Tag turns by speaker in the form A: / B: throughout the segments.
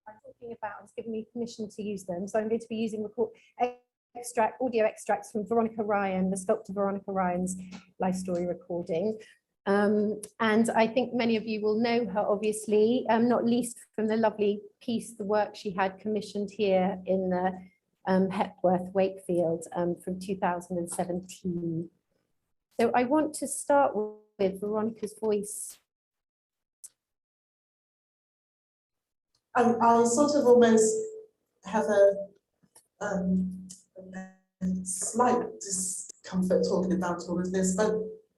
A: I'm talking about has given me permission to use them. So I'm going to be using audio extracts from Veronica Ryan, the sculptor Veronica Ryan's life story recording. And I think many of you will know her, obviously, not least from the lovely piece, the work she had commissioned here in the Hepworth Wakefield from 2017. So I want to start with Veronica's voice.
B: I sort of almost have a slight discomfort talking about all of this, but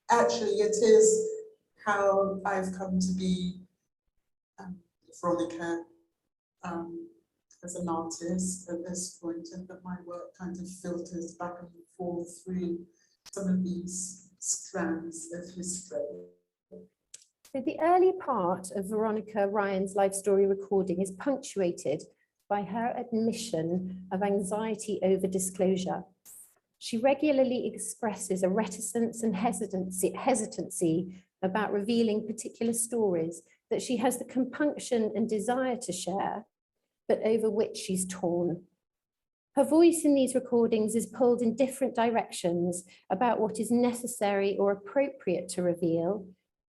B: actually it is how I've come to be Veronica as an artist at this point, and that my work kind of filters back and forth through some of these strands of history.
A: So the early part of Veronica Ryan's life story recording is punctuated by her admission of anxiety over disclosure. She regularly expresses a reticence and hesitancy about revealing particular stories that she has the compunction and desire to share, but over which she's torn. Her voice in these recordings is pulled in different directions about what is necessary or appropriate to reveal,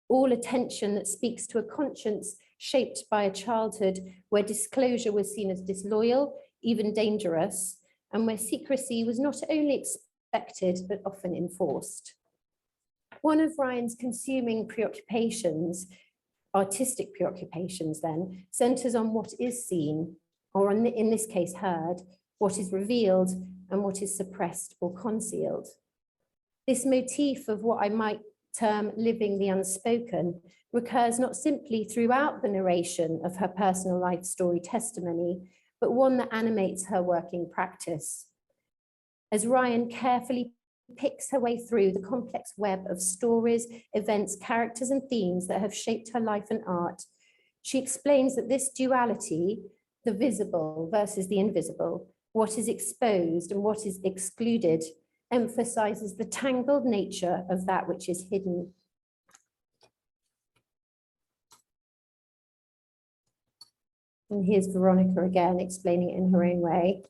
A: all attention that speaks to a conscience shaped by a childhood where disclosure was seen as disloyal, even dangerous, and where secrecy was not only expected, but often enforced. One of Ryan's consuming preoccupations, artistic preoccupations then, centers on what is seen, or in this case heard, what is revealed and what is suppressed or concealed. This motif of what I might term living the unspoken recurs not simply throughout the narration of her personal life story testimony, but one that animates her working practice. As Ryan carefully picks her way through the complex web of stories, events, characters, and themes that have shaped her life and art, she explains that this duality, the visible versus the invisible, what is exposed and what is excluded, emphasizes the tangled nature of that which is hidden. And here's Veronica again explaining it in her own way.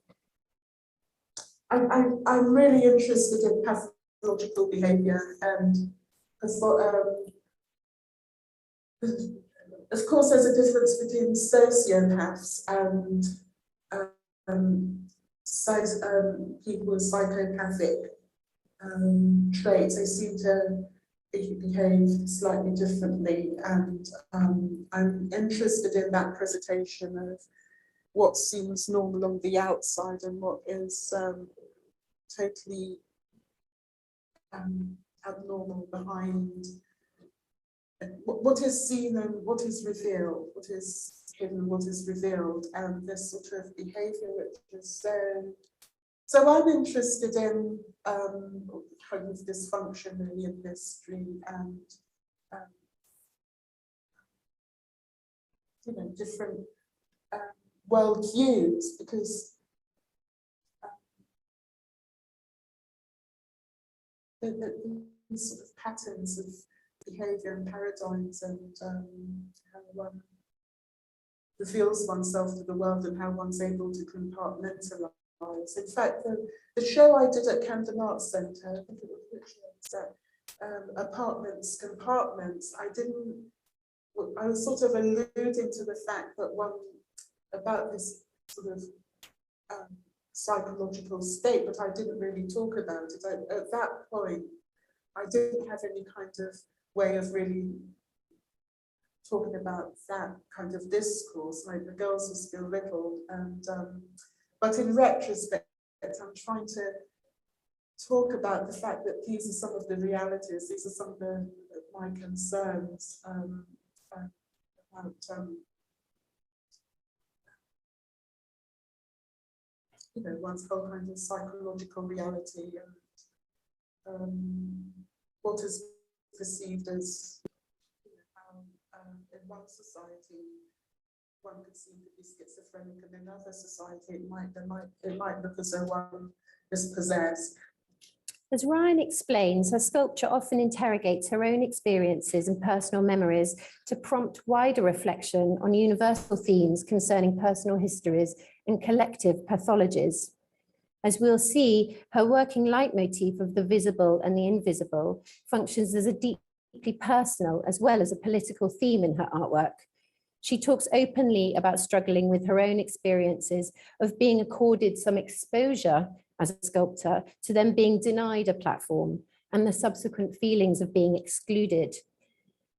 B: I'm really interested in pathological behaviour, and of course there's a difference between sociopaths and people with psychopathic traits. They seem to behave slightly differently, and I'm interested in that presentation of what seems normal on the outside and what is totally abnormal behind. What is seen and what is revealed, what is hidden, what is revealed, and this sort of behaviour which is so I'm interested in kind of dysfunction really in history, and you know, different world views, because these sort of patterns of behaviour and paradigms, and how one reveals oneself to the world and how one's able to compartmentalise. In fact, the show I did at Camden Arts Centre, I think it was apartments, compartments, I was sort of alluding to the fact that about this sort of psychological state, but I didn't really talk about it. At that point, I didn't have any kind of way of really talking about that kind of discourse. Like, the girls were still little, and but in retrospect, I'm trying to talk about the fact that these are some of the realities, these are some of my concerns about you know, one's whole kind of psychological reality, and what is perceived as, you know, how in one society one could seem to be schizophrenic, and in another society it might look as though one is possessed.
A: As Ryan explains, her sculpture often interrogates her own experiences and personal memories to prompt wider reflection on universal themes concerning personal histories and collective pathologies. As we'll see, her working leitmotif of the visible and the invisible functions as a deeply personal as well as a political theme in her artwork. She talks openly about struggling with her own experiences of being accorded some exposure as a sculptor to then being denied a platform and the subsequent feelings of being excluded.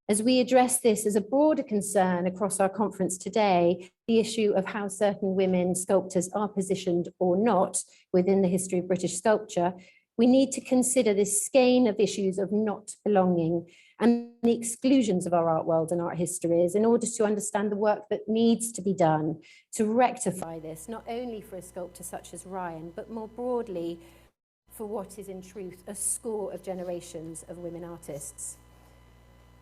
A: As we address this as a broader concern across our conference today, the issue of how certain women sculptors are positioned or not within the history of British sculpture, we need to consider this skein of issues of not belonging and the exclusions of our art world and art histories in order to understand the work that needs to be done to rectify this, not only for a sculptor such as Ryan, but more broadly for what is in truth a score of generations of women artists.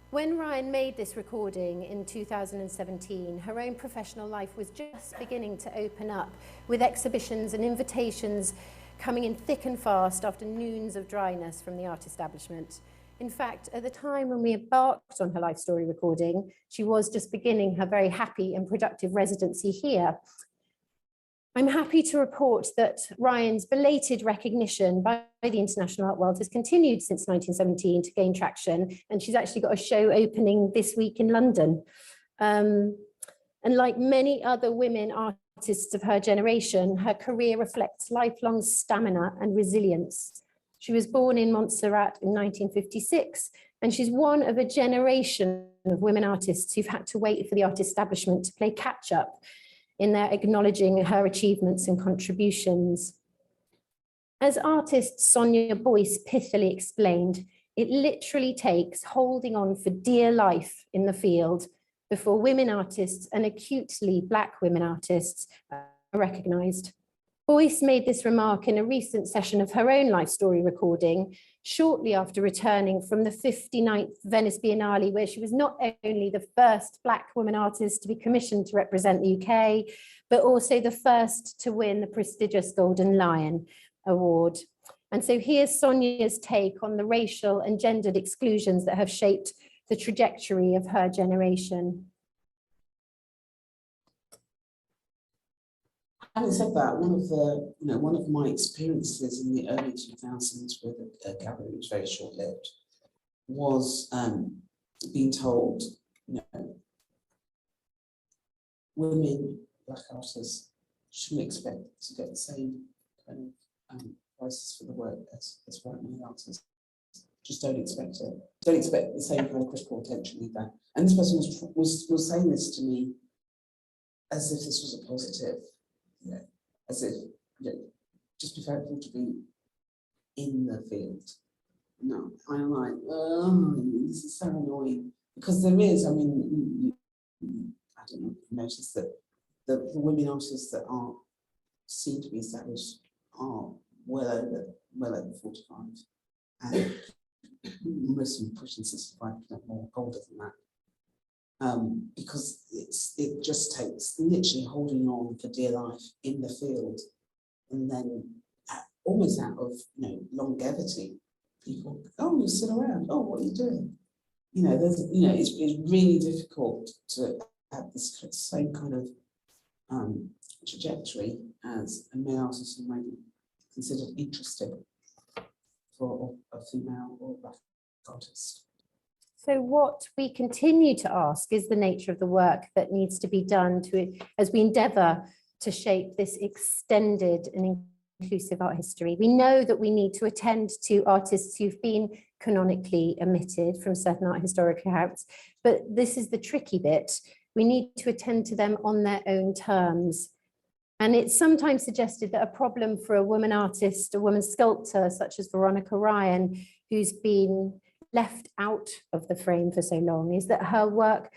A: When Ryan made this recording in 2017, her own professional life was just beginning to open up, with exhibitions and invitations coming in thick and fast after noons of dryness from the art establishment. In fact, at the time when we embarked on her life story recording, she was just beginning her very happy and productive residency here. I'm happy to report that Ryan's belated recognition by the international art world has continued since 1917 to gain traction, and she's actually got a show opening this week in London. And like many other women artists of her generation, her career reflects lifelong stamina and resilience. She was born in Montserrat in 1956, and she's one of a generation of women artists who've had to wait for the art establishment to play catch up in their acknowledging her achievements and contributions. As artist Sonia Boyce pithily explained, it literally takes holding on for dear life in the field before women artists and acutely Black women artists are recognised. Boyce made this remark in a recent session of her own life story recording, shortly after returning from the 59th Venice Biennale, where she was not only the first Black woman artist to be commissioned to represent the UK, but also the first to win the prestigious Golden Lion Award. And so here's Sonia's take on the racial and gendered exclusions that have shaped the trajectory of her generation.
C: Having said that, one of my experiences in the early 2000s with a gallery which was very short-lived was being told, women, Black artists shouldn't expect to get the same kind of prices for the work as white male artists. Just don't expect it. Don't expect the same kind of critical attention either. And this person was saying this to me as if this was a positive. As if just be thankful to be in the field. No, I'm like, oh, this is so annoying because there is. I mean, I don't know. Notice that the women artists that are seen to be established are well over 45, and most of them pushing 65% more older than that. Because it just takes literally holding on for dear life in the field, and then almost out of longevity, people you sit around. Oh, what are you doing? It's really difficult to have this same kind of trajectory as a male artist who might be considered interesting for a female or Black artist.
A: So what we continue to ask is the nature of the work that needs to be done as we endeavour to shape this extended and inclusive art history. We know that we need to attend to artists who've been canonically omitted from certain art historic accounts, but this is the tricky bit. We need to attend to them on their own terms. And it's sometimes suggested that a problem for a woman artist, a woman sculptor, such as Veronica Ryan, who's been left out of the frame for so long, is that her work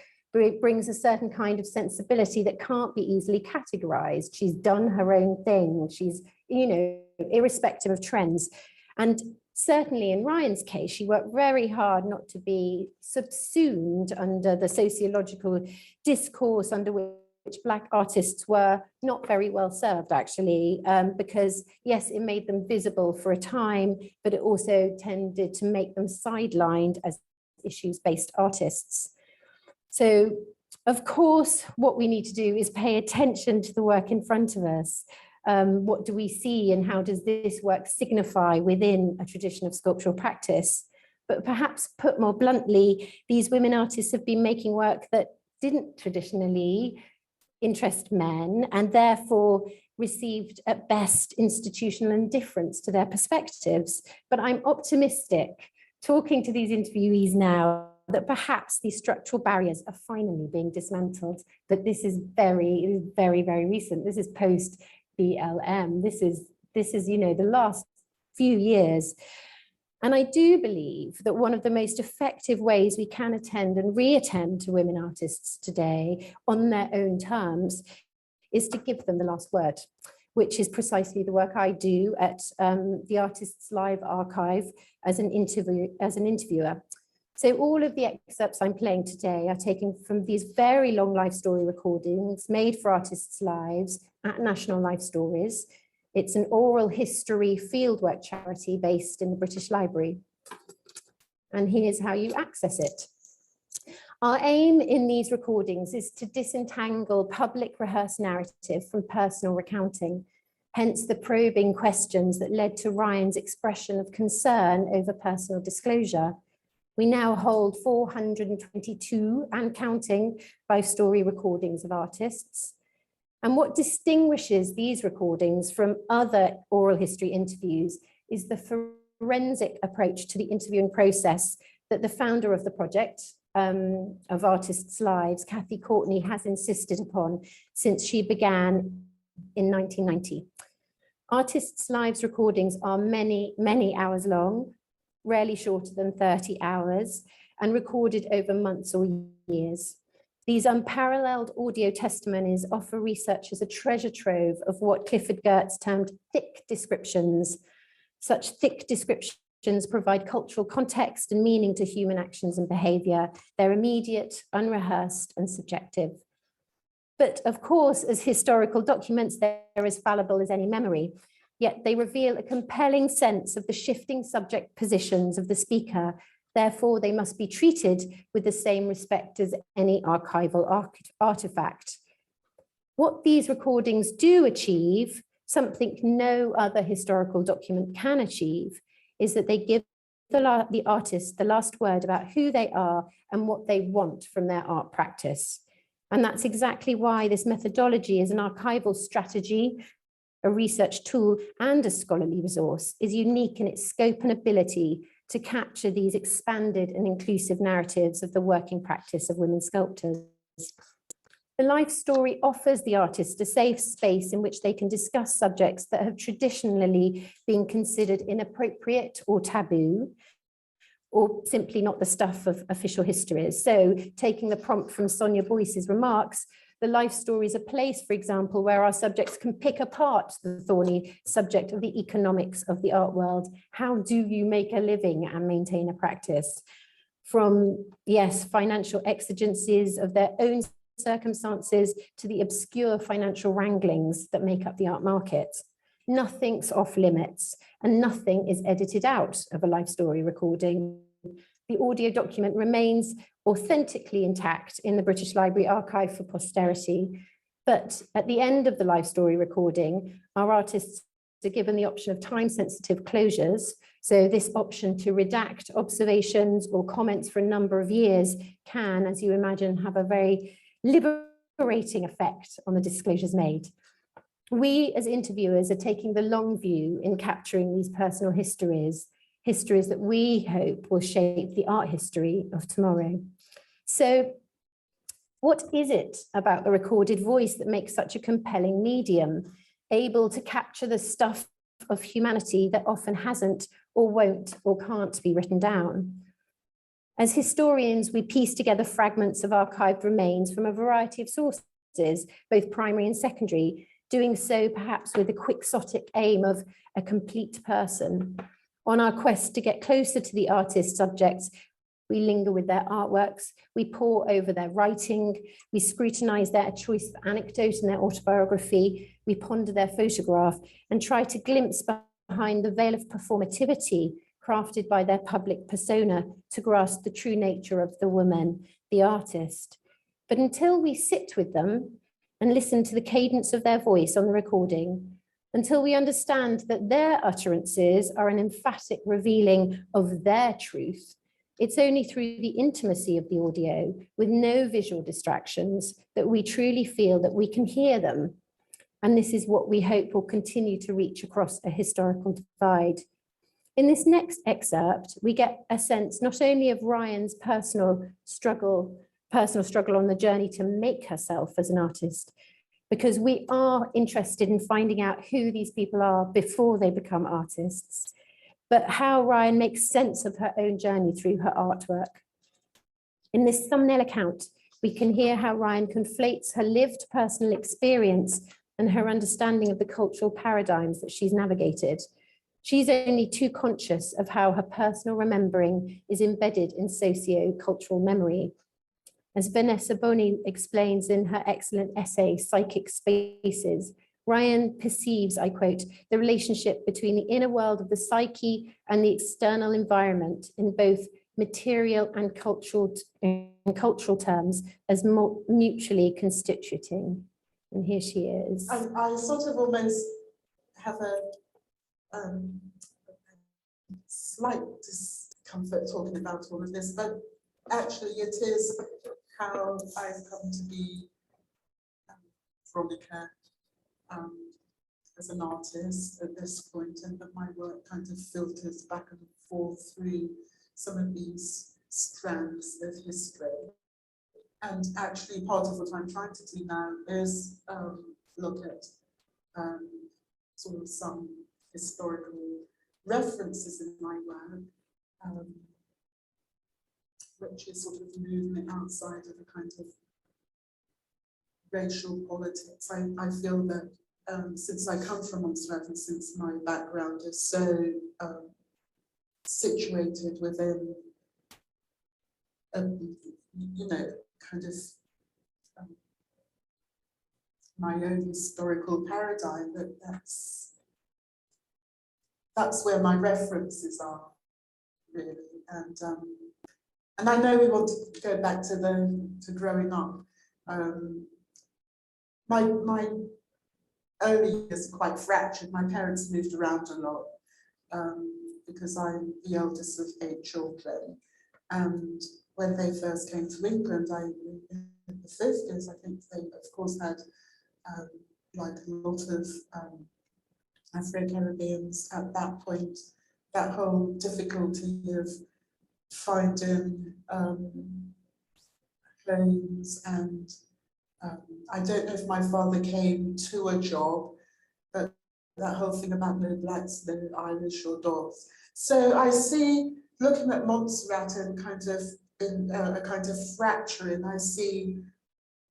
A: brings a certain kind of sensibility that can't be easily categorized. She's done her own thing. She's, irrespective of trends. And certainly in Ryan's case, she worked very hard not to be subsumed under the sociological discourse under which Black artists were not very well served, actually, because yes, it made them visible for a time, but it also tended to make them sidelined as issues-based artists. So, of course, what we need to do is pay attention to the work in front of us. What do we see and how does this work signify within a tradition of sculptural practice? But perhaps put more bluntly, these women artists have been making work that didn't traditionally interest men and therefore received at best institutional indifference to their perspectives. But I'm optimistic, talking to these interviewees now, that perhaps these structural barriers are finally being dismantled. But this is very, very, very recent. This is post BLM. This is, you know, the last few years. And I do believe that one of the most effective ways we can attend and re-attend to women artists today on their own terms is to give them the last word, which is precisely the work I do at the Artists Live archive as an interviewer. So all of the excerpts I'm playing today are taken from these very long life story recordings made for Artists Lives at National Life Stories. It's an oral history fieldwork charity based in the British Library. And here's how you access it. Our aim in these recordings is to disentangle public rehearsed narrative from personal recounting, hence the probing questions that led to Ryan's expression of concern over personal disclosure. We now hold 422 and counting life-story recordings of artists. And what distinguishes these recordings from other oral history interviews is the forensic approach to the interviewing process that the founder of the project of Artists' Lives, Kathy Courtney, has insisted upon since she began in 1990. Artists' Lives recordings are many, many hours long, rarely shorter than 30 hours, and recorded over months or years. These unparalleled audio testimonies offer researchers a treasure trove of what Clifford Geertz termed thick descriptions. Such thick descriptions provide cultural context and meaning to human actions and behavior. They're immediate, unrehearsed, and subjective. But of course, as historical documents, they're as fallible as any memory. Yet they reveal a compelling sense of the shifting subject positions of the speaker. Therefore, they must be treated with the same respect as any archival artifact. What these recordings do achieve, something no other historical document can achieve, is that they give the artist the last word about who they are and what they want from their art practice. And that's exactly why this methodology as an archival strategy, a research tool, and a scholarly resource is unique in its scope and ability to capture these expanded and inclusive narratives of the working practice of women sculptors. The life story offers the artist a safe space in which they can discuss subjects that have traditionally been considered inappropriate or taboo, or simply not the stuff of official histories. So, taking the prompt from Sonia Boyce's remarks, the life story is a place, for example, where our subjects can pick apart the thorny subject of the economics of the art world. How do you make a living and maintain a practice? From, yes, financial exigencies of their own circumstances to the obscure financial wranglings that make up the art market. Nothing's off limits and nothing is edited out of a life story recording. The audio document remains authentically intact in the British Library archive for posterity. But at the end of the life story recording, our artists are given the option of time-sensitive closures. So this option to redact observations or comments for a number of years can, as you imagine, have a very liberating effect on the disclosures made. We as interviewers are taking the long view in capturing these personal histories that we hope will shape the art history of tomorrow. So what is it about the recorded voice that makes such a compelling medium, able to capture the stuff of humanity that often hasn't or won't or can't be written down? As historians, we piece together fragments of archived remains from a variety of sources, both primary and secondary, doing so perhaps with the quixotic aim of a complete person. On our quest to get closer to the artist subjects, We linger with their artworks, we pore over their writing, we scrutinize their choice of anecdote in their autobiography, we ponder their photograph and try to glimpse behind the veil of performativity crafted by their public persona to grasp the true nature of the woman, the artist. But until we sit with them and listen to the cadence of their voice on the recording, until we understand that their utterances are an emphatic revealing of their truth, it's only through the intimacy of the audio, with no visual distractions, that we truly feel that we can hear them. And this is what we hope will continue to reach across a historical divide. In this next excerpt, we get a sense not only of Ryan's personal struggle on the journey to make herself as an artist, because we are interested in finding out who these people are before they become artists, but how Ryan makes sense of her own journey through her artwork. In this thumbnail account, we can hear how Ryan conflates her lived personal experience and her understanding of the cultural paradigms that she's navigated. She's only too conscious of how her personal remembering is embedded in socio-cultural memory. As Vanessa Boni explains in her excellent essay, Psychic Spaces, Ryan perceives, I quote, the relationship between the inner world of the psyche and the external environment in both material and cultural terms as mutually constituting. And here she is.
B: I sort of almost have a slight discomfort talking about all of this, but actually it is how I've come to be Veronica as an artist at this point, and that my work kind of filters back and forth through some of these strands of history. And actually part of what I'm trying to do now is look at sort of some historical references in my work, which is sort of moving outside of a kind of racial politics. I feel that since I come from Montserrat and since my background is so situated within, you know, kind of my own historical paradigm, that's where my references are, really. And I know we want to go back to growing up. My early years are quite fractured. My parents moved around a lot because I'm the eldest of 8 children. And when they first came to England, in the 50s, I think they, of course, had like a lot of Afro-Caribbeans at that point, that whole difficulty of finding homes, and I don't know if my father came to a job, but that whole thing about no blacks, no Irish or dogs. So I see, looking at Montserrat and kind of in a kind of fracture, and I see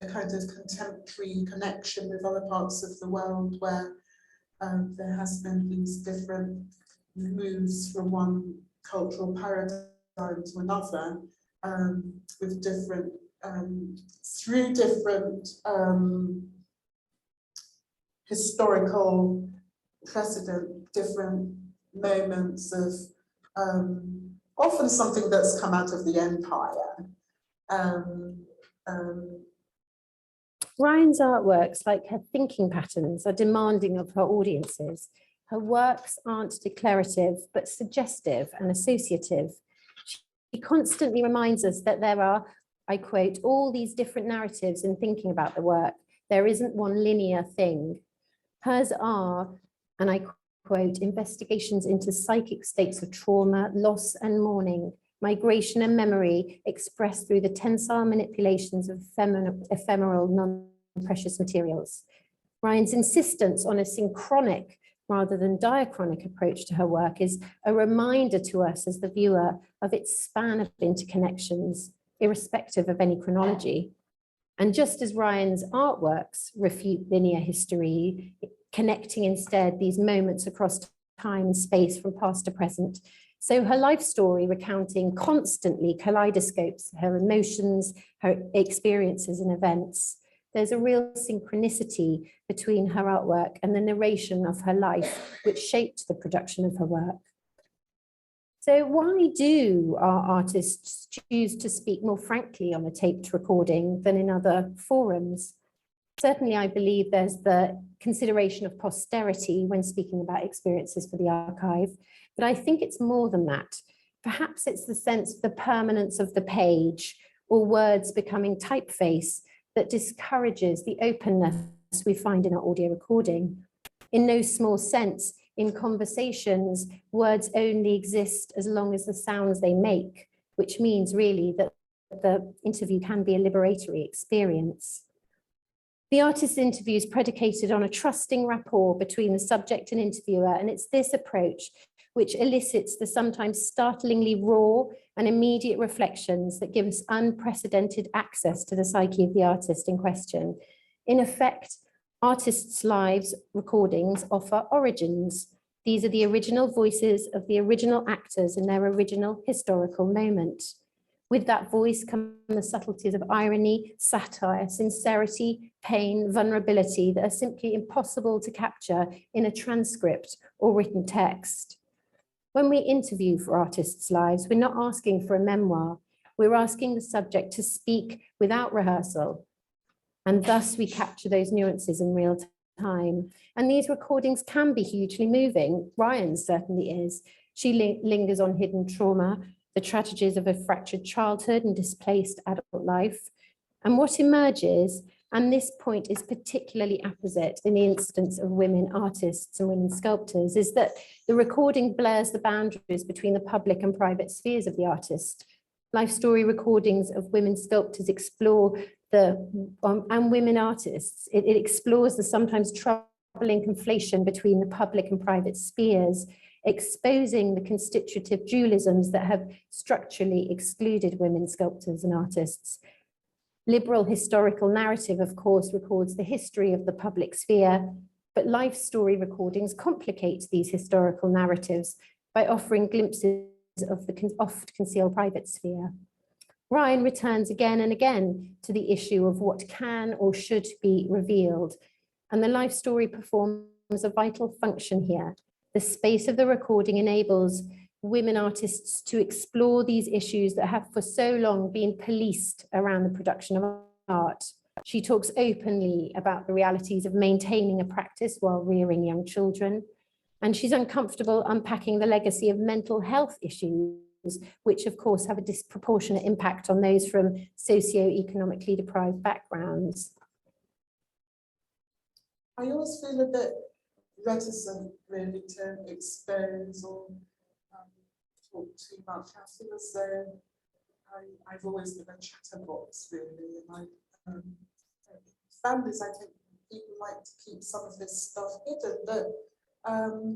B: a kind of contemporary connection with other parts of the world where there has been these different moves from one cultural paradigm to another, with different, through different historical precedent, different moments of often something that's come out of the empire.
A: Ryan's artworks, like her thinking patterns, are demanding of her audiences. Her works aren't declarative, but suggestive and associative. She constantly reminds us that there are, I quote, all these different narratives in thinking about the work. There isn't one linear thing. Hers are, and I quote, investigations into psychic states of trauma, loss and mourning, migration and memory expressed through the tensile manipulations of ephemeral, non-precious materials. Ryan's insistence on a synchronic rather than diachronic approach to her work is a reminder to us as the viewer of its span of interconnections, irrespective of any chronology. And just as Ryan's artworks refute linear history, connecting instead these moments across time and space from past to present, So her life story, recounting constantly kaleidoscopes, her emotions, her experiences and events. There's a real synchronicity between her artwork and the narration of her life, which shaped the production of her work. So why do our artists choose to speak more frankly on a taped recording than in other forums? Certainly, I believe there's the consideration of posterity when speaking about experiences for the archive, but I think it's more than that. Perhaps it's the sense of the permanence of the page or words becoming typeface that discourages the openness we find in our audio recording. In no small sense, in conversations, words only exist as long as the sounds they make, which means really that the interview can be a liberatory experience. The artist's interview is predicated on a trusting rapport between the subject and interviewer, and it's this approach which elicits the sometimes startlingly raw and immediate reflections that give us unprecedented access to the psyche of the artist in question. In effect, artists' lives recordings offer origins. These are the original voices of the original actors in their original historical moment. With that voice come the subtleties of irony, satire, sincerity, pain, vulnerability that are simply impossible to capture in a transcript or written text. When we interview for artists' lives, we're not asking for a memoir. We're asking the subject to speak without rehearsal. And thus we capture those nuances in real time. And these recordings can be hugely moving. Ryan's certainly is. She lingers on hidden trauma, the tragedies of a fractured childhood and displaced adult life. And what emerges, and this point is particularly apposite in the instance of women artists and women sculptors, is that the recording blurs the boundaries between the public and private spheres of the artist. Life story recordings of women sculptors explore and women artists. It explores the sometimes troubling conflation between the public and private spheres, exposing the constitutive dualisms that have structurally excluded women sculptors and artists. Liberal historical narrative, of course, records the history of the public sphere, but life story recordings complicate these historical narratives by offering glimpses of the oft concealed private sphere. Ryan returns again and again to the issue of what can or should be revealed, and the life story performs a vital function here. The space of the recording enables women artists to explore these issues that have for so long been policed around the production of art. She talks openly about the realities of maintaining a practice while rearing young children, and she's uncomfortable unpacking the legacy of mental health issues, which of course have a disproportionate impact on those from socio-economically deprived backgrounds.
B: I always feel a bit reticent really to expose or talk too much. I feel as though I've always been a chatterbox really, and families, I think people like to keep some of this stuff hidden, but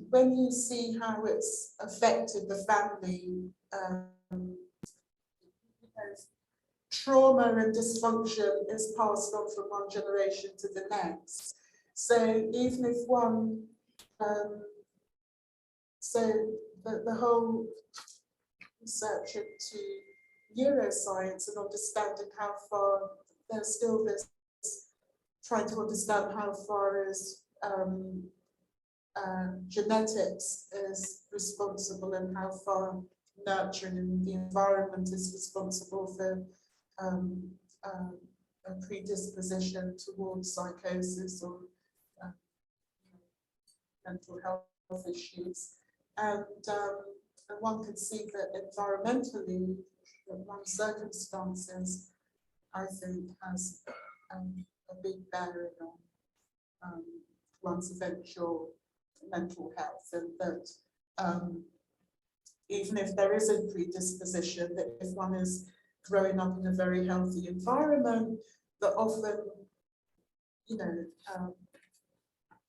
B: when you see how it's affected the family, trauma and dysfunction is passed on from one generation to the next. So even if one, so the whole research into neuroscience and understanding how far there's still this, trying to understand how far is genetics is responsible and how far nurturing in the environment is responsible for a predisposition towards psychosis or mental health issues. And one can see that environmentally, that one's circumstances, I think, has a big bearing on one's eventual mental health, and that even if there is a predisposition, that if one is growing up in a very healthy environment, that often,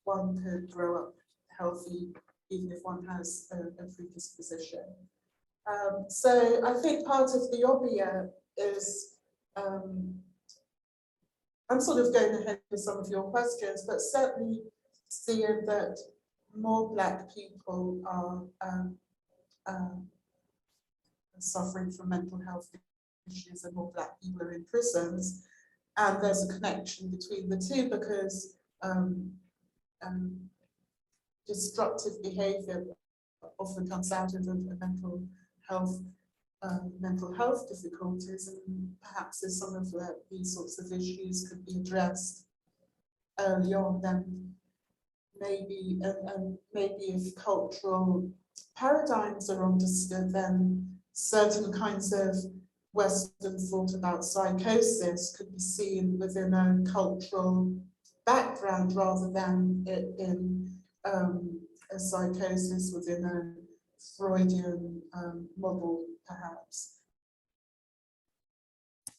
B: one could grow up healthy even if one has a predisposition. So I think part of the obvious is, I'm sort of going ahead with some of your questions, but certainly seeing that more Black people are suffering from mental health issues and more Black people are in prisons. And there's a connection between the two because destructive behaviour often comes out of mental health difficulties, and perhaps if some of these sorts of issues could be addressed early on, then maybe if cultural paradigms are understood, then certain kinds of Western thought about psychosis could be seen within a cultural background rather than in a psychosis within a Freudian model, perhaps.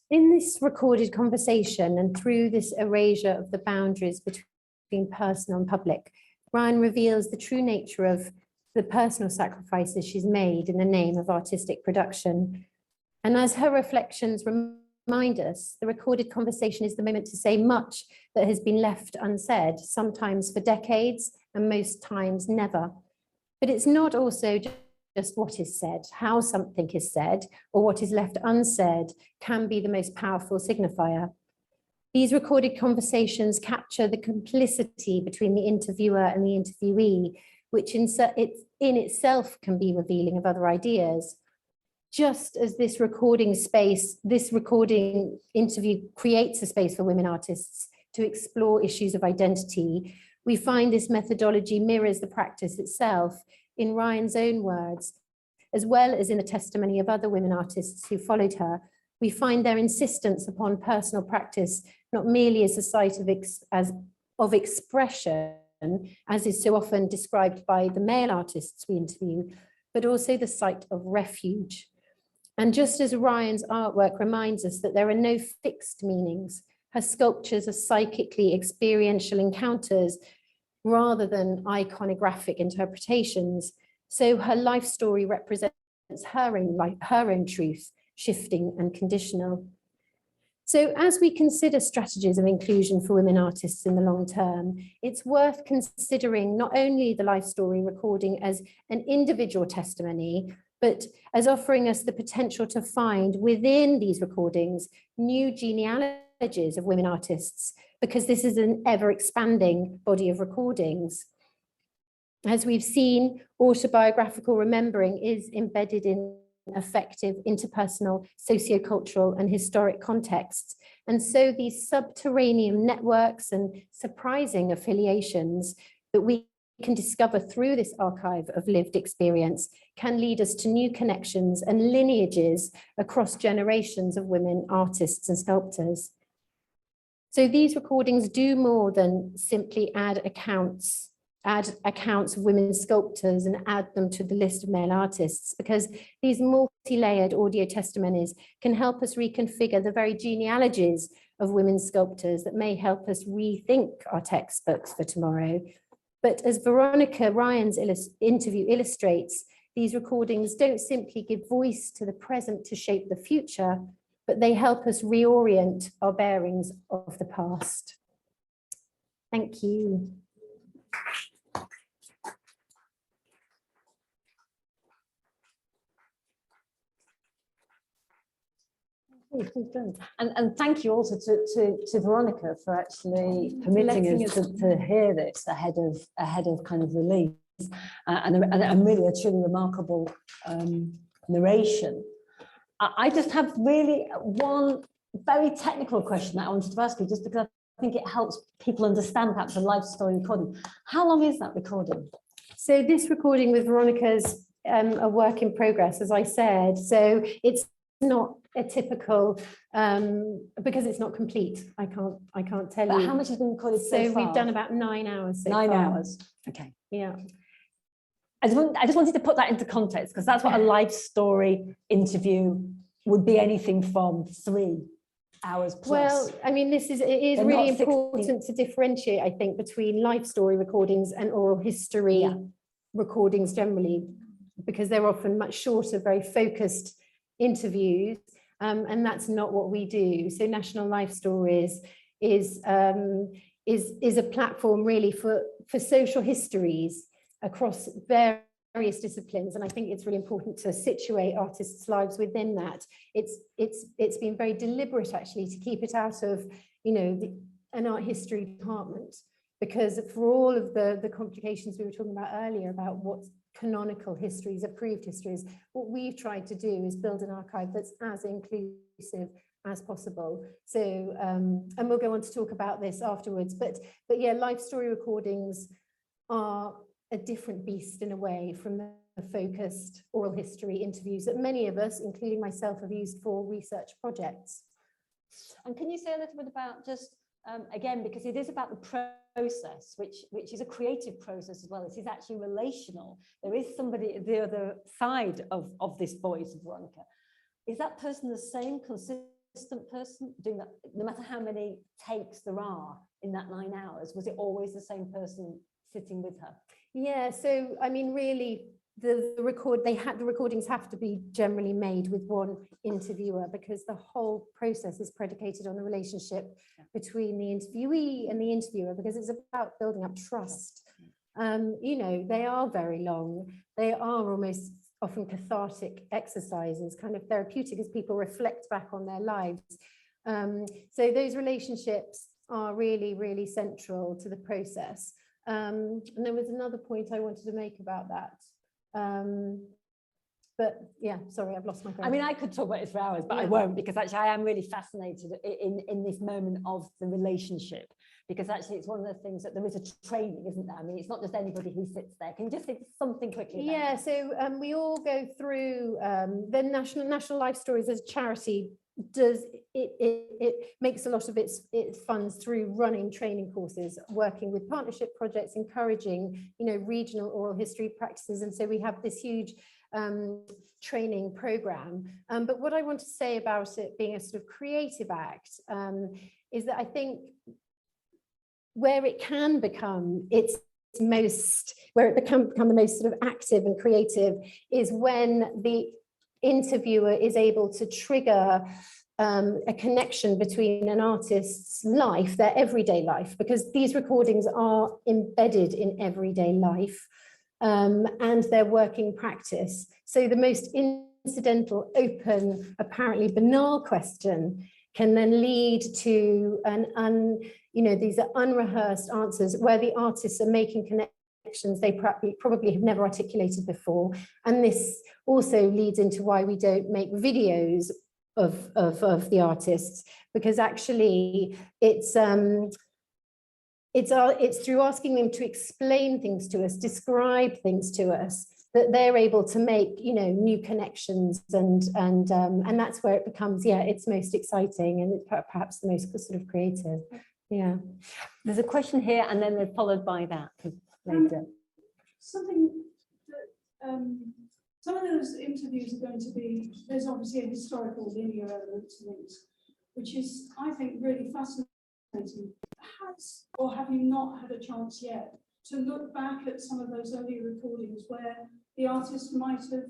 A: In this recorded conversation and through this erasure of the boundaries between personal and public, Ryan reveals the true nature of the personal sacrifices she's made in the name of artistic production. And as her reflections remind us, the recorded conversation is the moment to say much that has been left unsaid, sometimes for decades and most times never. But it's not also just what is said, how something is said, or what is left unsaid can be the most powerful signifier. These recorded conversations capture the complicity between the interviewer and the interviewee, which in itself can be revealing of other ideas. Just as this recording interview creates a space for women artists to explore issues of identity, we find this methodology mirrors the practice itself in Ryan's own words, as well as in the testimony of other women artists who followed her. We find their insistence upon personal practice not merely as a site of expression, as is so often described by the male artists we interview, but also the site of refuge. And just as Ryan's artwork reminds us that there are no fixed meanings, her sculptures are psychically experiential encounters rather than iconographic interpretations. So her life story represents her own truth, shifting and conditional. So as we consider strategies of inclusion for women artists in the long term, it's worth considering not only the life story recording as an individual testimony, but as offering us the potential to find within these recordings new genealogies of women artists, because this is an ever-expanding body of recordings. As we've seen, autobiographical remembering is embedded in affective, interpersonal, sociocultural and historic contexts. And so these subterranean networks and surprising affiliations that we can discover through this archive of lived experience can lead us to new connections and lineages across generations of women artists and sculptors. So these recordings do more than simply add accounts of women sculptors and add them to the list of male artists, because these multi-layered audio testimonies can help us reconfigure the very genealogies of women sculptors that may help us rethink our textbooks for tomorrow. But as Veronica Ryan's interview illustrates, these recordings don't simply give voice to the present to shape the future, but they help us reorient our bearings of the past. Thank you.
D: And thank you also to Veronica for actually permitting us to hear this ahead of kind of release, and really a truly remarkable narration. I just have really one very technical question that I wanted to ask you, just because I think it helps people understand perhaps a life story recording. How long is that recording?
A: So this recording with Veronica's a work in progress, as I said. So it's not a typical, because it's not complete. I can't tell you.
D: How much has been recorded so far?
A: We've done about 9 hours so
D: 9
A: far.
D: hours. Okay.
A: Yeah.
D: I just wanted to put that into context, because that's what a life story interview would be, anything from 3 hours plus. Well,
A: I mean, it is really important to differentiate, I think, between life story recordings and oral history recordings generally, because they're often much shorter, very focused interviews, and that's not what we do. So National Life Stories is a platform really for social histories across various disciplines, and I think it's really important to situate artists' lives within that. It's been very deliberate actually to keep it out of, you know, an art history department, because for all of the complications we were talking about earlier about what's canonical histories, approved histories, what we've tried to do is build an archive that's as inclusive as possible. So, and we'll go on to talk about this afterwards, but yeah, life story recordings are a different beast in a way from the focused oral history interviews that many of us, including myself, have used for research projects.
D: And can you say a little bit about just, again, because it is about the process, which is a creative process as well. It is actually relational. There is somebody at the other side of this voice of Veronica. Is that person the same consistent person doing that, no matter how many takes there are in that 9 hours? Was it always the same person sitting with her?
A: Yeah, so I mean, really, the recordings have to be generally made with one interviewer, because the whole process is predicated on the relationship between the interviewee and the interviewer, because it's about building up trust. You know, they are very long. They are almost often cathartic exercises, kind of therapeutic as people reflect back on their lives. So those relationships are really, really central to the process. And there was another point I wanted to make about that. But yeah, sorry, I've lost my thread.
D: I mean, I could talk about it for hours, but I won't, because actually I am really fascinated in this moment of the relationship, because actually it's one of the things that there is a training, isn't there? I mean, it's not just anybody who sits there. Can you just say something quickly about
A: Yeah,
D: that?
A: so we all go through the National Life Stories as a charity. It makes a lot of its funds through running training courses, working with partnership projects, encouraging, you know, regional oral history practices, and so we have this huge training program. But what I want to say about it being a sort of creative act is that I think where it can become where it become the most sort of active and creative is when the interviewer is able to trigger a connection between an artist's life, their everyday life, because these recordings are embedded in everyday life and their working practice. So the most incidental, open, apparently banal question can then lead to these are unrehearsed answers where the artists are making connections they probably have never articulated before. And this also leads into why we don't make videos of the artists, because actually it's through asking them to explain things to us, describe things to us, that they're able to make, you know, new connections, and that's where it becomes, yeah, it's most exciting and perhaps the most sort of creative. Yeah.
D: There's a question here, and then they're followed by that later.
E: Something that some of those interviews are going to be, there's obviously a historical linear element to things, which is, I think, really fascinating. Or have you not had a chance yet to look back at some of those early recordings where the artist might have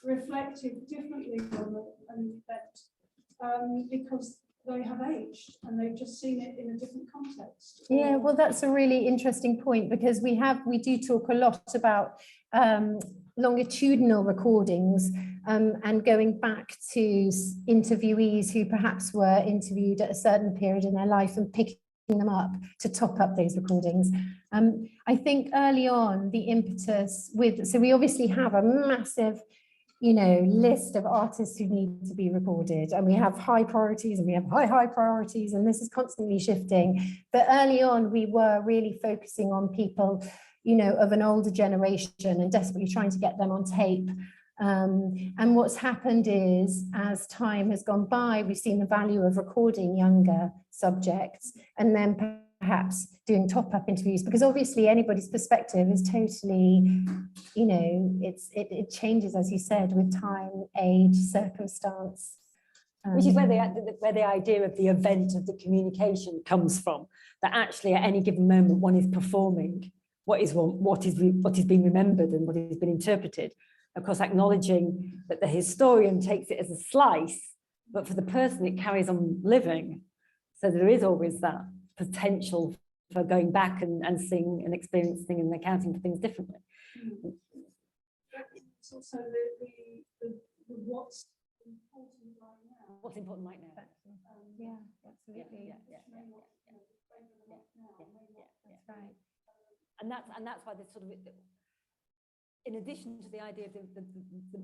E: reflected differently on an event because they have aged and they've just seen it in a different context?
A: Yeah, well, that's a really interesting point, because we do talk a lot about longitudinal recordings and going back to interviewees who perhaps were interviewed at a certain period in their life and picking them up to top up those recordings. I think early on the impetus so we obviously have a massive, you know, list of artists who need to be recorded, and we have high priorities and we have high priorities, and this is constantly shifting. But early on we were really focusing on people, you know, of an older generation and desperately trying to get them on tape. And what's happened is, as time has gone by, we've seen the value of recording younger subjects and then perhaps doing top-up interviews, because obviously anybody's perspective is totally, you know, it changes, as you said, with time, age, circumstance.
D: Which is where the idea of the event of the communication comes from, that actually at any given moment one is performing what is being remembered and what is being interpreted. Of course, acknowledging that the historian takes it as a slice, but for the person it carries on living. So there is always that potential for going back and seeing and experiencing and accounting for things differently.
E: it's also the what's important right now.
D: What's important right now?
A: Yeah, absolutely.
D: That's right. And that's why there's sort of, in addition to the idea of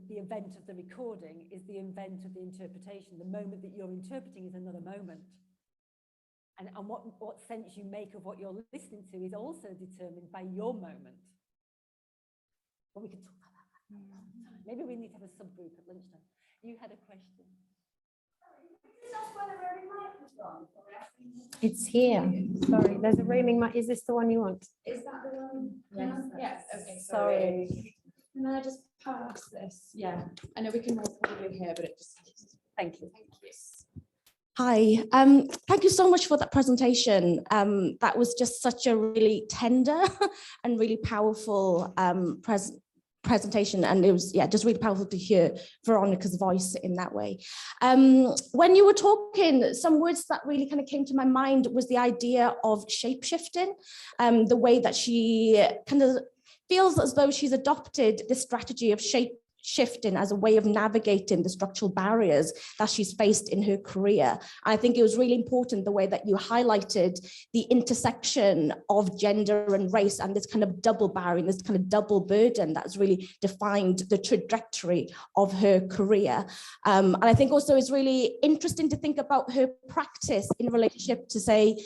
D: the event of the recording, is the event of the interpretation. The moment that you're interpreting is another moment. And what sense you make of what you're listening to is also determined by your moment. But we can talk about that. Maybe we need to have a subgroup at lunchtime. You had a question.
A: It's here. Sorry, there's a roaming mic. Is this the one you want?
F: Is that the one? Yes. Okay.
A: Sorry.
F: Can I just pass this? Yeah. I know we can all probably hear, but it just.
D: Thank you.
F: Thank you. Hi. Thank you so much for that presentation. That was just such a really tender and really powerful presentation, and it was just really powerful to hear Veronica's voice in that way. When you were talking, some words that really kind of came to my mind was the idea of shape-shifting, the way that she kind of feels as though she's adopted this strategy of shifting as a way of navigating the structural barriers that she's faced in her career. I think it was really important the way that you highlighted the intersection of gender and race and this kind of double barrier, this kind of double burden that's really defined the trajectory of her career. And I think also it's really interesting to think about her practice in relationship to, say,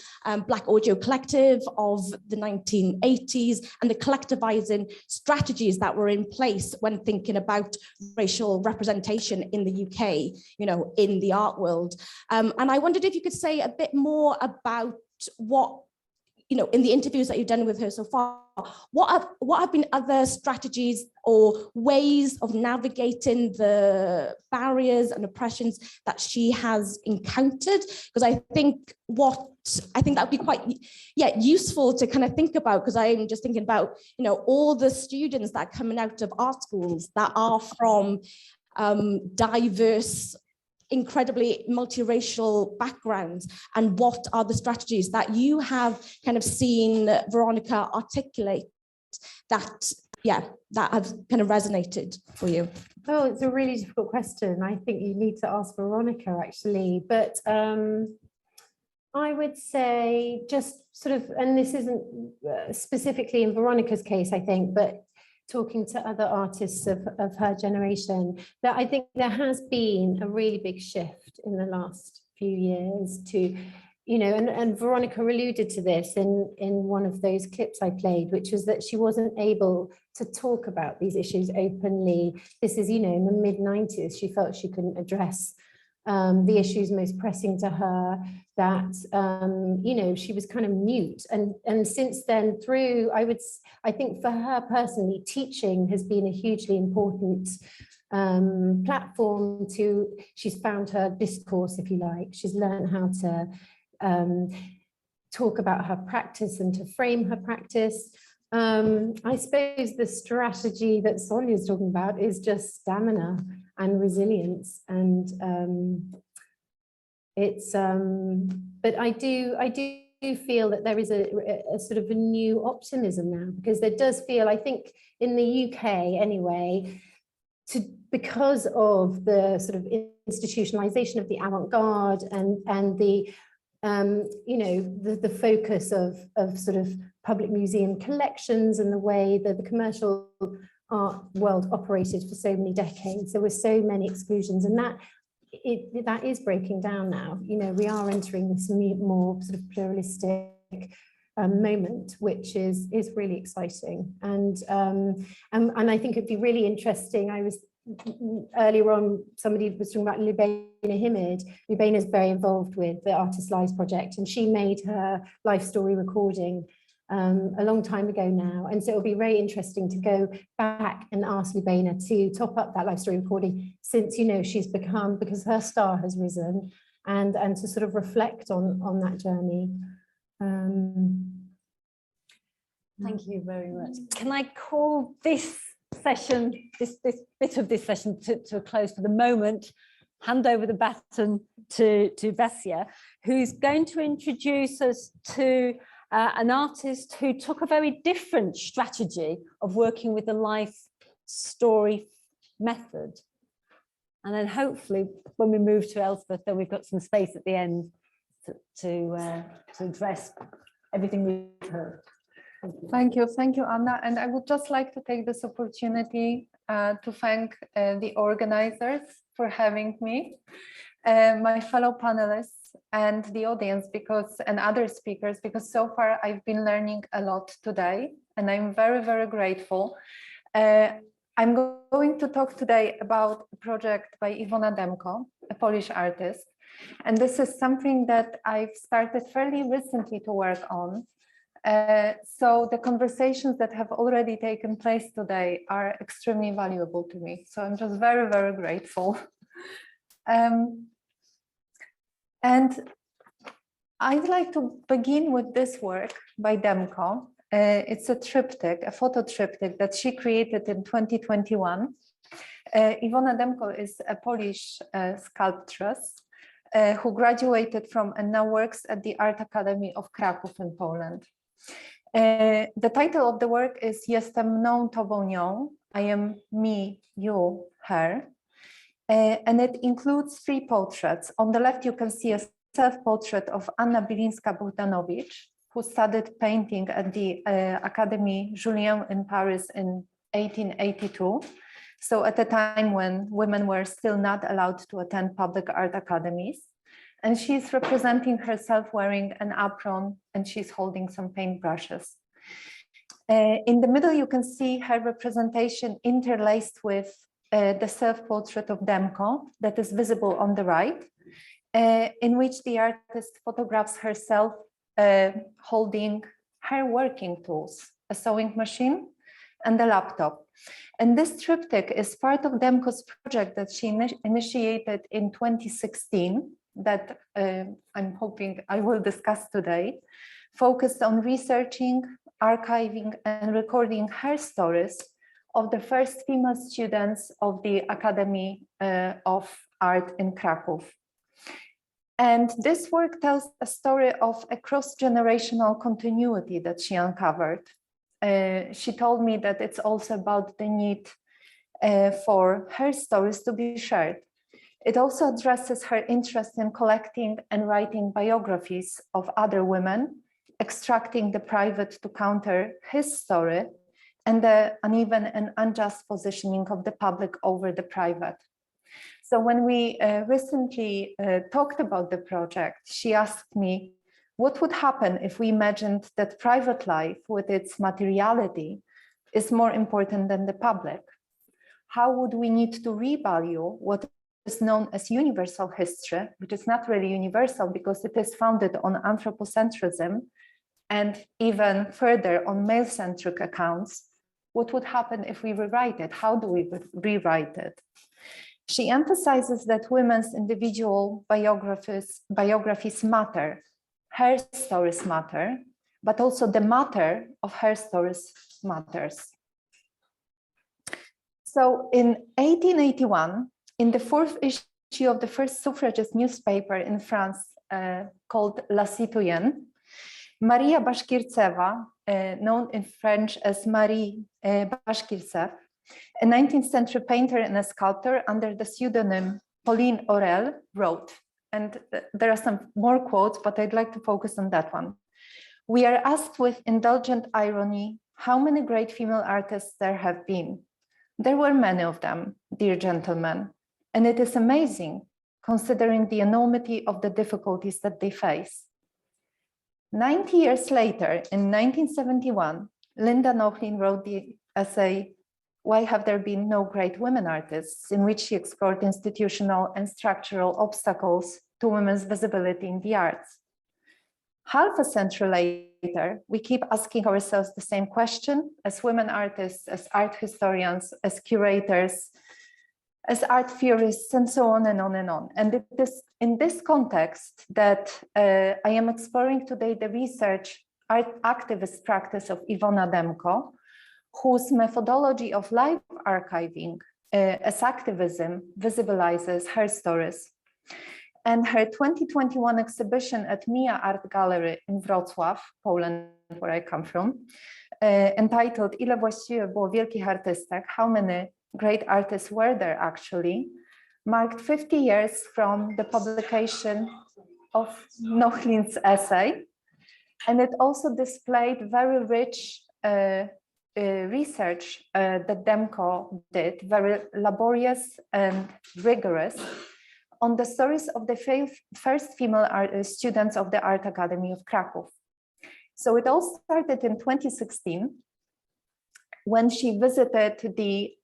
F: Black Audio Collective of the 1980s and the collectivizing strategies that were in place when thinking about racial representation in the UK, in the art world. And I wondered if you could say a bit more about what, in the interviews that you've done with her so far, what have been other strategies or ways of navigating the barriers and oppressions that she has encountered? Because I think that would be quite useful to kind of think about, because I'm just thinking about all the students that are coming out of art schools that are from diverse, incredibly multiracial backgrounds, and what are the strategies that you have kind of seen Veronica articulate that have kind of resonated for you?
A: Oh, it's a really difficult question. I think you need to ask Veronica, actually. But I would say just sort of, and this isn't specifically in Veronica's case, I think, but talking to other artists of her generation, that I think there has been a really big shift in the last few years to, and Veronica alluded to this in one of those clips I played, which was that she wasn't able to talk about these issues openly. This is, in the mid-90s, she felt she couldn't address the issues most pressing to her, that, she was kind of mute. And since then, I think for her personally, teaching has been a hugely important platform she's found her discourse, if you like. She's learned how to talk about her practice and to frame her practice. I suppose the strategy that Sonia's talking about is just stamina and resilience, and but I do feel that there is a sort of a new optimism now, because there does feel, I think in the UK anyway, because of the sort of institutionalization of the avant-garde and the the focus of sort of public museum collections and the way that the commercial art world operated for so many decades. There were so many exclusions, and that is breaking down now. We are entering this more sort of pluralistic moment, which is really exciting. And I think it'd be really interesting. I was earlier on, somebody was talking about Lubaina Himid. Lubaina is very involved with the Artist Lives Project, and she made her life story recording a long time ago now. And so it'll be very interesting to go back and ask Lubaina to top up that life story recording, since she's become, because her star has risen, and to sort of reflect on that journey.
D: Thank you very much. Can I call this session, this bit of this session to a close for the moment? Hand over the baton to Vessia, who's going to introduce us to an artist who took a very different strategy of working with the life story method. And then hopefully when we move to Elspeth, then we've got some space at the end to address everything we've heard.
G: Thank you, Anna. And I would just like to take this opportunity to thank the organizers for having me, my fellow panelists and the audience and other speakers, because so far I've been learning a lot today and I'm very, very grateful. I'm going to talk today about a project by Iwona Demko, a Polish artist. And this is something that I've started fairly recently to work on. So the conversations that have already taken place today are extremely valuable to me. So I'm just very, very grateful. And I'd like to begin with this work by Demko. It's a triptych, a photo triptych that she created in 2021. Iwona Demko is a Polish sculptress who graduated from and now works at the Art Academy of Kraków in Poland. The title of the work is Jestem mną, tobą, nią. I am me, you, her. And it includes 3 portraits. On the left, you can see a self-portrait of Anna Bilińska-Bogdanowicz, who studied painting at the Académie Julian in Paris in 1882. So at a time when women were still not allowed to attend public art academies. And she's representing herself wearing an apron and she's holding some paintbrushes. In the middle, you can see her representation interlaced with the self-portrait of Demko that is visible on the right, in which the artist photographs herself holding her working tools, a sewing machine and a laptop. And this triptych is part of Demko's project that she initiated in 2016 that I'm hoping I will discuss today, focused on researching, archiving and recording her stories of the first female students of the Academy of Art in Kraków. And this work tells a story of a cross-generational continuity that she uncovered. She told me that it's also about the need for her stories to be shared. It also addresses her interest in collecting and writing biographies of other women, extracting the private to counter his story, and the uneven and unjust positioning of the public over the private. So when we recently talked about the project, she asked me, what would happen if we imagined that private life with its materiality is more important than the public? How would we need to revalue what is known as universal history, which is not really universal because it is founded on anthropocentrism and even further on male-centric accounts? What would happen if we rewrite it? How do we rewrite it? She emphasizes that women's individual biographies matter, her stories matter, but also the matter of her stories matters. So in 1881, in the 4th issue of the first suffragist newspaper in France called La Citoyenne, Maria Bashkirtseva, known in French as Marie Bashkirtsev, a 19th century painter and a sculptor under the pseudonym Pauline Aurel, wrote, and there are some more quotes, but I'd like to focus on that one. We are asked with indulgent irony how many great female artists there have been. There were many of them, dear gentlemen, and it is amazing considering the enormity of the difficulties that they face. 90 years later, in 1971, Linda Nochlin wrote the essay, Why Have There Been No Great Women Artists?, in which she explored institutional and structural obstacles to women's visibility in the arts. Half a century later, we keep asking ourselves the same question as women artists, as art historians, as curators, as art theorists, and so on and on and on. And it is in this context that I am exploring today the research art activist practice of Iwona Demko, whose methodology of live archiving as activism visibilizes her stories. And her 2021 exhibition at Mia Art Gallery in Wrocław, Poland, where I come from, entitled Ile właściwie było wielkich artystek, how many great artists were there actually, marked 50 years from the publication of Nochlin's essay. And it also displayed very rich research that Demko did, very laborious and rigorous, on the stories of the first female students of the Art Academy of Krakow. So it all started in 2016 when she visited the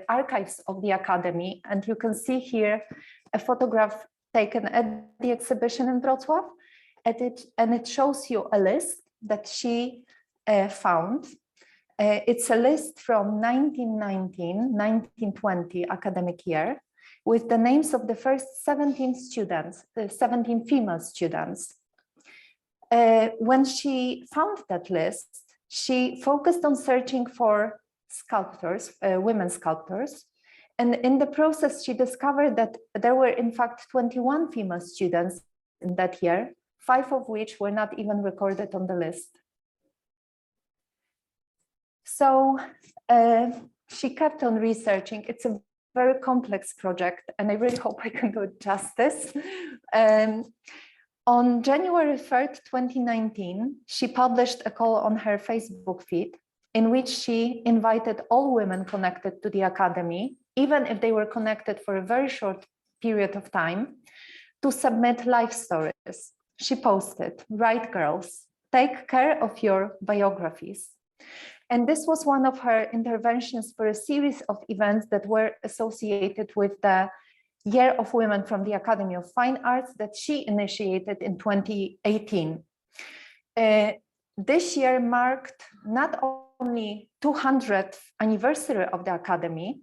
G: archives of the Academy. And you can see here a photograph taken at the exhibition in Wrocław. And it shows you a list that she found. It's a list from 1919-1920 academic year with the names of the first 17 students, 17 female students. When she found that list, she focused on searching for sculptors, women sculptors. And in the process, she discovered that there were in fact 21 female students in that year, 5 of which were not even recorded on the list. So she kept on researching. It's a very complex project, and I really hope I can do it justice. On January 3rd, 2019, she published a call on her Facebook feed in which she invited all women connected to the Academy, even if they were connected for a very short period of time, to submit life stories. She posted, "Write girls, take care of your biographies." And this was one of her interventions for a series of events that were associated with the Year of Women from the Academy of Fine Arts that she initiated in 2018. This year marked not only 200th anniversary of the Academy,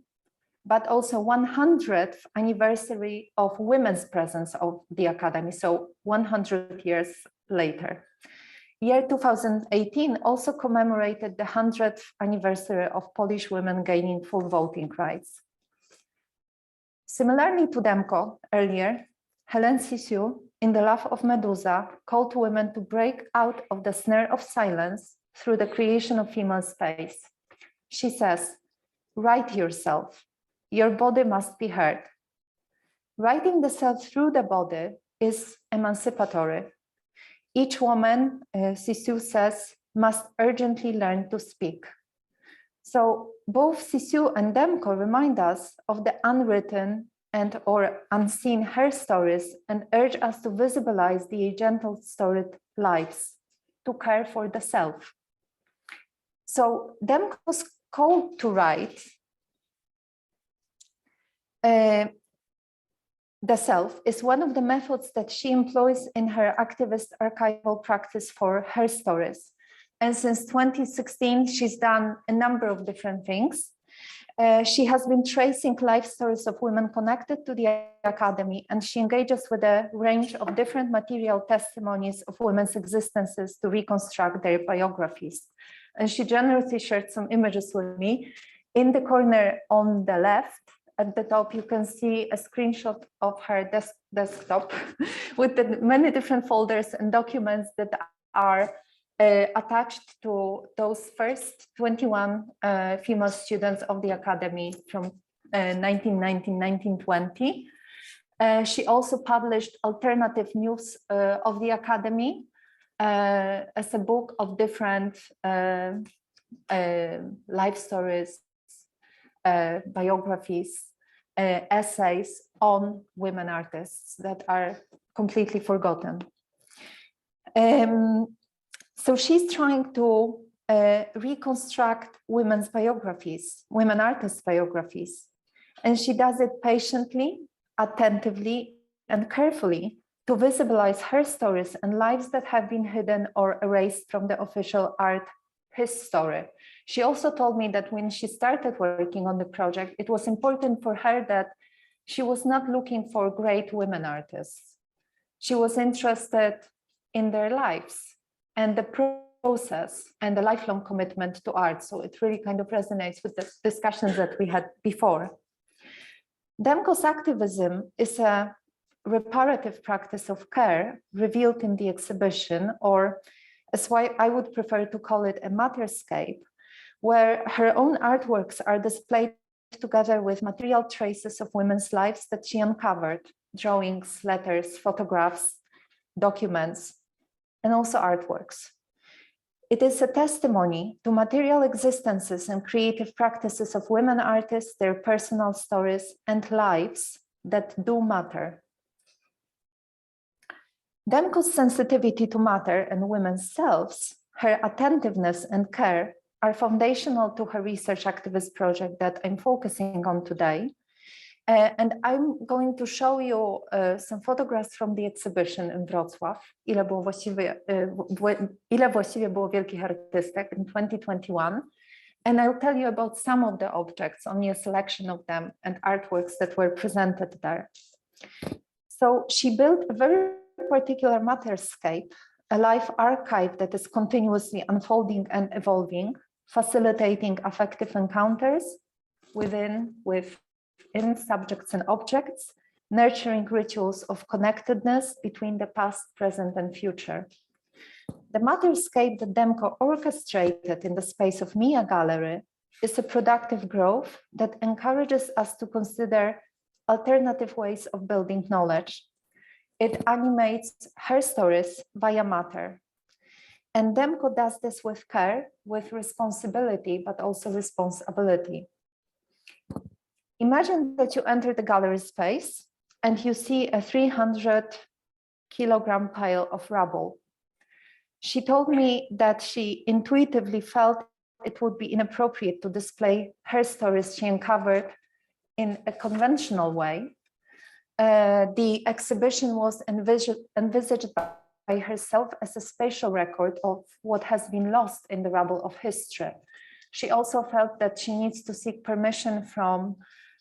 G: but also 100th anniversary of women's presence of the Academy, so 100 years later. Year 2018 also commemorated the 100th anniversary of Polish women gaining full voting rights. Similarly to Demko earlier, Hélène Cixous, in The Love of Medusa, called women to break out of the snare of silence through the creation of female space. She says, "Write yourself. Your body must be heard." Writing the self through the body is emancipatory. Each woman, Cixous says, must urgently learn to speak. So both Cixous and Demko remind us of the unwritten and or unseen her stories and urge us to visibilize the gentle storied lives, to care for the self. So Demko's call to write the self is one of the methods that she employs in her activist archival practice for her stories. And since 2016, she's done a number of different things. She has been tracing life stories of women connected to the Academy, and she engages with a range of different material testimonies of women's existences to reconstruct their biographies. And she generously shared some images with me. In the corner on the left, at the top, you can see a screenshot of her desktop with the many different folders and documents that are attached to those first 21 female students of the Academy from 1919-1920. She also published alternative news of the Academy as a book of different life stories, biographies, essays on women artists that are completely forgotten. So she's trying to reconstruct women's biographies, women artists' biographies, and she does it patiently, attentively, and carefully to visibilize her stories and lives that have been hidden or erased from the official art history. She also told me that when she started working on the project, it was important for her that she was not looking for great women artists. She was interested in their lives and the process and the lifelong commitment to art. So it really kind of resonates with the discussions that we had before. Demko's activism is a reparative practice of care revealed in the exhibition, or That's why I would prefer to call it a matterscape, where her own artworks are displayed together with material traces of women's lives that she uncovered, drawings, letters, photographs, documents, and also artworks. It is a testimony to material existences and creative practices of women artists, their personal stories and lives that do matter. Demko's sensitivity to matter and women's selves, her attentiveness and care are foundational to her research activist project that I'm focusing on today. And I'm going to show you some photographs from the exhibition in Wrocław, ile właściwie było wielkich artystek in 2021. And I'll tell you about some of the objects, only a selection of them, and artworks that were presented there. So she built a very particular matterscape, a life archive that is continuously unfolding and evolving, facilitating affective encounters within subjects and objects, nurturing rituals of connectedness between the past, present, and future. The matterscape that Demko orchestrated in the space of Mia Gallery is a productive growth that encourages us to consider alternative ways of building knowledge. It animates her stories via matter. And Demko does this with care, with responsibility, but also responsibility. Imagine that you enter the gallery space and you see a 300-kilogram pile of rubble. She told me that she intuitively felt it would be inappropriate to display her stories she uncovered in a conventional way. The exhibition was envisaged by herself as a spatial record of what has been lost in the rubble of history. She also felt that she needs to seek permission from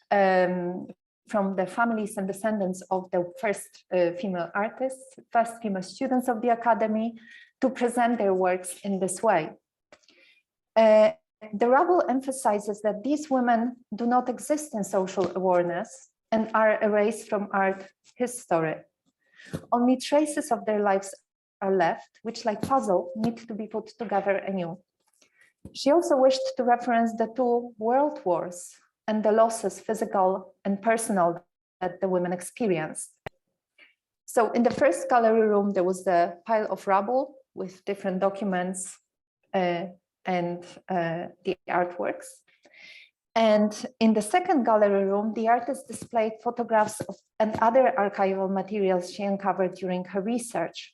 G: the families and descendants of the first female artists, first female students of the Academy, to present their works in this way. The rubble emphasizes that these women do not exist in social awareness and are erased from art history. Only traces of their lives are left, which, like puzzle, need to be put together anew. She also wished to reference the two world wars and the losses, physical and personal, that the women experienced. So in the first gallery room, there was the pile of rubble with different documents and the artworks. And in the second gallery room, the artist displayed photographs of and other archival materials she uncovered during her research.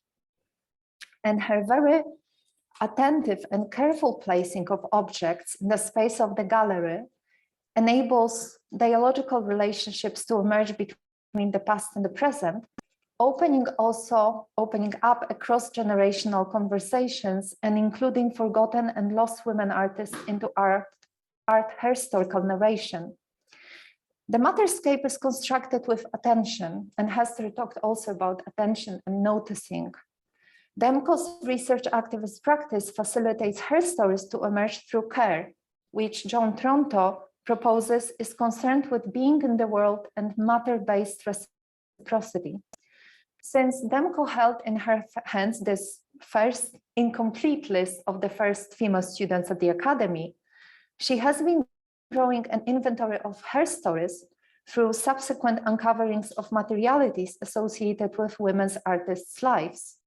G: And her very attentive and careful placing of objects in the space of the gallery enables dialogical relationships to emerge between the past and the present, opening up a cross-generational conversations and including forgotten and lost women artists into art historical narration. The matterscape is constructed with attention, and Hester talked also about attention and noticing. Demko's research activist practice facilitates her stories to emerge through care, which John Tronto proposes is concerned with being in the world and matter-based reciprocity. Since Demko held in her hands this first incomplete list of the first female students at the Academy, she has been drawing an inventory of her stories through subsequent uncoverings of materialities associated with women's artists' lives.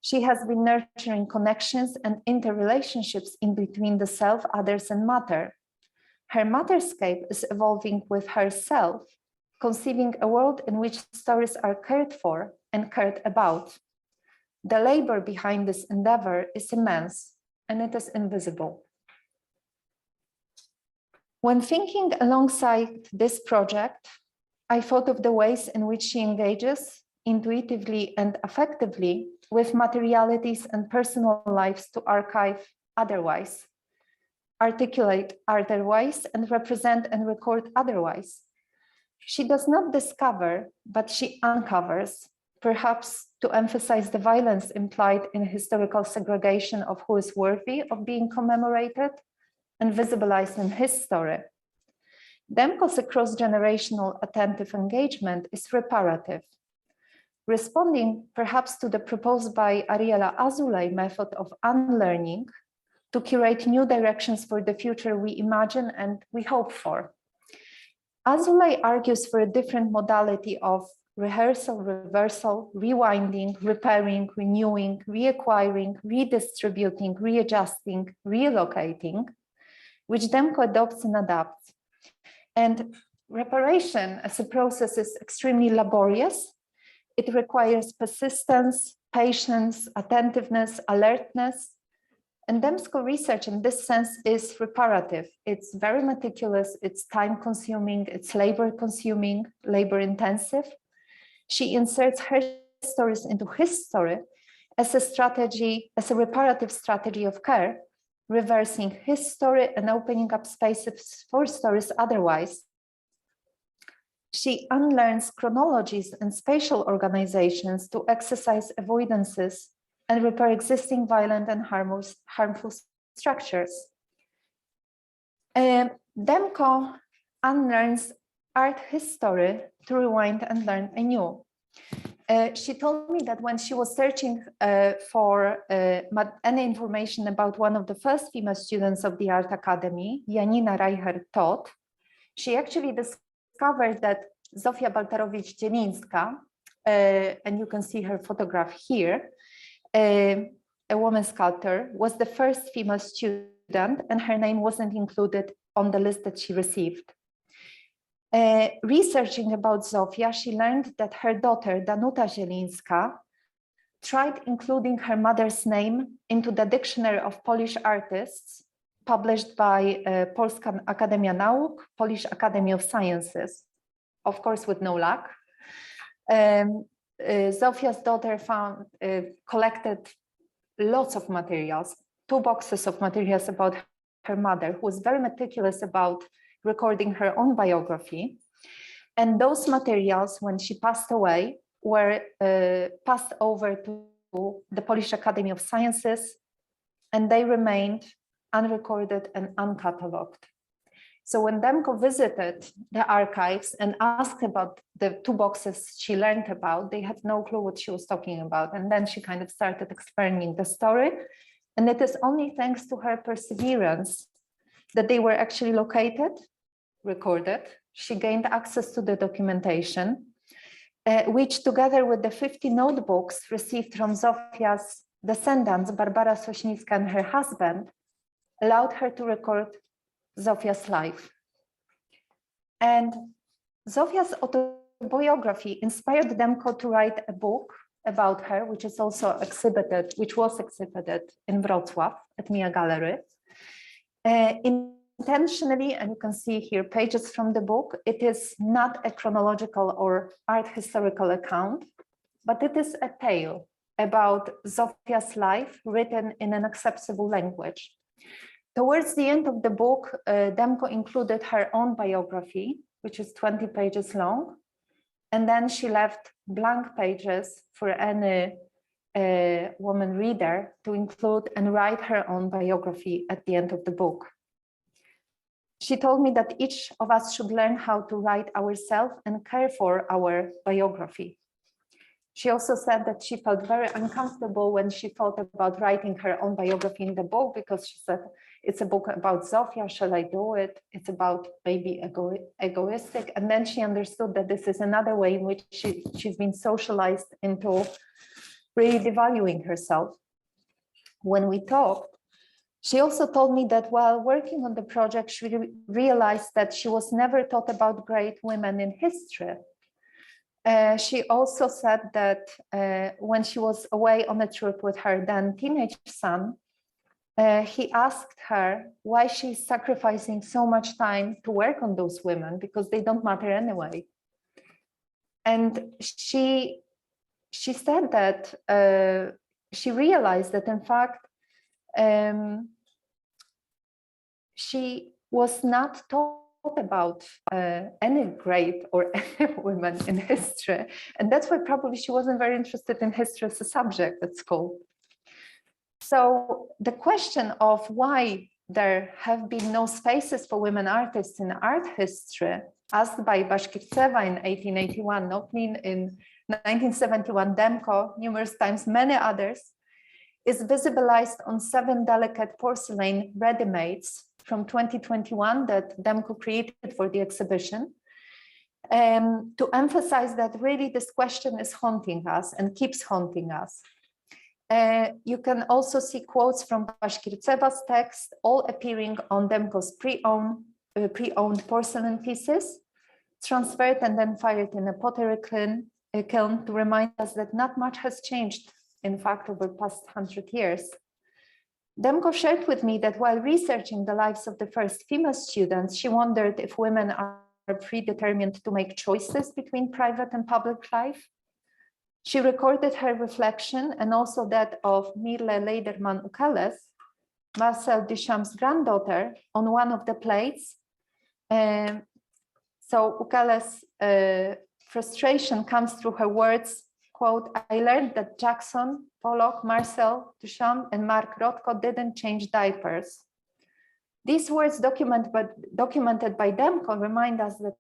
G: She has been nurturing connections and interrelationships in between the self, others, and matter. Her matterscape is evolving with herself, conceiving a world in which stories are cared for and cared about. The labor behind this endeavor is immense, and it is invisible. When thinking alongside this project, I thought of the ways in which she engages intuitively and affectively with materialities and personal lives to archive otherwise, articulate otherwise, and represent and record otherwise. She does not discover, but she uncovers, perhaps to emphasize the violence implied in historical segregation of who is worthy of being commemorated and visibilized in his story. Demko's cross-generational attentive engagement is reparative. responding perhaps to the proposed by Ariela Azoulay method of unlearning to curate new directions for the future we imagine and we hope for. Azoulay argues for a different modality of rehearsal, reversal, rewinding, repairing, renewing, reacquiring, redistributing, readjusting, relocating, which Demko adopts and adapts. And reparation as a process is extremely laborious. It requires persistence, patience, attentiveness, alertness. And Demsko research in this sense is reparative. It's very meticulous, it's time consuming, it's labor consuming, labor intensive. She inserts her stories into his story as a strategy, as a reparative strategy of care, reversing his story and opening up spaces for stories otherwise. She unlearns chronologies and spatial organizations to exercise avoidances and repair existing violent and harmful structures. Demko unlearns art history to rewind and learn anew. She told me that when she was searching for any information about one of the first female students of the Art Academy, Janina Reicher-Todt, she actually discovered that Zofia Baltarowicz-Dzielińska, and you can see her photograph here, a woman sculptor, was the first female student and her name wasn't included on the list that she received. Researching about Zofia, she learned that her daughter, Danuta Zielińska, tried including her mother's name into the Dictionary of Polish Artists, published by Polska Akademia Nauk, Polish Academy of Sciences, of course with no luck. Zofia's daughter collected lots of materials, 2 boxes of materials about her mother, who was very meticulous about recording her own biography. And those materials, when she passed away, were passed over to the Polish Academy of Sciences, and they remained unrecorded and uncatalogued. So when Demko visited the archives and asked about the 2 boxes she learned about, they had no clue what she was talking about. And then she kind of started explaining the story. And it is only thanks to her perseverance that they were actually located, recorded. She gained access to the documentation, which together with the 50 notebooks received from Zofia's descendants, Barbara Sośnicka and her husband, allowed her to record Zofia's life. And Zofia's autobiography inspired Demko to write a book about her, which is also exhibited, which was exhibited in Wrocław at Mia Gallery. Intentionally, and you can see here pages from the book, it is not a chronological or art historical account, but it is a tale about Zofia's life written in an accessible language. Towards the end of the book, Demko included her own biography, which is 20 pages long, and then she left blank pages for any woman reader to include and write her own biography at the end of the book. She told me that each of us should learn how to write ourselves and care for our biography. She also said that she felt very uncomfortable when she thought about writing her own biography in the book, because she said, it's a book about Zofia, shall I do it? It's about maybe egoistic. And then she understood that this is another way in which she's been socialized into really devaluing herself. When we talked, she also told me that while working on the project, she realized that she was never taught about great women in history. She also said that when she was away on a trip with her then teenage son, he asked her why she's sacrificing so much time to work on those women, because they don't matter anyway. And she said that she realized that in fact, she was not taught about any great or any women in history. And that's why probably she wasn't very interested in history as a subject at school. So the question of why there have been no spaces for women artists in art history, asked by Bashkirtseva in 1881, not 1971 Demko, numerous times, many others, is visibilized on 7 delicate porcelain ready-mades from 2021 that Demko created for the exhibition, to emphasize that really this question is haunting us and keeps haunting us. You can also see quotes from Bashkirtseva's text, all appearing on Demko's pre-owned porcelain pieces, transferred and then fired in a pottery kiln to remind us that not much has changed, in fact, over the past 100 years. Demko shared with me that while researching the lives of the first female students, she wondered if women are predetermined to make choices between private and public life. She recorded her reflection and also that of Mirle Leiderman-Ukales, Marcel Duchamp's granddaughter, on one of the plates. So Ukales' frustration comes through her words, quote, "I learned that Jackson, Pollock, Marcel Duchamp, and Mark Rothko didn't change diapers." These words documented by Demko remind us that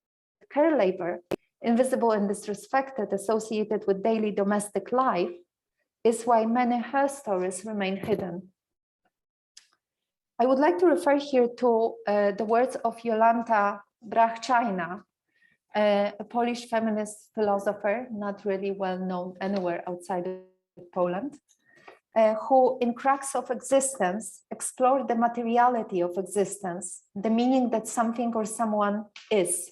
G: care labor, invisible and disrespected, associated with daily domestic life, is why many her stories remain hidden. I would like to refer here to the words of Jolanta Brachczajna, a Polish feminist philosopher, not really well known anywhere outside of Poland, who in Cracks of Existence explored the materiality of existence, the meaning that something or someone is.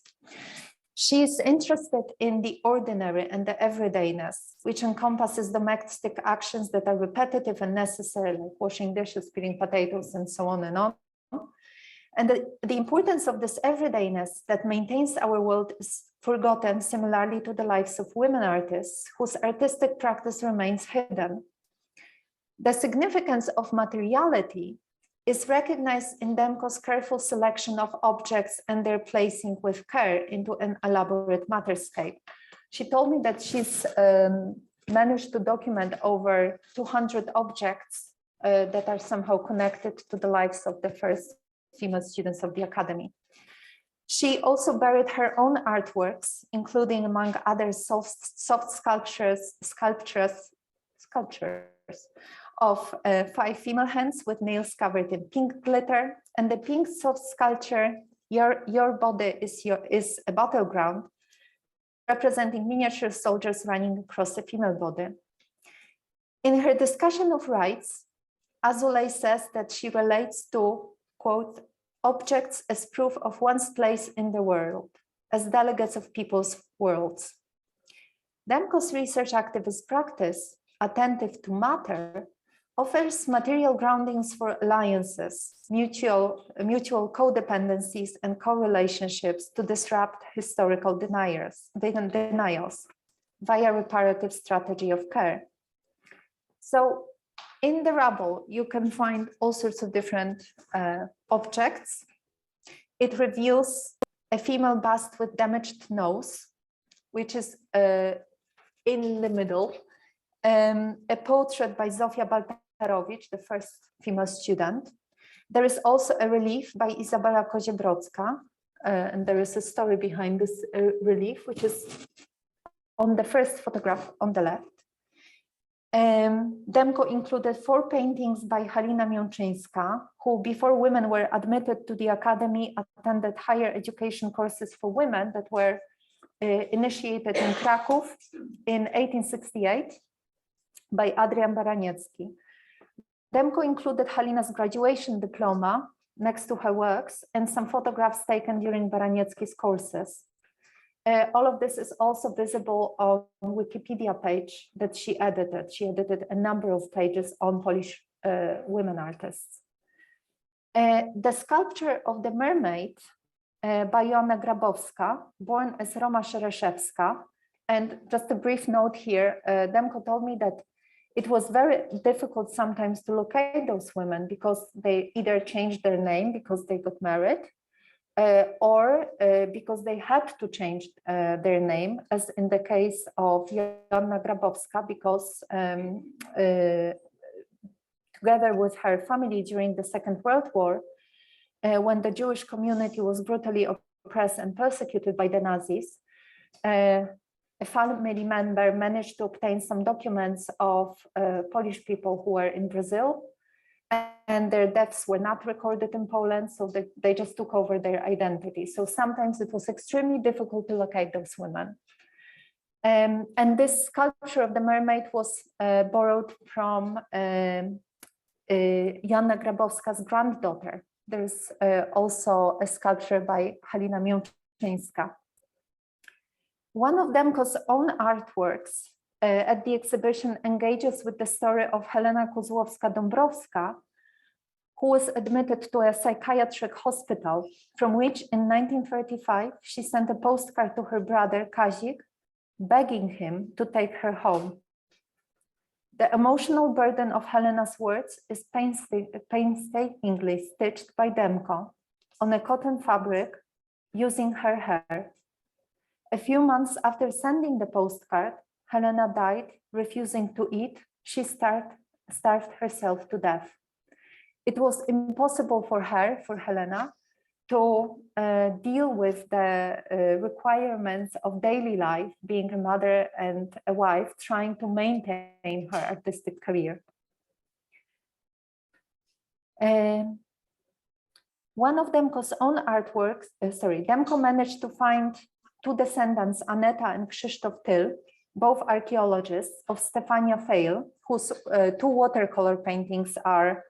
G: She is interested in the ordinary and the everydayness, which encompasses domestic actions that are repetitive and necessary, like washing dishes, peeling potatoes, and so on and on. And the importance of this everydayness that maintains our world is forgotten, similarly to the lives of women artists whose artistic practice remains hidden. The significance of materiality is recognized in Demko's careful selection of objects and their placing with care into an elaborate matterscape. She told me that she's managed to document over 200 objects that are somehow connected to the lives of the first female students of the Academy. She also buried her own artworks, including, among others, soft sculptures of 5 female hands with nails covered in pink glitter, and the pink soft sculpture, Your Body is a Battleground, representing miniature soldiers running across a female body. In her discussion of rights, Azoulay says that she relates to, quote, "objects as proof of one's place in the world, as delegates of people's worlds." Demko's research activist practice, attentive to matter, offers material groundings for alliances, mutual codependencies, and co-relationships to disrupt historical denials via reparative strategy of care. So in the rubble, you can find all sorts of different objects. It reveals a female bust with damaged nose, which is in the middle. A portrait by Zofia Baltarowicz, the first female student. There is also a relief by Izabela Koziebrodzka, and there is a story behind this relief, which is on the first photograph on the left. Demko included 4 paintings by Halina Miączyńska, who before women were admitted to the Academy, attended higher education courses for women that were initiated in Kraków in 1868 by Adrian Baraniecki. Demko included Halina's graduation diploma next to her works and some photographs taken during Baraniecki's courses. All of this is also visible on Wikipedia page that she edited. She edited a number of pages on Polish women artists. The sculpture of the mermaid by Joanna Grabowska, born as Roma Szereszewska. And just a brief note here, Demko told me that it was very difficult sometimes to locate those women because they either changed their name because they got married or because they had to change their name, as in the case of Joanna Grabowska, because together with her family during the Second World War, when the Jewish community was brutally oppressed and persecuted by the Nazis, a family member managed to obtain some documents of Polish people who were in Brazil, and their deaths were not recorded in Poland, so they just took over their identity. So sometimes it was extremely difficult to locate those women. And this sculpture of the mermaid was borrowed from Joanna Grabowska's granddaughter. There's also a sculpture by Halina Miłczyńska. One of Demko's own artworks at the exhibition engages with the story of Helena Kozłowska-Dąbrowska, who was admitted to a psychiatric hospital, from which in 1935 she sent a postcard to her brother Kazik, begging him to take her home. The emotional burden of Helena's words is painstakingly stitched by Demko on a cotton fabric using her hair. A few months after sending the postcard, Helena died, refusing to eat. She starved herself to death. It was impossible for her, for Helena, to deal with the requirements of daily life, being a mother and a wife, trying to maintain her artistic career. One of Demko's own artworks, Demko managed to find two descendants, Aneta and Krzysztof Tyl, both archaeologists, of Stefania Feil, whose two watercolor paintings are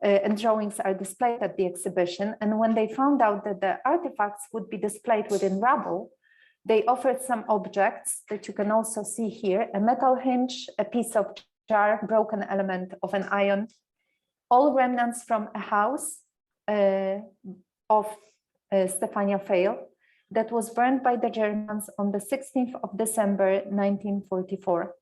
G: and drawings are displayed at the exhibition. And when they found out that the artifacts would be displayed within rubble, they offered some objects that you can also see here: a metal hinge, a piece of jar, broken element of an iron, all remnants from a house of Stefania Feil that was burned by the Germans on the 16th of December, 1944.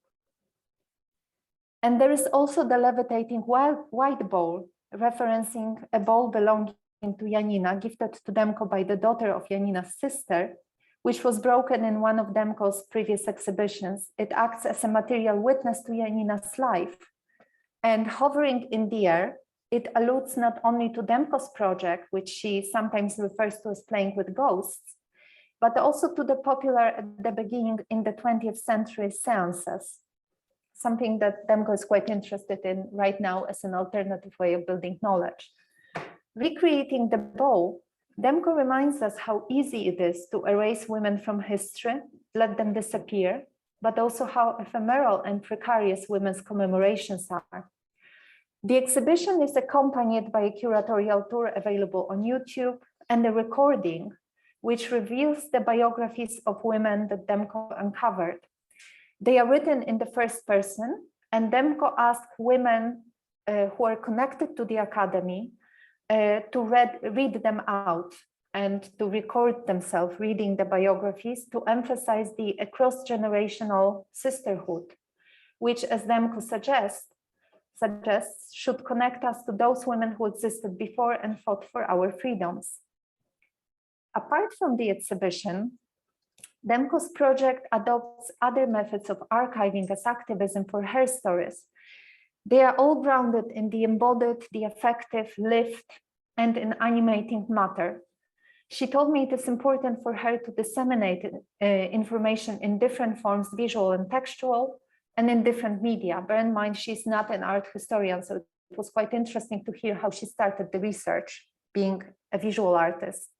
G: And there is also the levitating white bowl, referencing a bowl belonging to Janina, gifted to Demko by the daughter of Janina's sister, which was broken in one of Demko's previous exhibitions. It acts as a material witness to Janina's life. And hovering in the air, it alludes not only to Demko's project, which she sometimes refers to as playing with ghosts, but also to the popular at the beginning in the 20th century seances, something that Demko is quite interested in right now as an alternative way of building knowledge. Recreating the bowl, Demko reminds us how easy it is to erase women from history, let them disappear, but also how ephemeral and precarious women's commemorations are. The exhibition is accompanied by a curatorial tour available on YouTube and a recording which reveals the biographies of women that Demko uncovered. They are written in the first person, and Demko asked women who are connected to the Academy to read them out and to record themselves reading the biographies to emphasize the cross-generational sisterhood, which, as Demko suggests, should connect us to those women who existed before and fought for our freedoms. Apart from the exhibition, Demko's project adopts other methods of archiving as activism for her stories. They are all grounded in the embodied, the affective, lived, and in animating matter. She told me it is important for her to disseminate information in different forms, visual and textual, and in different media. Bear in mind, she's not an art historian, so it was quite interesting to hear how she started the research, being a visual artist.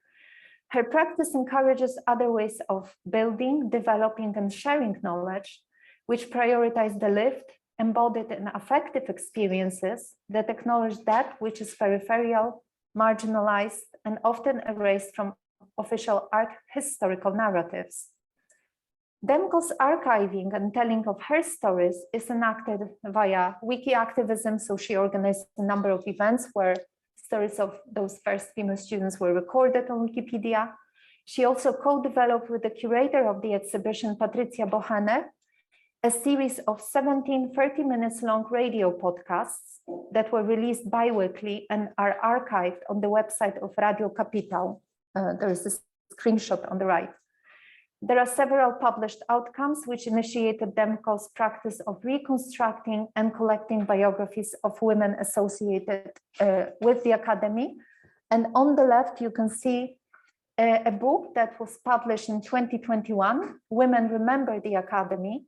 G: Her practice encourages other ways of building, developing, and sharing knowledge, which prioritize the lived, embodied, and affective experiences that acknowledge that which is peripheral, marginalized, and often erased from official art historical narratives. Demko's archiving and telling of her stories is enacted via wiki activism, so she organized a number of events where stories of those first female students were recorded on Wikipedia. She also co-developed with the curator of the exhibition, Patrycja Bochener, a series of 17 30 minutes long radio podcasts that were released bi-weekly and are archived on the website of Radio Capital. There is a screenshot on the right. There are several published outcomes which initiated Demko's practice of reconstructing and collecting biographies of women associated with the Academy. And on the left, you can see A book that was published in 2021, Women Remember the Academy,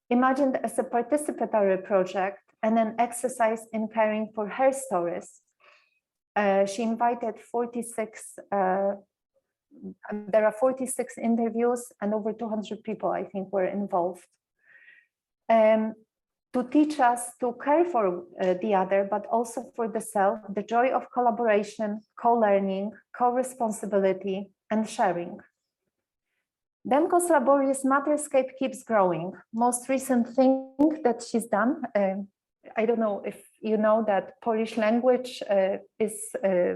G: imagined as a participatory project and an exercise in caring for her stories. She invited 46, there are 46 interviews and over 200 people, I think, were involved. To teach us to care for the other, but also for the self, the joy of collaboration, co-learning, co-responsibility, and sharing. Demko's laborious matterscape keeps growing. Most recent thing that she's done, I don't know if you know that Polish language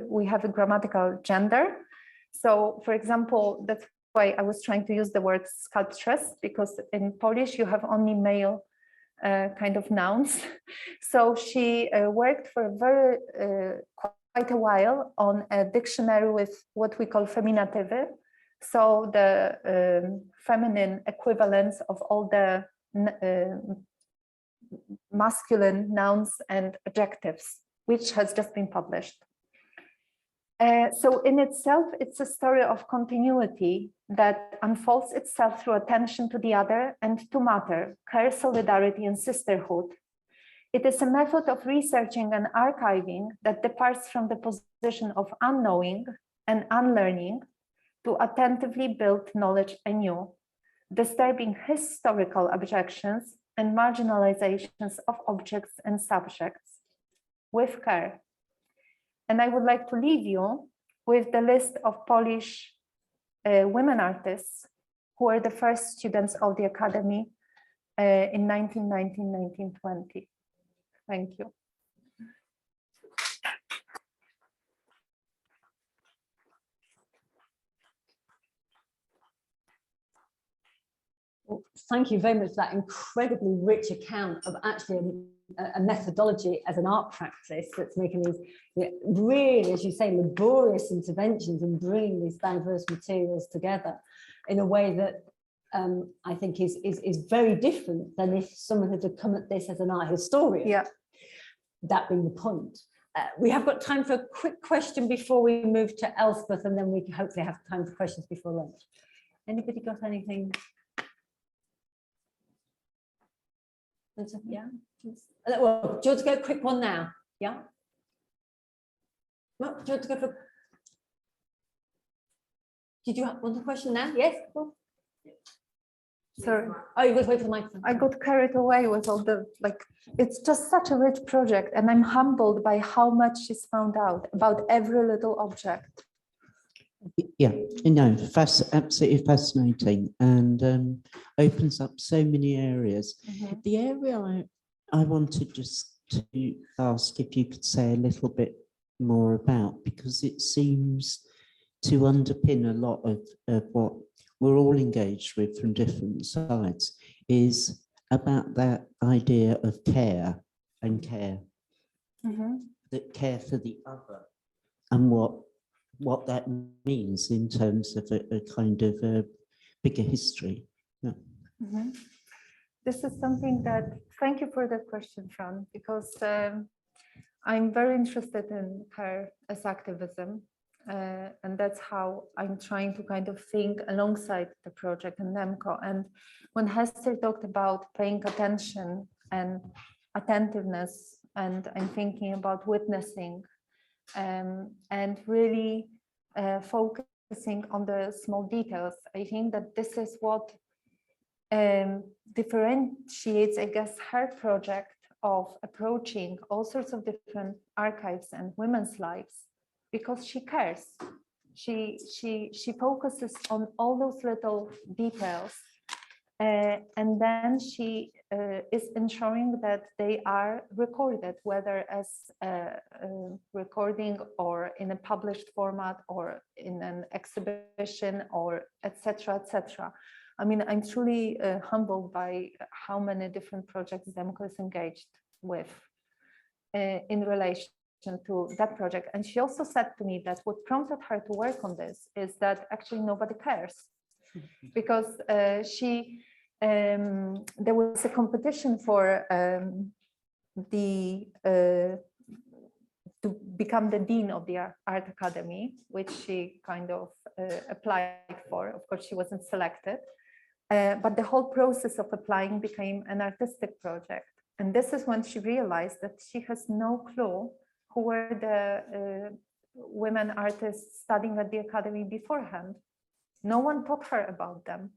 G: we have a grammatical gender. So, for example, that's why I was trying to use the word sculptress, because in Polish you have only male kind of nouns. So she worked for quite a while on a dictionary with what we call feminative. So the feminine equivalents of all the masculine nouns and adjectives, which has just been published. So in itself, it's a story of continuity that unfolds itself through attention to the other and to matter, care, solidarity, and sisterhood. It is a method of researching and archiving that departs from the position of unknowing and unlearning to attentively build knowledge anew, disturbing historical objections and marginalizations of objects and subjects with care. And I would like to leave you with the list of Polish women artists who were the first students of the Academy in 1919-1920. Thank you.
D: Well, thank you very much for that incredibly rich account of actually a methodology as an art practice that's making these really, as you say, laborious interventions and bringing these diverse materials together in a way that I think is very different than if someone had come at this as an art historian.
G: Yeah.
D: That being the point. We have got time for a quick question before we move to Elspeth, and then we can hopefully have time for questions before lunch. Anybody got anything? Yeah. Well, do you want to go quick one now? Yeah. No, do you want to go for? Did you want the question now? Yes. Cool.
G: Sorry.
D: Oh, you got to wait for the microphone.
G: I got carried away with all the, it's just such a rich project, and I'm humbled by how much she's found out about every little object.
C: Yeah, no, absolutely fascinating, and opens up so many areas.
G: Mm-hmm.
C: The area I wanted just to ask if you could say a little bit more about, because it seems to underpin a lot of what we're all engaged with from different sides, is about that idea of care and care,
G: Mm-hmm.
C: that care for the other, and what that means in terms of a kind of a bigger history. Yeah.
G: Mm-hmm. This is something that, thank you for that question, Fran, because I'm very interested in care as activism. And that's how I'm trying to kind of think alongside the project and NEMCO. And when Hester talked about paying attention and attentiveness, and I'm thinking about witnessing and really focusing on the small details, I think that this is what differentiates, I guess, her project of approaching all sorts of different archives and women's lives, because she cares. She focuses on all those little details, and then she is ensuring that they are recorded, whether as a recording or in a published format or in an exhibition or etc., etc. I mean, I'm truly humbled by how many different projects DEMCO is engaged with in relation to that project. And she also said to me that what prompted her to work on this is that actually nobody cares, because there was a competition for the to become the dean of the Art Academy, which she kind of applied for. Of course, she wasn't selected, but the whole process of applying became an artistic project. And this is when she realized that she has no clue who were the women artists studying at the Academy beforehand. No one taught her about them.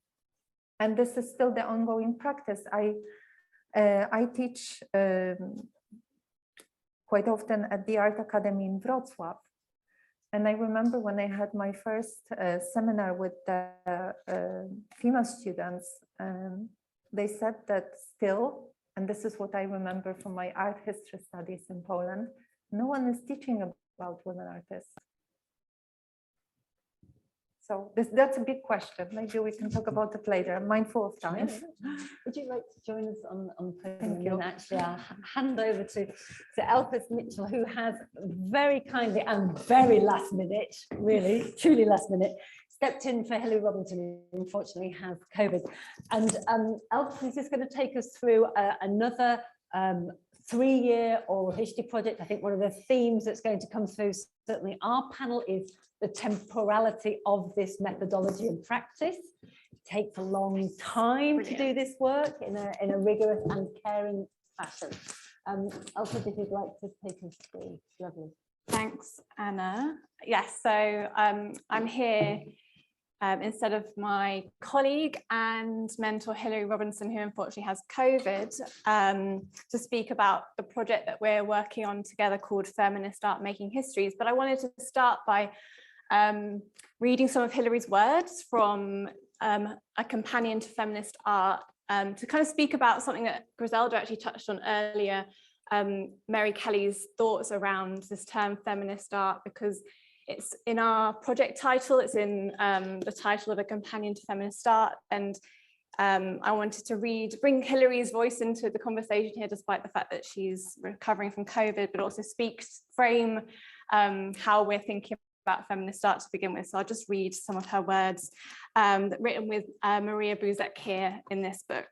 G: And this is still the ongoing practice. I teach quite often at the Art Academy in Wrocław. And I remember when I had my first seminar with the female students, they said that still, and this is what I remember from my art history studies in Poland, no one is teaching about women artists. So that's a big question. Maybe we can talk about it later. I'm mindful of time.
D: Would you like to join us on podium?
G: Thank you.
D: And actually, I'll hand over to Elvis Mitchell, who has very kindly and very last minute, really, truly last minute, stepped in for Hilary Robinson, who unfortunately has COVID. And Elvis is just going to take us through another 3-year oral history project. I think one of the themes that's going to come through, certainly our panel, is the temporality of this methodology and practice. It takes a long time to do this work in a rigorous and caring fashion. Alfred, if you'd like to take us through. Lovely.
H: Thanks, Anna. Yes, so I'm here instead of my colleague and mentor Hilary Robinson, who unfortunately has COVID, to speak about the project that we're working on together called Feminist Art Making Histories. But I wanted to start by reading some of Hilary's words from A Companion to Feminist Art, to kind of speak about something that Griselda actually touched on earlier, Mary Kelly's thoughts around this term feminist art, because it's in our project title, it's in the title of A Companion to Feminist Art, and I wanted to bring Hilary's voice into the conversation here, despite the fact that she's recovering from COVID, but also frame how we're thinking about feminist art to begin with. So I'll just read some of her words written with Maria Buzek here in this book.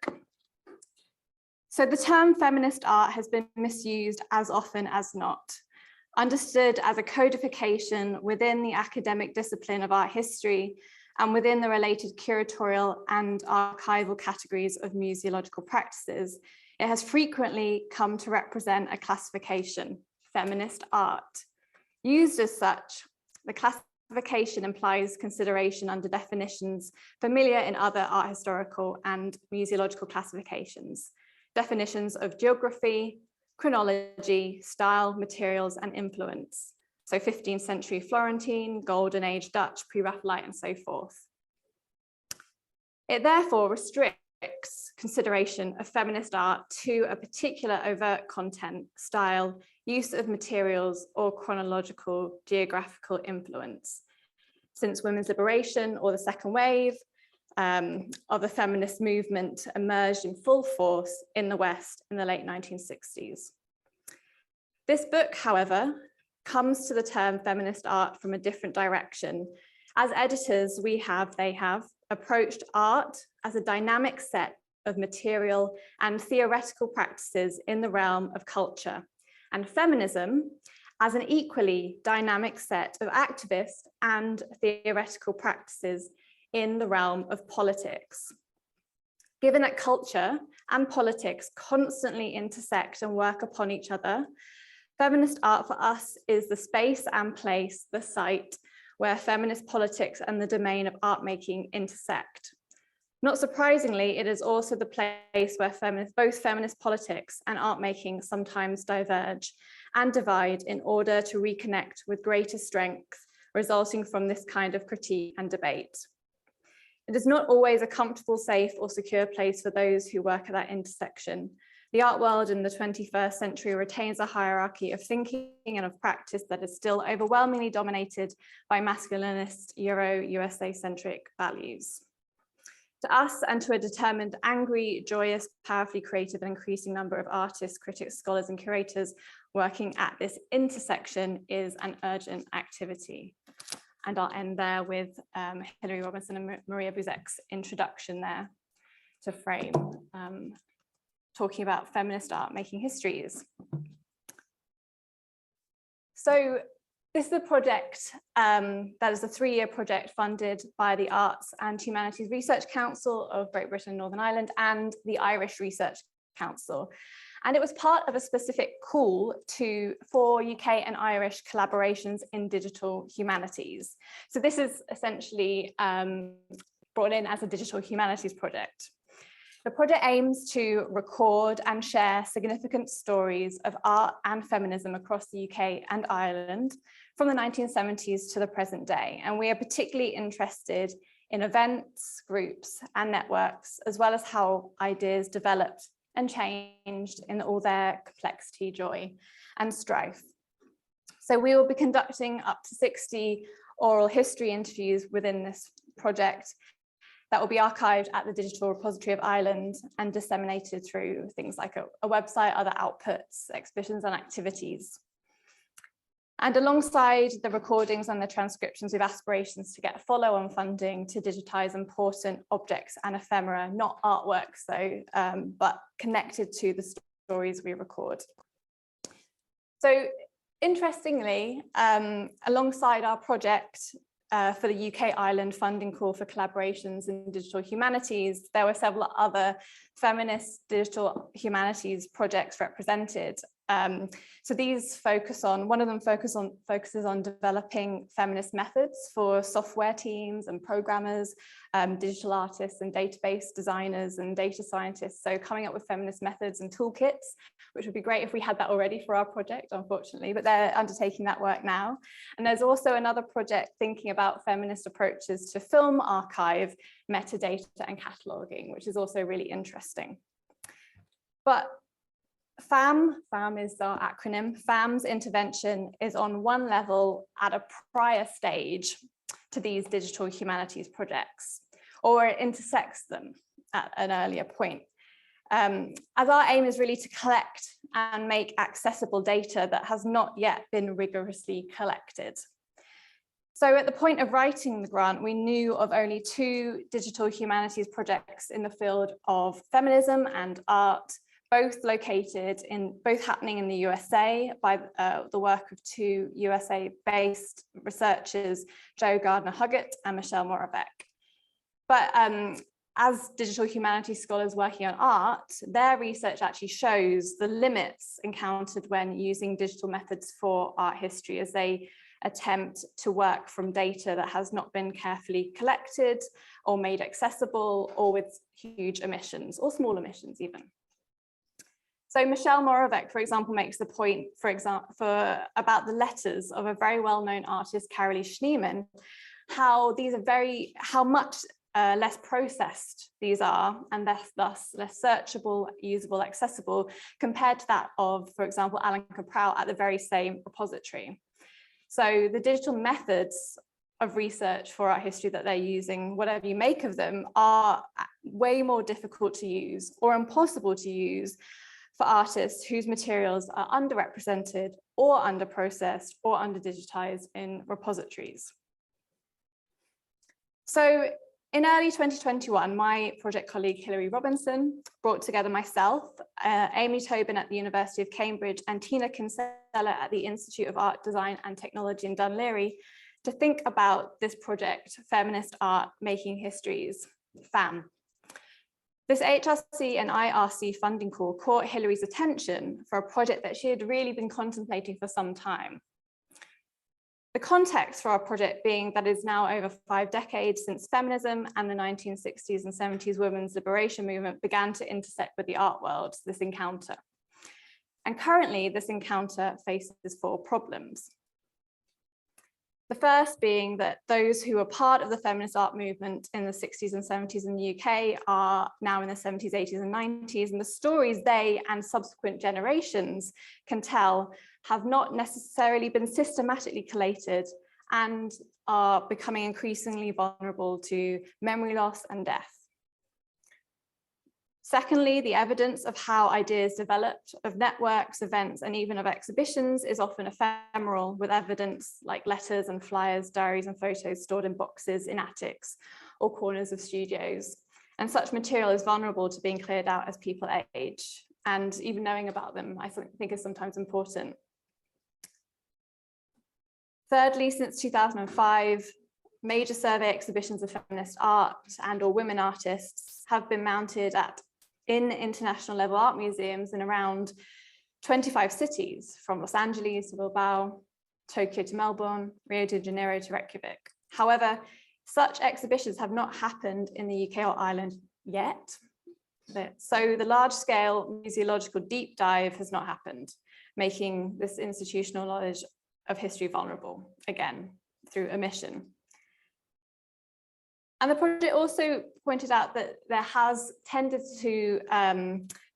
H: So the term feminist art has been misused as often as not, understood as a codification within the academic discipline of art history and within the related curatorial and archival categories of museological practices. It has frequently come to represent a classification, feminist art. Used as such, the classification implies consideration under definitions familiar in other art historical and museological classifications, definitions of geography, chronology, style, materials, and influence. So 15th century Florentine, Golden Age Dutch, pre-Raphaelite, and so forth. It therefore restricts consideration of feminist art to a particular overt content, style, use of materials, or chronological geographical influence. Since women's liberation or the second wave of the feminist movement emerged in full force in the West in the late 1960s. This book, however, comes to the term feminist art from a different direction. As editors, they have approached art as a dynamic set of material and theoretical practices in the realm of culture, and feminism as an equally dynamic set of activist and theoretical practices in the realm of politics. Given that culture and politics constantly intersect and work upon each other, feminist art for us is the space and place, the site, where feminist politics and the domain of art making intersect. Not surprisingly, it is also the place where both feminist politics and art making sometimes diverge and divide in order to reconnect with greater strength resulting from this kind of critique and debate. It is not always a comfortable, safe, or secure place for those who work at that intersection. The art world in the 21st century retains a hierarchy of thinking and of practice that is still overwhelmingly dominated by masculinist, Euro-USA-centric values. To us and to a determined, angry, joyous, powerfully creative and increasing number of artists, critics, scholars, and curators working at this intersection is an urgent activity. And I'll end there with Hilary Robinson and Maria Buzek's introduction there to frame, talking about feminist art making histories. So this is a project that is a 3-year project funded by the Arts and Humanities Research Council of Great Britain and Northern Ireland and the Irish Research Council. And it was part of a specific call for UK and Irish collaborations in digital humanities. So this is essentially brought in as a digital humanities project. The project aims to record and share significant stories of art and feminism across the UK and Ireland from the 1970s to the present day. And we are particularly interested in events, groups, and networks, as well as how ideas developed and changed in all their complexity, joy, and strife. So we will be conducting up to 60 oral history interviews within this project that will be archived at the Digital Repository of Ireland and disseminated through things like a website, other outputs, exhibitions, and activities. And alongside the recordings and the transcriptions, we have aspirations to get follow-on funding to digitize important objects and ephemera, not artworks though, but connected to the stories we record. So interestingly, alongside our project for the UK Ireland funding call for collaborations in digital humanities, there were several other feminist digital humanities projects represented. So these one of them focuses on developing feminist methods for software teams and programmers, digital artists and database designers and data scientists. So coming up with feminist methods and toolkits, which would be great if we had that already for our project, unfortunately, but they're undertaking that work now. And there's also another project thinking about feminist approaches to film archive, metadata and cataloging, which is also really interesting. But FAM is our acronym. FAM's intervention is on one level at a prior stage to these digital humanities projects, or it intersects them at an earlier point. As our aim is really to collect and make accessible data that has not yet been rigorously collected. So at the point of writing the grant, we knew of only 2 digital humanities projects in the field of feminism and art, both happening in the USA by the work of 2 USA-based researchers, Jo Gardner-Huggett and Michelle Moravec. But as digital humanities scholars working on art, their research actually shows the limits encountered when using digital methods for art history, as they attempt to work from data that has not been carefully collected or made accessible, or with huge omissions or small omissions even. So Michelle Moravec, for example, makes the point, about the letters of a very well-known artist, Carolee Schneemann, how much less processed these are, and thus less searchable, usable, accessible, compared to that of, for example, Alan Caprow at the very same repository. So the digital methods of research for art history that they're using, whatever you make of them, are way more difficult to use or impossible to use for artists whose materials are underrepresented or under-processed or under-digitized in repositories. So in early 2021, my project colleague Hilary Robinson brought together myself, Amy Tobin at the University of Cambridge, and Tina Kinsella at the Institute of Art, Design and Technology in Dun Laoghaire to think about this project, Feminist Art Making Histories, FAM. This HRC and IRC funding call caught Hilary's attention for a project that she had really been contemplating for some time. The context for our project being that it's now over 5 decades since feminism and the 1960s and 70s women's liberation movement began to intersect with the art world, this encounter. And currently, this encounter faces 4 problems. The first being that those who were part of the feminist art movement in the 60s and 70s in the UK are now in the 70s, 80s and 90s, and the stories they and subsequent generations can tell have not necessarily been systematically collated and are becoming increasingly vulnerable to memory loss and death. Secondly, the evidence of how ideas developed, of networks, events, and even of exhibitions is often ephemeral, with evidence like letters and flyers, diaries and photos stored in boxes in attics or corners of studios. And such material is vulnerable to being cleared out as people age. And even knowing about them, I think, is sometimes important. Thirdly, since 2005, major survey exhibitions of feminist art and/or women artists have been mounted in international level art museums in around 25 cities, from Los Angeles to Bilbao, Tokyo to Melbourne, Rio de Janeiro to Reykjavik. However, such exhibitions have not happened in the UK or Ireland yet. So the large-scale museological deep dive has not happened, making this institutional knowledge of history vulnerable, again, through omission. And the project also pointed out that there has tended to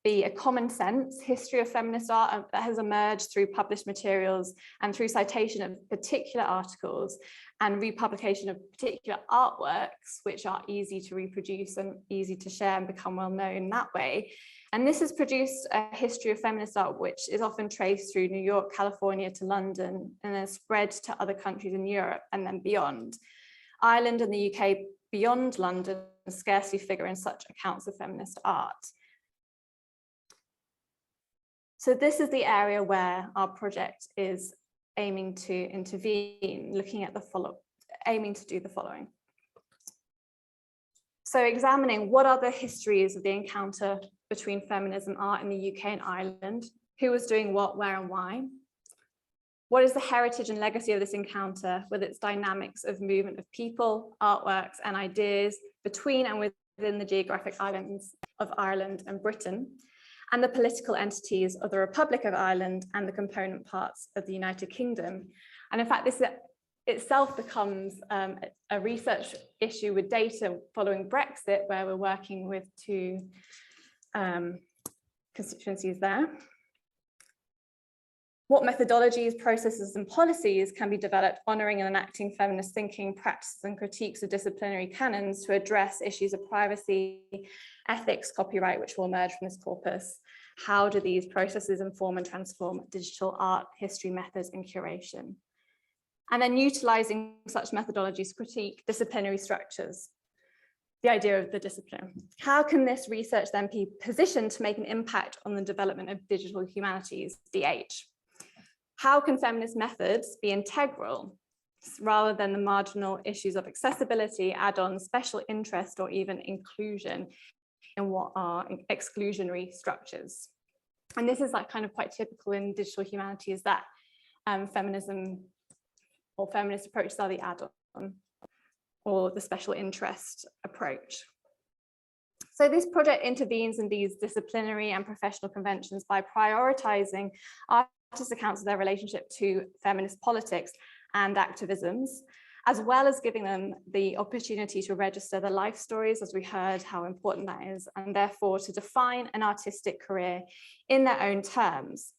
H: be a common sense history of feminist art that has emerged through published materials and through citation of particular articles and republication of particular artworks, which are easy to reproduce and easy to share and become well known that way. And this has produced a history of feminist art, which is often traced through New York, California to London, and then spread to other countries in Europe and then beyond. Ireland and the UK beyond London scarcely figure in such accounts of feminist art. So this is the area where our project is aiming to intervene, looking at aiming to do the following. So examining what are the histories of the encounter between feminism art in the UK and Ireland, who was doing what, where, and why. What is the heritage and legacy of this encounter with its dynamics of movement of people, artworks, and ideas between and within the geographic islands of Ireland and Britain, and the political entities of the Republic of Ireland and the component parts of the United Kingdom. And in fact, this itself becomes a research issue with data following Brexit, where we're working with two constituencies there. What methodologies, processes, and policies can be developed honouring and enacting feminist thinking, practices, and critiques of disciplinary canons to address issues of privacy, ethics, copyright, which will emerge from this corpus? How do these processes inform and transform digital art, history, methods, and curation? And then utilising such methodologies to critique disciplinary structures, the idea of the discipline. How can this research then be positioned to make an impact on the development of digital humanities, DH? How can feminist methods be integral rather than the marginal issues of accessibility, add-on, special interest, or even inclusion in what are exclusionary structures? And this is like kind of quite typical in digital humanities, that feminism or feminist approaches are the add-on or the special interest approach. So this project intervenes in these disciplinary and professional conventions by prioritizing artist accounts of their relationship to feminist politics and activisms, as well as giving them the opportunity to register their life stories, as we heard how important that is, and therefore to define an artistic career in their own terms.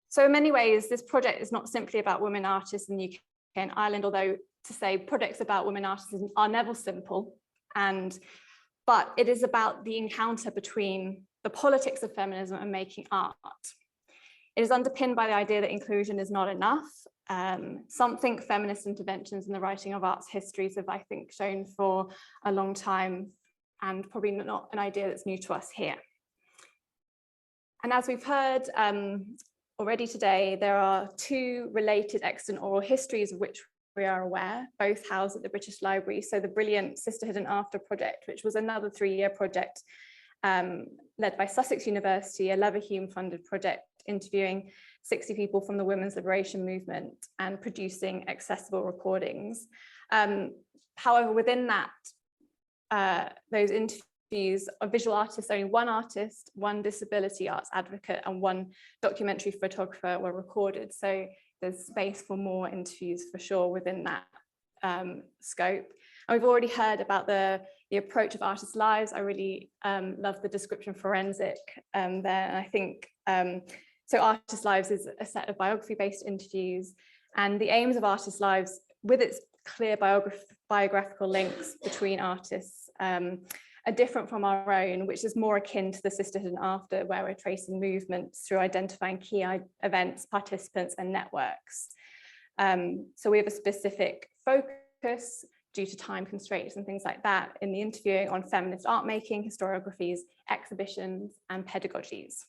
H: So in many ways, this project is not simply about women artists in the UK and Ireland, although to say projects about women artists are never simple, but it is about the encounter between the politics of feminism and making art. It is underpinned by the idea that inclusion is not enough, something feminist interventions in the writing of arts histories have, I think, shown for a long time, and probably not an idea that's new to us here. And as we've heard already today, there are two related extant oral histories of which we are aware, both housed at the British Library. So the brilliant Sisterhood and After project, which was another 3-year project led by Sussex University, a Leverhulme funded project interviewing 60 people from the women's liberation movement and producing accessible recordings. However, within that, those interviews of visual artists, only one artist, one disability arts advocate, and one documentary photographer were recorded. So there's space for more interviews for sure within that scope. And we've already heard about the approach of artists' lives. I really love the description forensic there. And I think, so Artists' Lives is a set of biography-based interviews, and the aims of Artists' Lives, with its clear biographical links between artists, are different from our own, which is more akin to the Sisterhood and After, where we're tracing movements through identifying key events, participants, and networks. So we have a specific focus due to time constraints and things like that in the interviewing on feminist art making, historiographies, exhibitions, and pedagogies.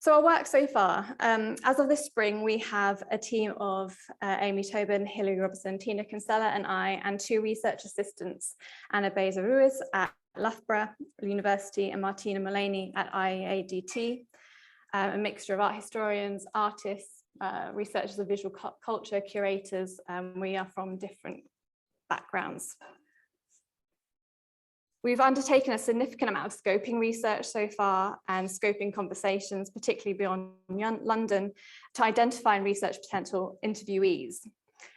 H: So our work so far, as of this spring, we have a team of Amy Tobin, Hilary Robertson, Tina Kinsella and I, and 2 research assistants, Anna Beza-Ruiz at Loughborough University and Martina Mullaney at IADT, a mixture of art historians, artists, researchers of visual culture, curators. We are from different backgrounds. We've undertaken a significant amount of scoping research so far and scoping conversations, particularly beyond London, to identify and research potential interviewees.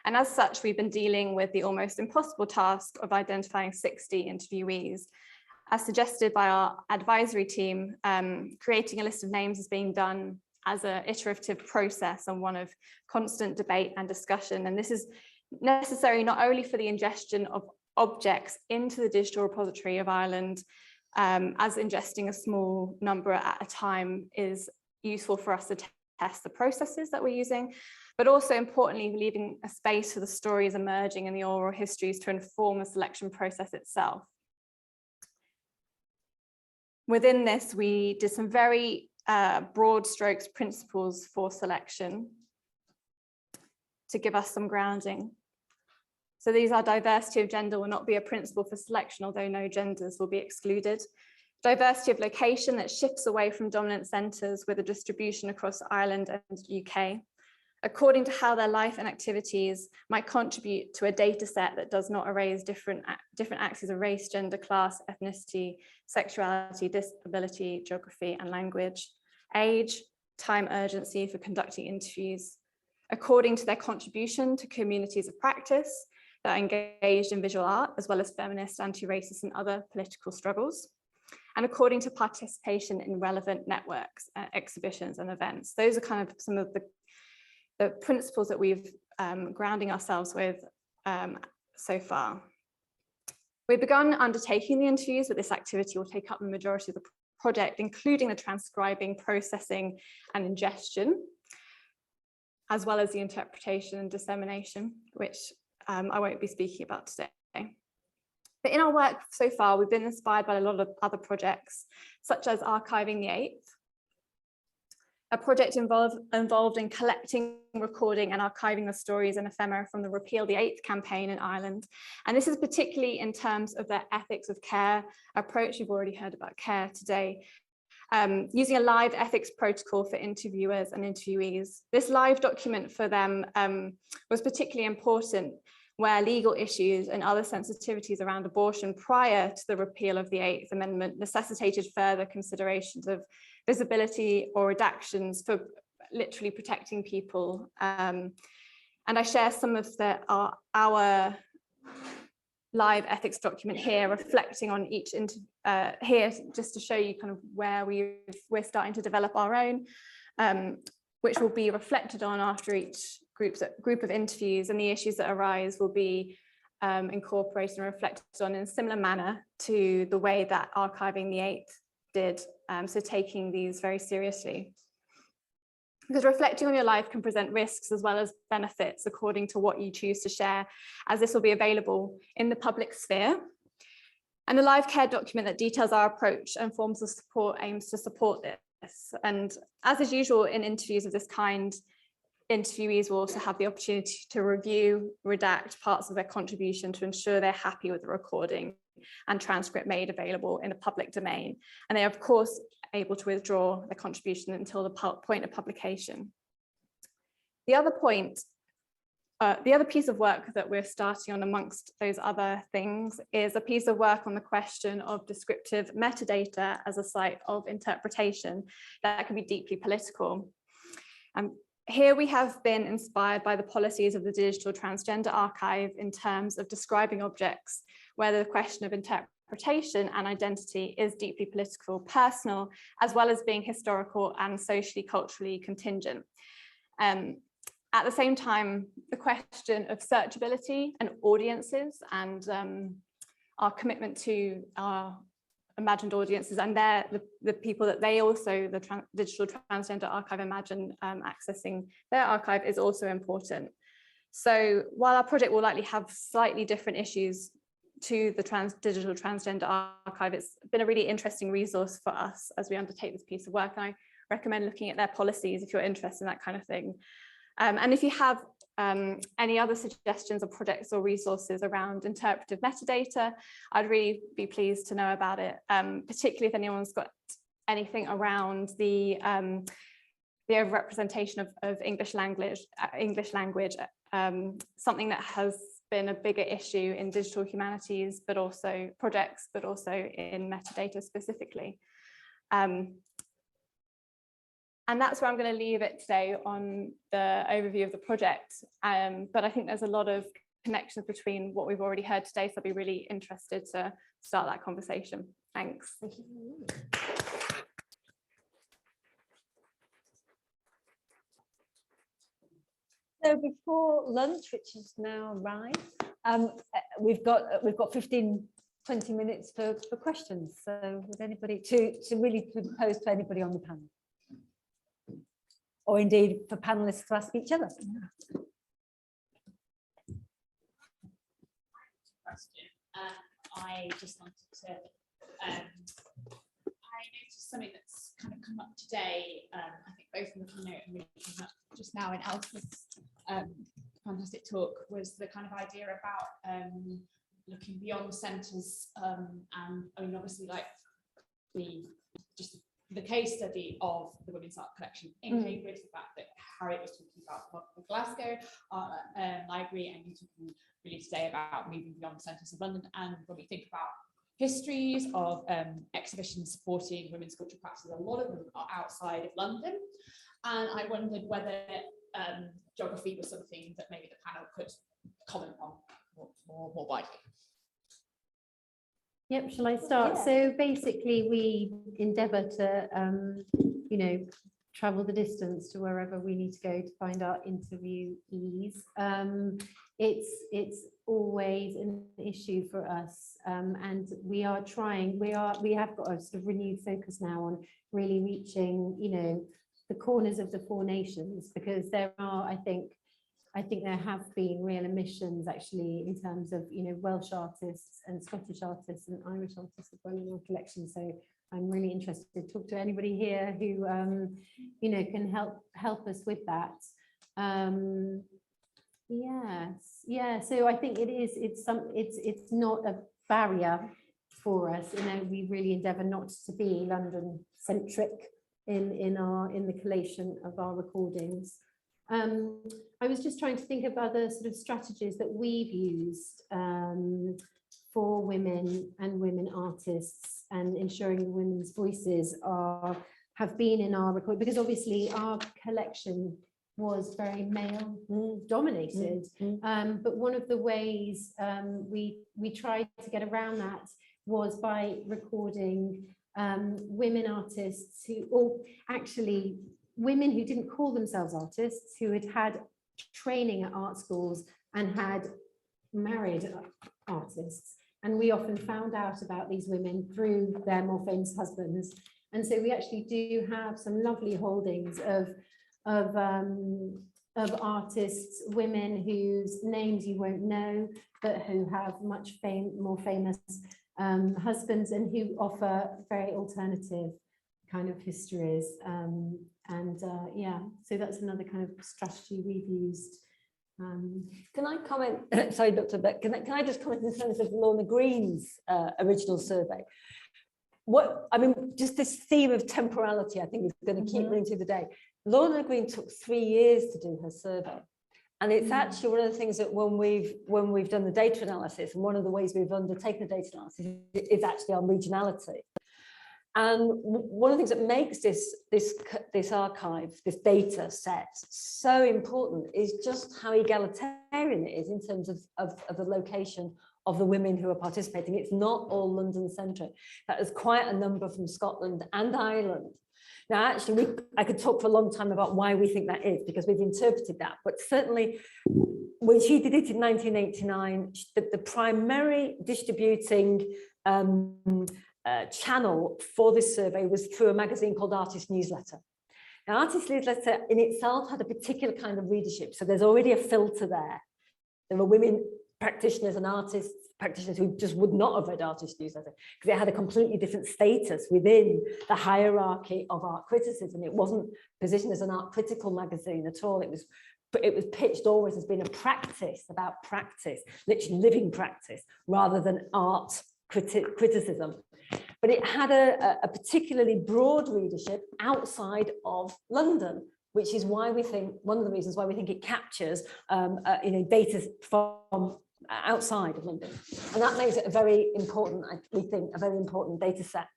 H: And as such, we've been dealing with the almost impossible task of identifying 60 interviewees. As suggested by our advisory team, creating a list of names is being done as an iterative process and one of constant debate and discussion. And this is necessary not only for the ingestion of objects into the digital repository of Ireland, as ingesting a small number at a time is useful for us to test the processes that we're using, but also importantly, leaving a space for the stories emerging in the oral histories to inform the selection process itself. Within this, we did some very broad strokes principles for selection to give us some grounding. So these are: diversity of gender will not be a principle for selection, although no genders will be excluded. Diversity of location that shifts away from dominant centres with a distribution across Ireland and UK, according to how their life and activities might contribute to a data set that does not erase different axes of race, gender, class, ethnicity, sexuality, disability, geography and language, age, time, urgency for conducting interviews, according to their contribution to communities of practice that are engaged in visual art, as well as feminist, anti-racist and other political struggles, and according to participation in relevant networks, exhibitions and events. Those are kind of some of the principles that we've grounding ourselves with so far. We've begun undertaking the interviews, but this activity will take up the majority of the project, including the transcribing, processing and ingestion, as well as the interpretation and dissemination, which I won't be speaking about today. But in our work so far, we've been inspired by a lot of other projects, such as Archiving the Eighth, a project involved in collecting, recording and archiving the stories and ephemera from the Repeal the Eighth campaign in Ireland. And this is particularly in terms of their ethics of care approach. You've already heard about care today. Using a live ethics protocol for interviewers and interviewees. This live document for them was particularly important, where legal issues and other sensitivities around abortion prior to the repeal of the Eighth Amendment necessitated further considerations of visibility or redactions for literally protecting people. And I share some of our live ethics document here, reflecting on each here, just to show you kind of where we're starting to develop our own, which will be reflected on after each group of interviews, and the issues that arise will be incorporated and reflected on in a similar manner to the way that Archiving the Eighth did, so taking these very seriously. Because reflecting on your life can present risks as well as benefits according to what you choose to share, as this will be available in the public sphere. And the live care document that details our approach and forms of support aims to support this. And as is usual in interviews of this kind, interviewees will also have the opportunity to review, redact parts of their contribution to ensure they're happy with the recording and transcript made available in the public domain. And they are, of course, able to withdraw their contribution until the point of publication. The other piece of work that we're starting on amongst those other things is a piece of work on the question of descriptive metadata as a site of interpretation that can be deeply political. Here we have been inspired by the policies of the Digital Transgender Archive in terms of describing objects where the question of interpretation and identity is deeply political, personal, as well as being historical and socially, culturally contingent. At the same time, the question of searchability and audiences and our commitment to our imagined audiences and the people that they also, the Digital Transgender Archive, imagine accessing their archive is also important. So while our project will likely have slightly different issues to the Digital Transgender Archive, it's been a really interesting resource for us as we undertake this piece of work. And I recommend looking at their policies if you're interested in that kind of thing. And if you have any other suggestions or projects or resources around interpretive metadata, I'd really be pleased to know about it, particularly if anyone's got anything around the overrepresentation of English language, something that has been a bigger issue in digital humanities, but also projects, but also in metadata specifically. And that's where I'm going to leave it today on the overview of the project. But I think there's a lot of connections between what we've already heard today, so I'd be really interested to start that conversation. Thanks.
A: Thank you.
D: So before lunch, which is now arrived, we've got 15, 20 minutes for questions. So would anybody to really pose to anybody on the panel? Or indeed for panelists to ask each other.
I: I just wanted to, I noticed something that's kind of come up today, I think both in the keynote and really came up just now in Elsa's fantastic talk, was the kind of idea about looking beyond centres, and I mean obviously like the case study of the Women's Art Collection in Cambridge, the fact that Harriet was talking about the Glasgow Art Library, and you're talking really today about moving beyond the centres of London. And when we think about histories of exhibitions supporting women's cultural practices, a lot of them are outside of London. And I wondered whether geography was something that maybe the panel could comment on more widely.
A: Yep, shall I start?
D: Yeah.
A: So basically we endeavour to, you know, travel the distance to wherever we need to go to find our interviewees. It's always an issue for us, and we are trying, we have got a sort of renewed focus now on really reaching, you know, the corners of the four nations, because there are, I think there have been real omissions actually in terms of, you know, Welsh artists and Scottish artists and Irish artists as well in our collection. So I'm really interested to talk to anybody here who, you know, can help us with that. Yes, yeah. So I think it's not a barrier for us. You know, we really endeavour not to be London centric in the collation of our recordings. I was just trying to think of other sort of strategies that we've used for women and women artists, and ensuring women's voices have been in our record, because obviously our collection was very male dominated. But one of the ways we tried to get around that was by recording women artists or actually women who didn't call themselves artists, who had training at art schools and had married artists. And we often found out about these women through their more famous husbands. And so we actually do have some lovely holdings of artists, women whose names you won't know, but who have much more famous husbands, and who offer very alternative kind of histories. Yeah, so that's another kind of strategy we've used.
D: Can I comment? Sorry, Dr. Beck. Can I just comment in terms of Lorna Green's original survey? Just this theme of temporality, I think, is going to keep running through the day. Lorna Green took 3 years to do her survey, and it's actually one of the things that when we've done the data analysis, and one of the ways we've undertaken the data analysis is actually our regionality. And one of the things that makes this archive, this data set, so important is just how egalitarian it is in terms of the location of the women who are participating. It's not all London-centric. There's quite a number from Scotland and Ireland. Now, actually, I could talk for a long time about why we think that is, because we've interpreted that. But certainly, when she did it in 1989, the primary distributing channel for this survey was through a magazine called Artist Newsletter. Now, Artist Newsletter in itself had a particular kind of readership, so there's already a filter there. There were women practitioners and artists, practitioners who just would not have read artist newsletter because it had a completely different status within the hierarchy of art criticism. It wasn't positioned as an art critical magazine at all. It was pitched always as being a practice, about practice, literally living practice, rather than art criticism. But it had a particularly broad readership outside of London, which is why we think, one of the reasons why we think it captures data from outside of London. And that makes it a very important, we think, a very important data set.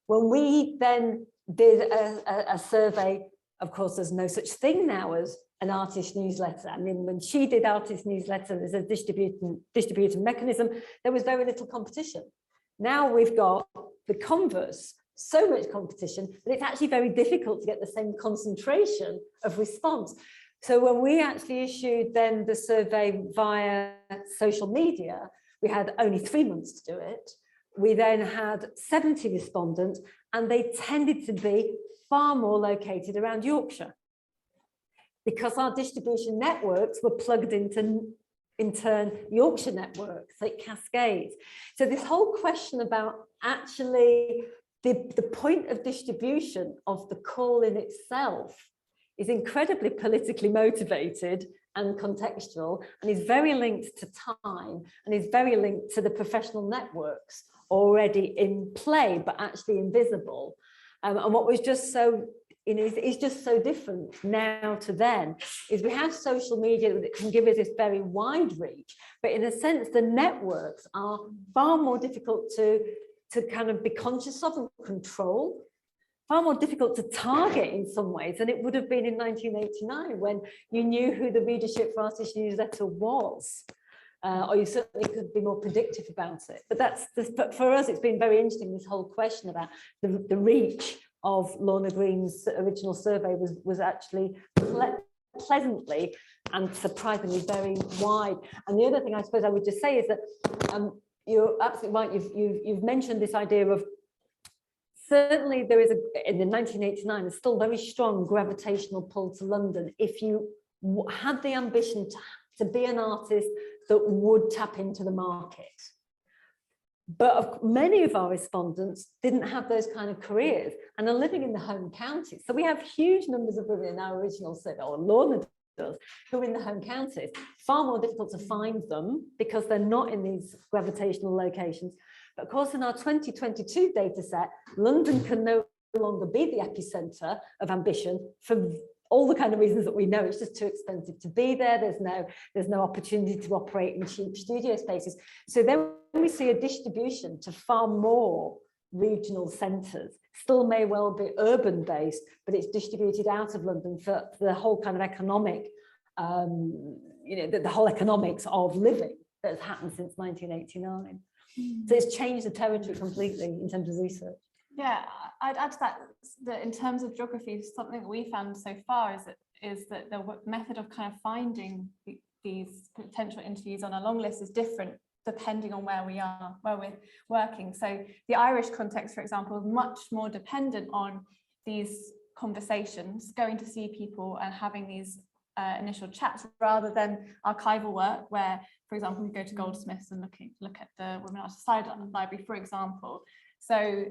D: When we then did a survey, of course, there's no such thing now as an artist newsletter. I mean, when she did artist newsletter, there's a distributed mechanism, there was very little competition. Now we've got the converse, so much competition that it's actually very difficult to get the same concentration of response. So when we actually issued then the survey via social media, we had only 3 months to do it. We then had 70 respondents, and they tended to be far more located around Yorkshire, because our distribution networks were plugged into, in turn, Yorkshire networks, like cascades. So this whole question about actually the point of distribution of the call in itself is incredibly politically motivated and contextual, and is very linked to time, and is very linked to the professional networks already in play, but actually invisible. And what was just so, is just so different now to then, is we have social media that can give us this very wide reach, but in a sense, the networks are far more difficult to kind of be conscious of and control, far more difficult to target in some ways than it would have been in 1989, when you knew who the readership for Artist Newsletter was. Or you certainly could be more predictive about it. But for us, it's been very interesting, this whole question about the reach of Lorna Green's original survey was actually pleasantly and surprisingly very wide. And the other thing I suppose I would just say is that you're absolutely right. You've mentioned this idea of, certainly there is in the 1989, there's still very strong gravitational pull to London if you had the ambition to be an artist that would tap into the market. But many of our respondents didn't have those kind of careers and are living in the home counties. So we have huge numbers of women in our original survey, or Lorna does, who are in the home counties. Far more difficult to find them because they're not in these gravitational locations. But of course, in our 2022 data set, London can no longer be the epicentre of ambition for all the kind of reasons that we know. It's just too expensive to be there. There's no opportunity to operate in cheap studio spaces. So then we see a distribution to far more regional centres. Still may well be urban based, but it's distributed out of London for the whole kind of economic, the whole economics of living that has happened since 1989. So it's changed the territory completely in terms of research.
H: Yeah, I'd add to that in terms of geography, something that we found so far is that the method of kind of finding these potential interviews on a long list is different depending on where we're working. So the Irish context, for example, is much more dependent on these conversations, going to see people and having these initial chats, rather than archival work where, for example, we go to Goldsmiths and look at the Women Artists Library, for example. So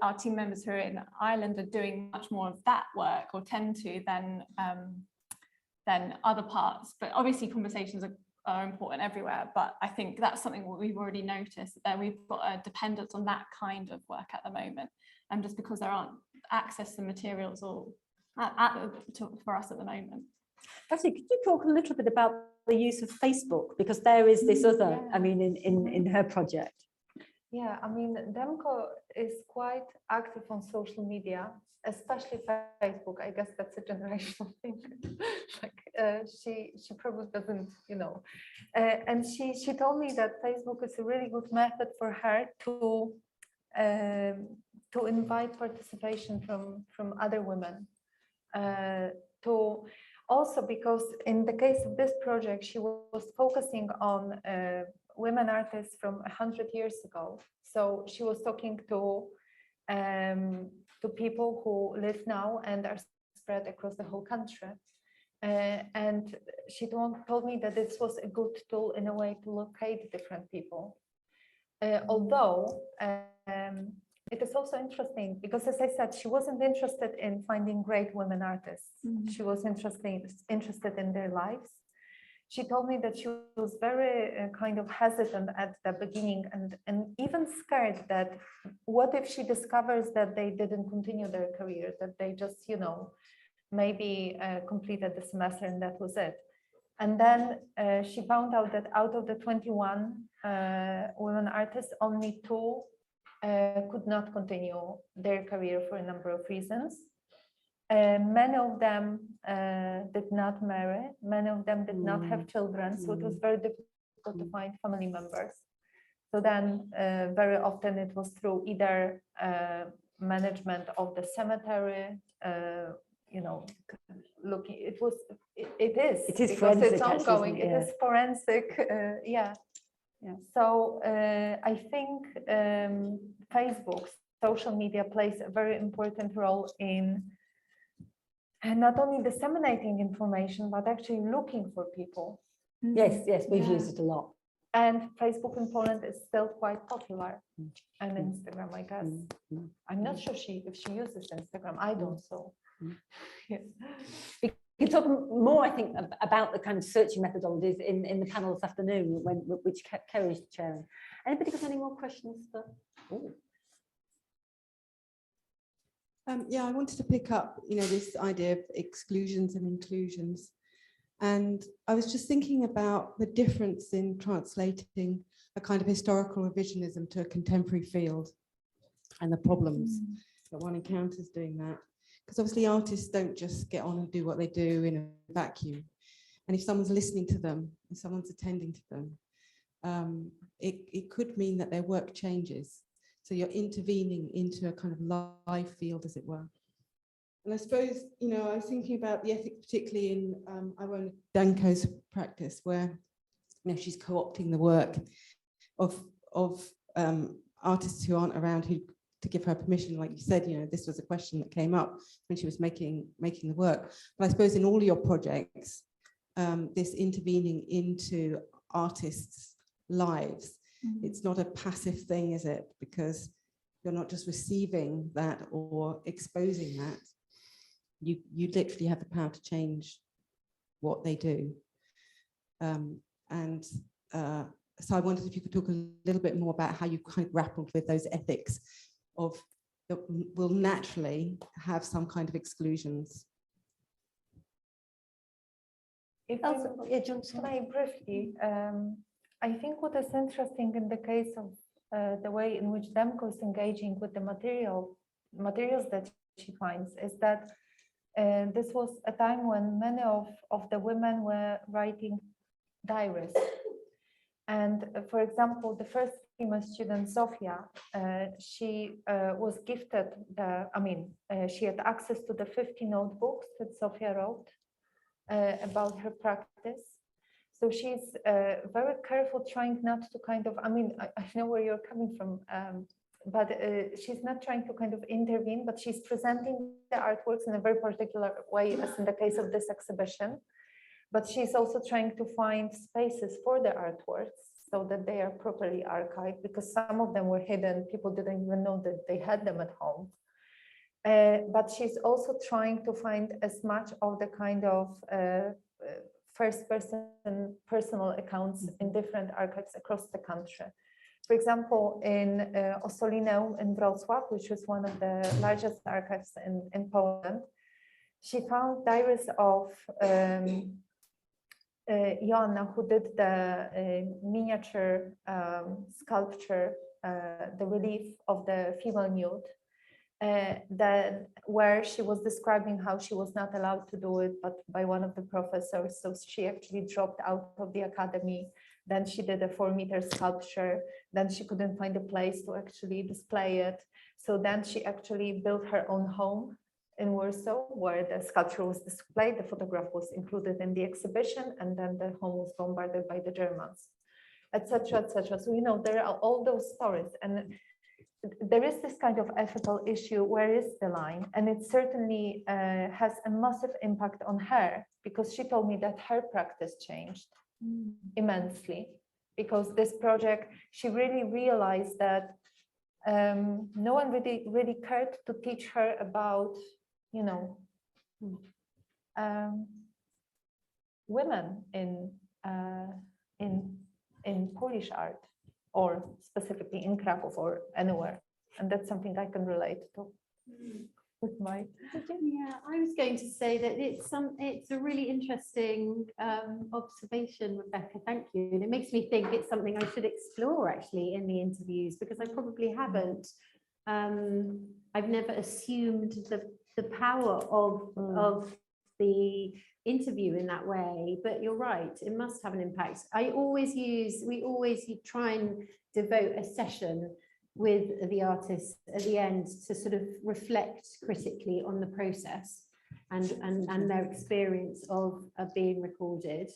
H: our team members who are in Ireland are doing much more of that work, or tend to, than other parts. But obviously conversations are important everywhere. But I think that's something that we've already noticed, that we've got a dependence on that kind of work at the moment. And just because there aren't access to materials or for us at the moment.
D: Actually, could you talk a little bit about the use of Facebook? Because there is this other, I mean, in her project.
G: Yeah, I mean, Demko is quite active on social media, especially Facebook. I guess that's a generational thing. She probably doesn't, and she told me that Facebook is a really good method for her to invite participation from other women. Also, because in the case of this project, she was focusing on women artists from 100 years ago. So she was talking to people who live now and are spread across the whole country. And she told me that this was a good tool in a way to locate different people. Although it is also interesting because, as I said, she wasn't interested in finding great women artists. She was interested in their lives. She told me that she was very kind of hesitant at the beginning and even scared that what if she discovers that they didn't continue their career, that they just, you know, maybe completed the semester and that was it. And then she found out that out of the 21 women artists, only 2 could not continue their career for a number of reasons. Many of them did not marry, many of them did not have children, so it was very difficult to find family members. So then very often it was through either management of the cemetery, you know, looking, it is forensic, it's ongoing, it is forensic, yeah. So I think Facebook, social media plays a very important role in not only disseminating information, but actually looking for people.
D: Yes, we've used it a lot.
G: And Facebook in Poland is still quite popular, and Instagram, I guess. I'm not sure if she uses Instagram. I don't, so. Yeah.
D: We can talk more, I think, about the kind of searching methodologies in the panel this afternoon, which Kerry's chairing. Anybody got any more questions?
J: Yeah, I wanted to pick up, you know, this idea of exclusions and inclusions. And I was just thinking about the difference in translating a kind of historical revisionism to a contemporary field and the problems that one encounters doing that. Because obviously artists don't just get on and do what they do in a vacuum. And if someone's listening to them, if someone's attending to them, it could mean that their work changes. So you're intervening into a kind of live field, as it were. And I suppose, you know, I was thinking about the ethics, particularly in Aurora Danko's practice, where, you know, she's co-opting the work of artists who aren't around to give her permission. Like you said, you know, this was a question that came up when she was making the work. But I suppose in all your projects, this intervening into artists' lives, it's not a passive thing, is it? Because you're not just receiving that or exposing that. You literally have the power to change what they do. So I wondered if you could talk a little bit more about how you kind of grappled with those ethics of that will naturally have some kind of exclusions.
G: If I briefly, I think what is interesting in the case of the way in which Demko is engaging with the materials that she finds is that this was a time when many of the women were writing diaries. And for example, the first female student, Sofia, she was gifted she had access to the 50 notebooks that Sofia wrote about her practice. So she's very careful, trying not to kind of, I know where you're coming from, but she's not trying to kind of intervene, but she's presenting the artworks in a very particular way, as in the case of this exhibition. But she's also trying to find spaces for the artworks so that they are properly archived, because some of them were hidden. People didn't even know that they had them at home. But she's also trying to find as much of the kind of first-person personal accounts in different archives across the country. For example, in Ossolineum in Wrocław, which was one of the largest archives in Poland, she found diaries of Joanna, who did the miniature sculpture, the relief of the female nude, where she was describing how she was not allowed to do it, but by one of the professors. So she actually dropped out of the academy. Then she did a 4-meter sculpture. Then she couldn't find a place to actually display it. So then she actually built her own home in Warsaw, where the sculpture was displayed. The photograph was included in the exhibition, and then the home was bombarded by the Germans, etc., etc. So, you know, there are all those stories. And there is this kind of ethical issue. Where is the line? And it certainly has a massive impact on her, because she told me that her practice changed immensely because this project, she really realized that no one really cared to teach her about, you know, women in Polish art, or specifically in Krakow or anywhere. And that's something I can relate to with my.
A: Yeah, I was going to say that it's a really interesting observation, Rebecca. Thank you. And it makes me think it's something I should explore actually in the interviews, because I probably haven't. I've never assumed the power of the interview in that way, but you're right, it must have an impact. We always try and devote a session with the artists at the end to sort of reflect critically on the process and their experience of being recorded.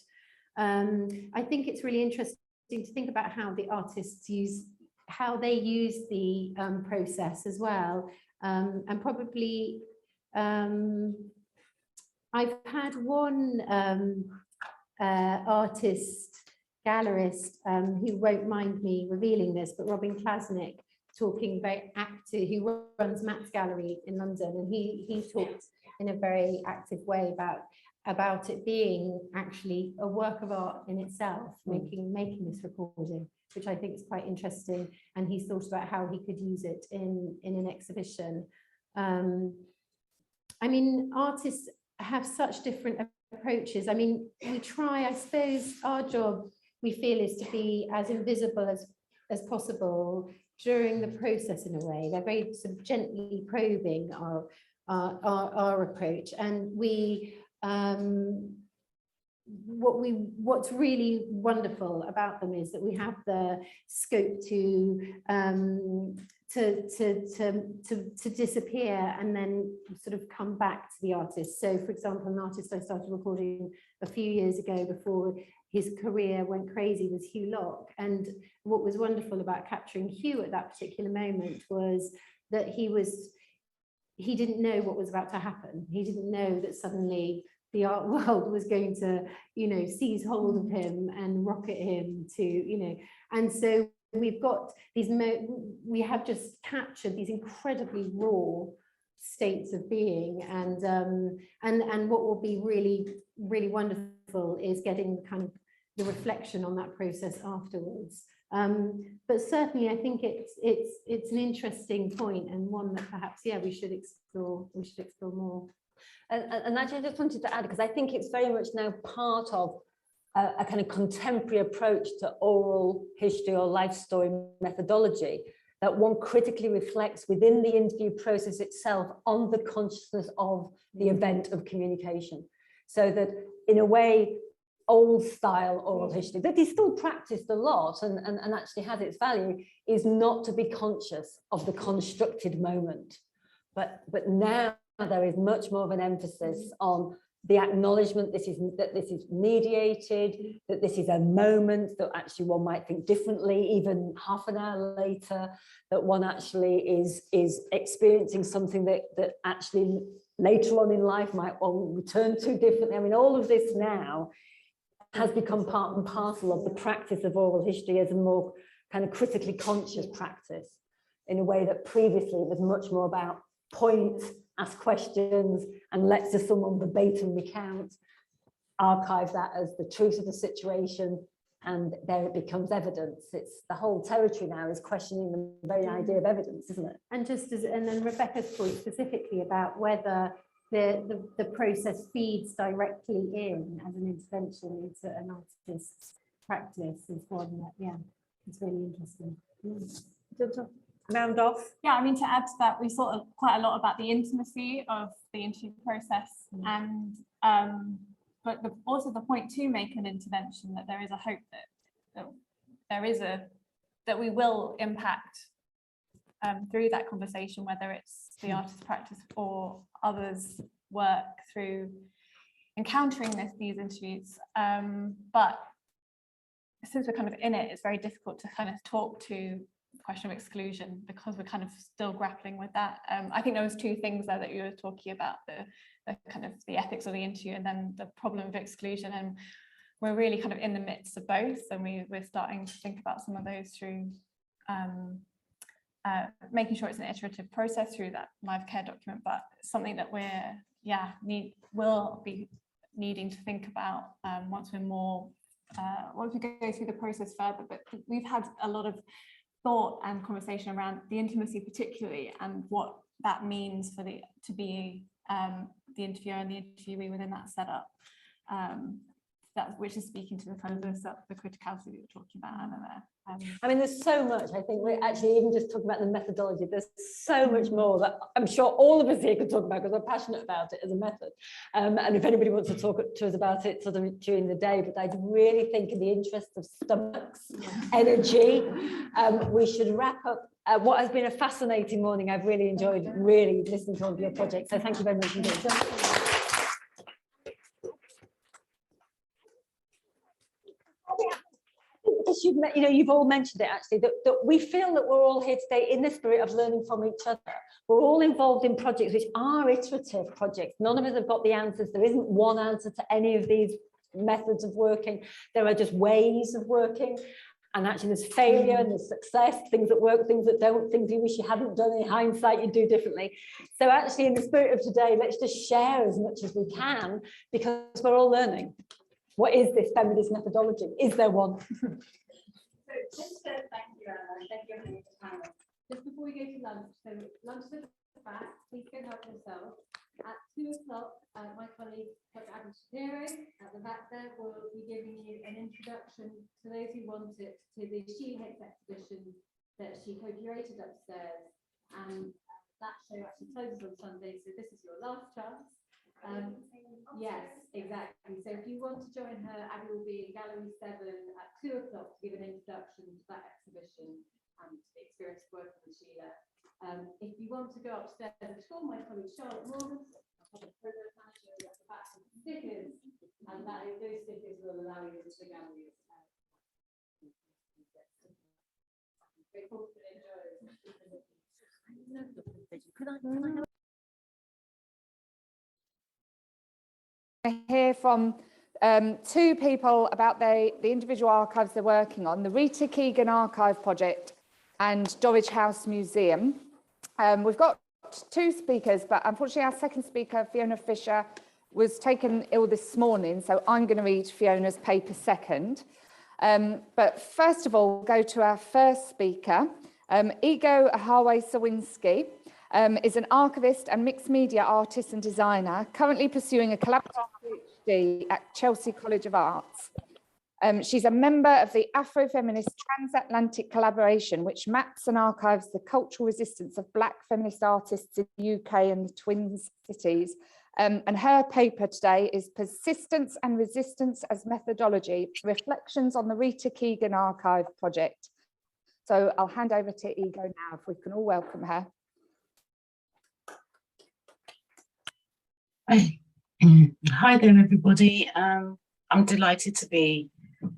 A: I think it's really interesting to think about how the artists use the process as well, and probably I've had one artist, gallerist, who won't mind me revealing this, but Robin Klasnick, talking very active, who runs Matt's Gallery in London, and he talked in a very active way about it being actually a work of art in itself, making this recording, which I think is quite interesting. And he's thought about how he could use it in an exhibition. I mean, artists have such different approaches. I mean, we try, I suppose our job, we feel, is to be as invisible as possible during the process in a way. They're very sort of gently probing our approach, and what's really wonderful about them is that we have the scope to disappear and then sort of come back to the artist. So, for example, an artist I started recording a few years ago before his career went crazy was Hugh Locke. And what was wonderful about capturing Hugh at that particular moment was that he didn't know what was about to happen. He didn't know that suddenly the art world was going to, you know, seize hold of him and rocket him to, you know, and so we've got these, we have just captured these incredibly raw states of being, and what will be really, really wonderful is getting kind of the reflection on that process afterwards. But certainly I think it's an interesting point, and one that perhaps, yeah, we should explore more.
D: And actually I just wanted to add, because I think it's very much now part of a kind of contemporary approach to oral history or life story methodology, that one critically reflects within the interview process itself on the consciousness of the event of communication. So that in a way, old style oral history that is still practiced a lot and actually has its value, is not to be conscious of the constructed moment. But now there is much more of an emphasis on the acknowledgement that this is mediated, that this is a moment that actually one might think differently even half an hour later, that one actually is experiencing something that actually later on in life might one return to differently. I mean, all of this now has become part and parcel of the practice of oral history as a more kind of critically conscious practice, in a way that previously it was much more about point, ask questions, and let someone verbatim recount, archive that as the truth of the situation, and there it becomes evidence. It's the whole territory now is questioning the very idea of evidence, isn't it?
A: And and then Rebecca's point specifically about whether the process feeds directly in as an intervention into an artist's practice is one that, yeah, it's really interesting.
D: Round off.
H: Yeah, I mean, to add to that, we thought quite a lot about the intimacy of the interview process, and but also the point to make an intervention, that there is a hope that we will impact through that conversation, whether it's the artist's practice or others' work through encountering these interviews. But since we're kind of in it, it's very difficult to kind of talk to question of exclusion, because we're kind of still grappling with that. I think there was two things there that you were talking about, the kind of the ethics of the interview and then the problem of exclusion, and we're really kind of in the midst of both, and we're starting to think about some of those through making sure it's an iterative process through that live care document, but something that will be needing to think about once we go through the process further. But we've had a lot of thought and conversation around the intimacy particularly, and what that means for to be the interviewer and the interviewee within that setup, which is speaking to the kind of the criticality that you're talking about, Anna, there.
D: I mean, there's so much. I think we're actually even just talking about the methodology. There's so much more that I'm sure all of us here could talk about, because we're passionate about it as a method. And if anybody wants to talk to us about it sort of during the day, but I really think in the interest of stomachs, energy, we should wrap up what has been a fascinating morning. I've really enjoyed listening to all of your projects. So thank you very much indeed. You've all mentioned it actually, that we feel that we're all here today in the spirit of learning from each other. We're all involved in projects which are iterative projects. None of us have got the answers. There isn't one answer to any of these methods of working. There are just ways of working, and actually there's failure and there's success, things that work, things that don't, things you wish you hadn't done in hindsight you do differently. So actually, in the spirit of today, let's just share as much as we can, because we're all learning. What is this feminist methodology? Is there one?
K: Just thank you, Anna, and thank you for the panel. Just before we go to lunch, so lunch is at the back, please go help yourself. At 2 o'clock, my colleague, Dr. Adam Shapiro, at the back there, will be giving you an introduction to those who want it to the She Hates exhibition that she co-curated upstairs. And that show actually closes on Sunday, so this is your last chance. Yes, exactly. So if you want to join her, Abby will be in Gallery 7 at 2 o'clock to give an introduction to that exhibition and the experience of working with Sheila. If you want to go upstairs at all, my colleague Charlotte Morgan, the program manager, at the back of the stickers, and those stickers will allow you into the gallery.
G: I hear from two people about the individual archives they're working on, the Rita Keegan Archive Project and Dorridge House Museum. We've got two speakers, but unfortunately our second speaker, Fiona Fisher, was taken ill this morning, so I'm going to read Fiona's paper second. But first of all, we'll go to our first speaker. Igo Ahawe-Sawinski is an archivist and mixed media artist and designer, currently pursuing a collaborative PhD at Chelsea College of Arts. She's a member of the Afro-Feminist Transatlantic Collaboration, which maps and archives the cultural resistance of Black feminist artists in the UK and the Twin Cities. And her paper today is Persistence and Resistance as Methodology, Reflections on the Rita Keegan Archive Project. So I'll hand over to Igo now, if we can all welcome her.
L: Hi there, everybody. I'm delighted to be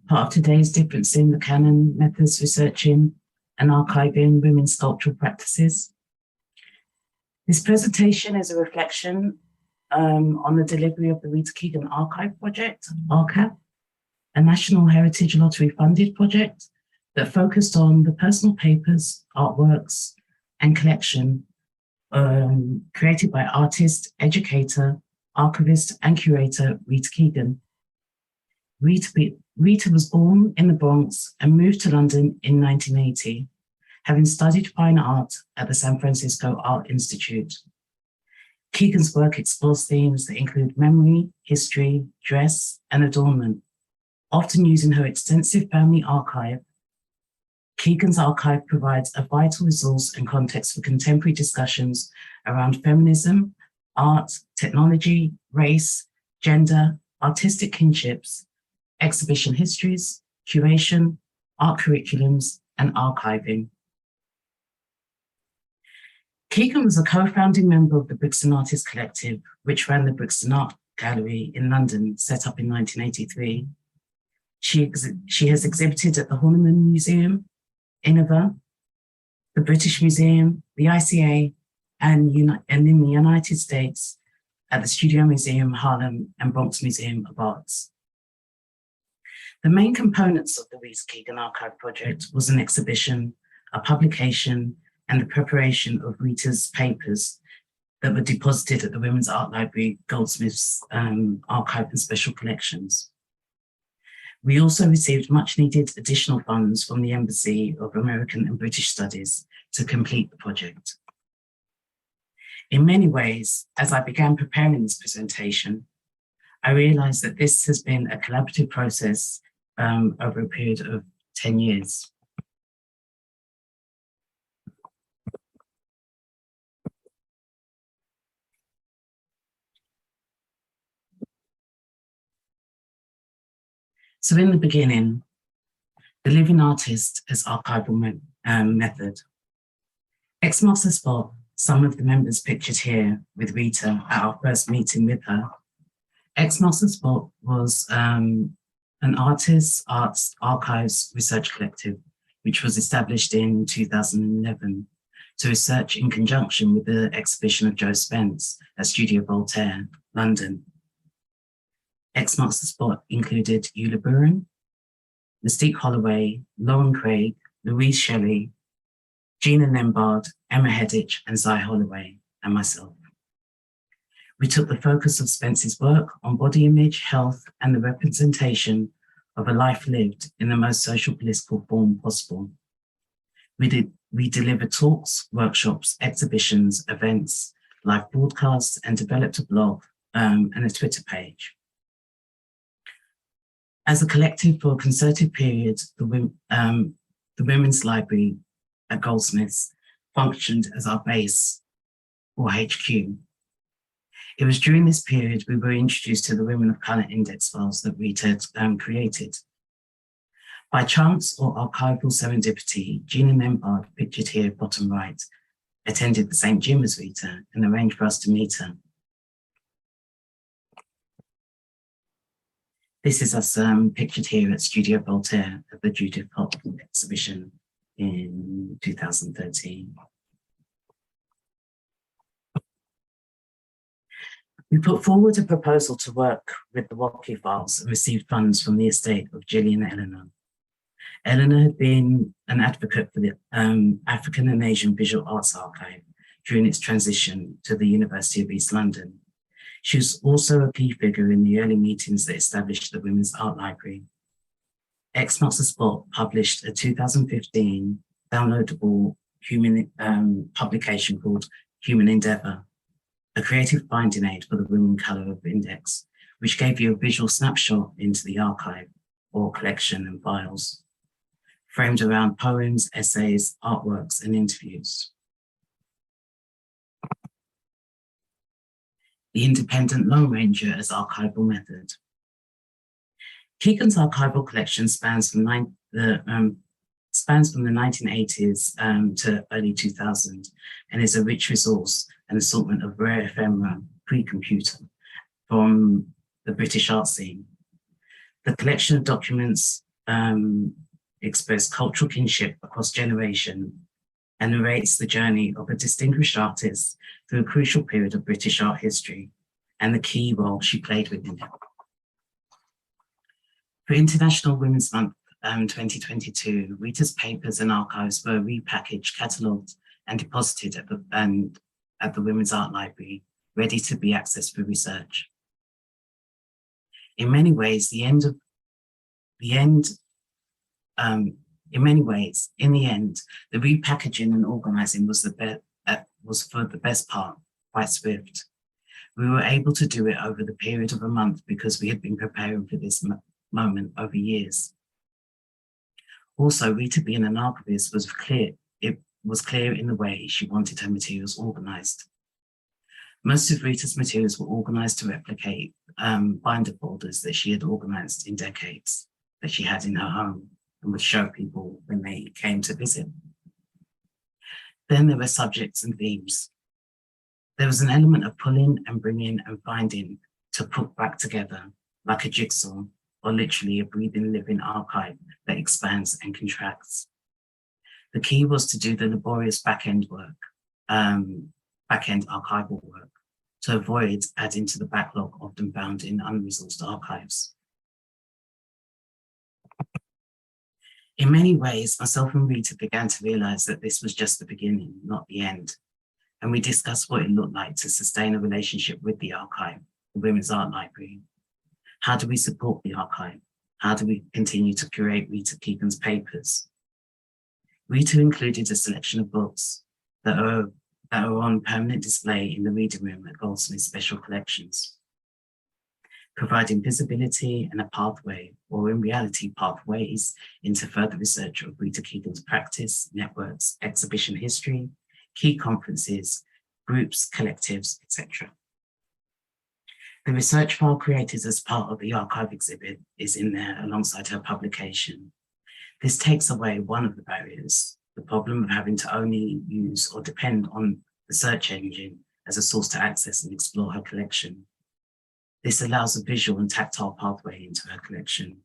L: part of today's Differencing the Canon Methods Researching and Archiving Women's Sculptural Practices. This presentation is a reflection on the delivery of the Rita Keegan Archive Project, RCAP, a National Heritage Lottery funded project that focused on the personal papers, artworks, and collection created by artist, educator, archivist, and curator Rita Keegan. Rita was born in the Bronx and moved to London in 1980, having studied fine art at the San Francisco Art Institute. Keegan's work explores themes that include memory, history, dress, and adornment, often using her extensive family archive. Keegan's archive provides a vital resource and context for contemporary discussions around feminism, art, technology, race, gender, artistic kinships, exhibition histories, curation, art curriculums, and archiving. Keegan was a co-founding member of the Brixton Artists Collective, which ran the Brixton Art Gallery in London, set up in 1983. She has exhibited at the Horniman Museum, Innova, the British Museum, the ICA, and in the United States at the Studio Museum, Harlem, and Bronx Museum of Arts. The main components of the Rita Keegan Archive project was an exhibition, a publication, and the preparation of Rita's papers that were deposited at the Women's Art Library, Goldsmiths Archive and Special Collections. We also received much needed additional funds from the Embassy of American and British Studies to complete the project. In many ways, as I began preparing this presentation, I realized that this has been a collaborative process over a period of 10 years. So in the beginning, the living artist as archival method. Ex marks the spot, some of the members pictured here with Rita at our first meeting with her. Ex marks the spot was an artists, arts, archives research collective, which was established in 2011 to research in conjunction with the exhibition of Joe Spence at Studio Voltaire, London. Ex marks the spot included Eula Buren, Mystique Holloway, Lauren Craig, Louise Shelley, Gina Nembard, Emma Heddich, and Zai Holloway, and myself. We took the focus of Spence's work on body image, health, and the representation of a life lived in the most social political form possible. We delivered talks, workshops, exhibitions, events, live broadcasts, and developed a blog and a Twitter page. As a collective for a concerted period, the Women's Library at Goldsmiths functioned as our base, or HQ. It was during this period we were introduced to the Women of Colour index files that Rita had created. By chance or archival serendipity, Gina Nembard, pictured here bottom right, attended the same gym as Rita and arranged for us to meet her. This is us pictured here at Studio Voltaire at the Judith Pop exhibition in 2013. We put forward a proposal to work with the Walkie files and received funds from the estate of Gillian Eleanor. Eleanor had been an advocate for the African and Asian Visual Arts Archive during its transition to the University of East London. She was also a key figure in the early meetings that established the Women's Art Library. Ex marks the spot published a 2015 downloadable human publication called Human Endeavour, a creative finding aid for the Women Colour of Index, which gave you a visual snapshot into the archive or collection and files, framed around poems, essays, artworks, and interviews. The independent Lone Ranger as archival method. Keegan's archival collection spans from the 1980s to early 2000 and is a rich resource and assortment of rare ephemera pre-computer from the British art scene. The collection of documents express cultural kinship across generation and narrates the journey of a distinguished artist through a crucial period of British art history and the key role she played within it. For International Women's Month 2022, Rita's papers and archives were repackaged, catalogued, and deposited at the Women's Art Library, ready to be accessed for research. In many ways, in the end, the repackaging and organizing was for the best part quite swift. We were able to do it over the period of a month because we had been preparing for this moment over years. Also, Rita being an archivist was clear. It was clear in the way she wanted her materials organized. Most of Rita's materials were organized to replicate binder folders that she had organized in decades that she had in her home and would show people when they came to visit. Then there were subjects and themes. There was an element of pulling and bringing and finding to put back together like a jigsaw, or literally a breathing, living archive that expands and contracts. The key was to do the laborious back-end work, back-end archival work, to avoid adding to the backlog often found in unresourced archives. In many ways, myself and Rita began to realize that this was just the beginning, not the end. And we discussed what it looked like to sustain a relationship with the archive, the Women's Art Library. How do we support the archive? How do we continue to curate Rita Keegan's papers? Rita included a selection of books that are on permanent display in the reading room at Goldsmith's Special Collections, providing visibility and a pathway, or in reality, pathways into further research of Rita Keegan's practice, networks, exhibition history, key conferences, groups, collectives, etc. The research file created as part of the archive exhibit is in there alongside her publication. This takes away one of the barriers, the problem of having to only use or depend on the search engine as a source to access and explore her collection. This allows a visual and tactile pathway into her collection.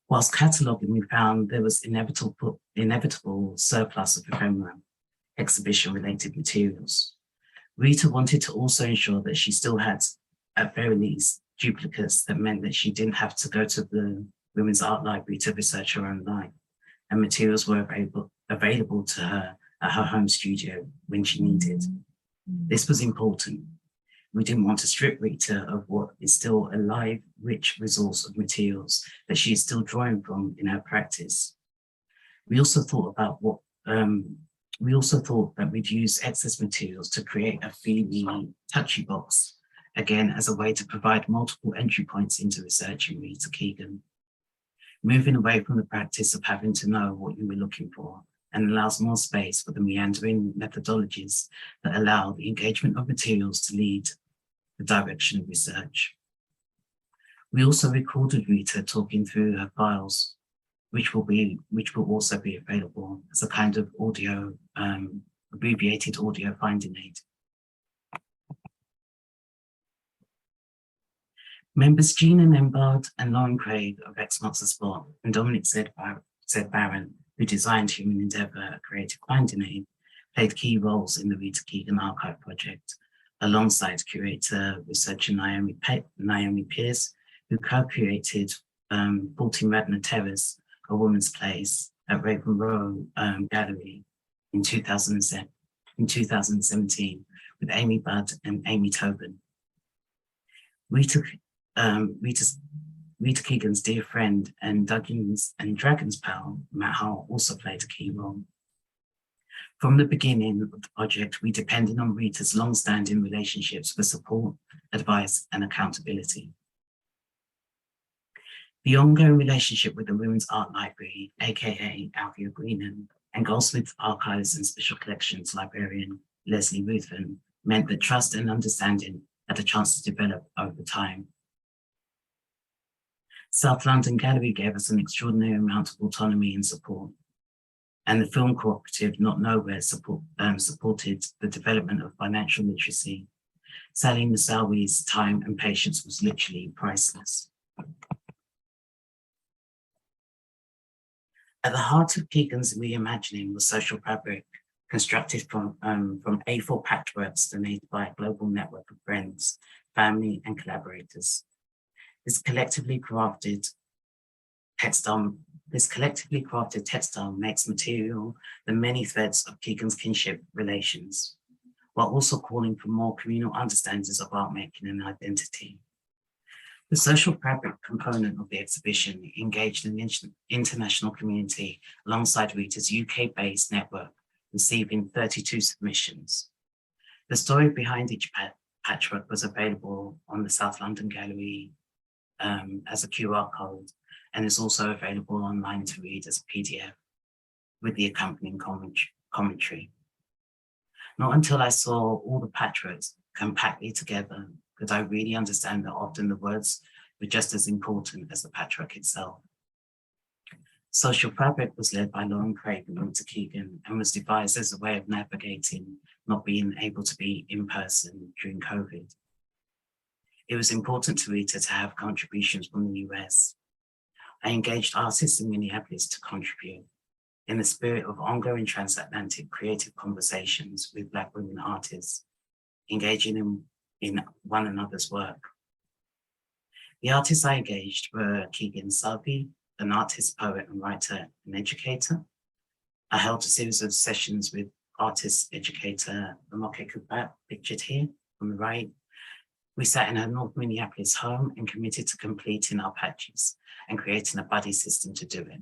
L: Whilst cataloguing, we found there was inevitable surplus of ephemera, exhibition-related materials. Rita wanted to also ensure that she still had, at very least, duplicates that meant that she didn't have to go to the Women's Art Library to research her own life, and materials were available to her at her home studio when she needed. This was important. We didn't want to strip Rita of what is still a live, rich resource of materials that she is still drawing from in her practice. We also thought about that we'd use excess materials to create a feely, touchy box, again, as a way to provide multiple entry points into researching Rita Keegan, moving away from the practice of having to know what you were looking for, and allows more space for the meandering methodologies that allow the engagement of materials to lead the direction of research. We also recorded Rita talking through her files, which will also be available as a kind of audio, abbreviated audio finding aid. Members Gina Nembard and Lauren Craig of X Marks the Spot and Dominic Z. Barron, who designed Human Endeavour, a creative finding aid, played key roles in the Rita Keegan Archive project, alongside curator, researcher Naomi Pierce, who co-created 14 Radnor Terrace, A Woman's Place at Raven Row Gallery in 2017 with Amy Budd and Amy Tobin. Rita Keegan's dear friend and Dragon's pal, Matt Hall, also played a key role. From the beginning of the project, we depended on Rita's long-standing relationships for support, advice, and accountability. The ongoing relationship with the Women's Art Library, aka Alvia Greenan, and Goldsmith Archives and Special Collections librarian Leslie Ruthven meant that trust and understanding had a chance to develop over time. South London Gallery gave us an extraordinary amount of autonomy and support, and the film cooperative Not Nowhere supported the development of financial literacy. Sally Nasawi's time and patience was literally priceless. At the heart of Keegan's reimagining was social fabric, constructed from A4 patchworks donated by a global network of friends, family, and collaborators. This collectively crafted textile makes material the many threads of Keegan's kinship relations, while also calling for more communal understandings of art making and identity. The social fabric component of the exhibition engaged an international community alongside Rita's UK-based network, receiving 32 submissions. The story behind each patchwork was available on the South London Gallery as a QR code, and is also available online to read as a PDF with the accompanying commentary. Not until I saw all the patchworks compactly together could I really understand that often the words were just as important as the patchwork itself. Social fabric was led by Lauren Craig and Rita Keegan and was devised as a way of navigating not being able to be in person during COVID. It was important to Rita to have contributions from the US. I engaged artists in Minneapolis to contribute. in the spirit of ongoing transatlantic creative conversations with Black women artists, engaging in one another's work. The artists I engaged were Keegan Sarpi, an artist, poet, and writer and educator. I held a series of sessions with artist educator Lamoke Kupat, pictured here on the right. We sat in her North Minneapolis home and committed to completing our patches and creating a buddy system to do it.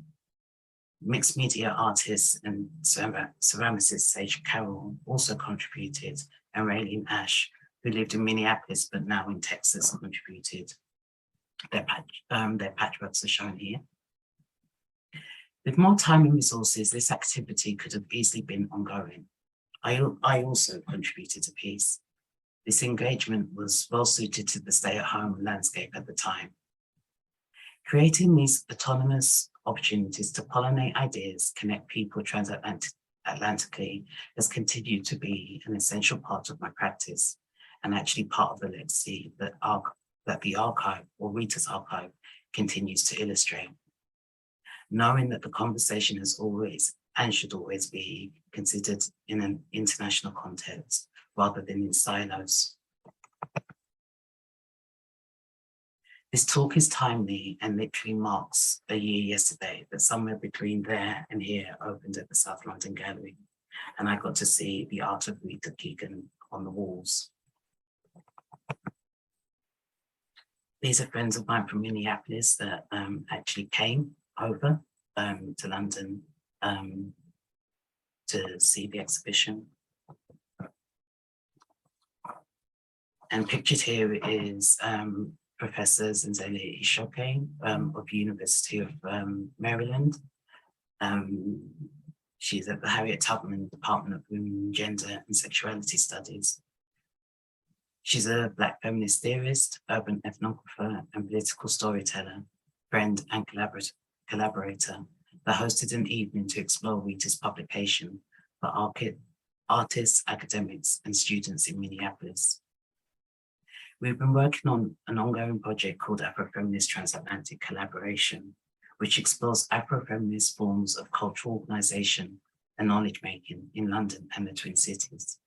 L: Mixed media artist and ceramicist Sage Carroll also contributed, and Raylene Ash, who lived in Minneapolis but now in Texas, contributed. Their patchworks are shown here. With more time and resources, this activity could have easily been ongoing. I also contributed a piece. This engagement was well suited to the stay-at-home landscape at the time. Creating these autonomous opportunities to pollinate ideas, connect people transatlantically has continued to be an essential part of my practice, and actually part of the legacy that the archive, or Rita's archive, continues to illustrate. Knowing that the conversation has always and should always be considered in an international context rather than in silos. This talk is timely and literally marks a year yesterday that somewhere between there and here opened at the South London Gallery, and I got to see the art of Rita Keegan on the walls. These are friends of mine from Minneapolis that actually came over to London to see the exhibition. And pictured here is Professor Zinzele Ishoke of the University of Maryland. She's at the Harriet Tubman Department of Women, Gender and Sexuality Studies. She's a Black feminist theorist, urban ethnographer and political storyteller, friend and collaborator that hosted an evening to explore Rita's publication for artists, academics and students in Minneapolis. We've been working on an ongoing project called Afrofeminist Transatlantic Collaboration, which explores Afrofeminist forms of cultural organization and knowledge making in London and the Twin Cities,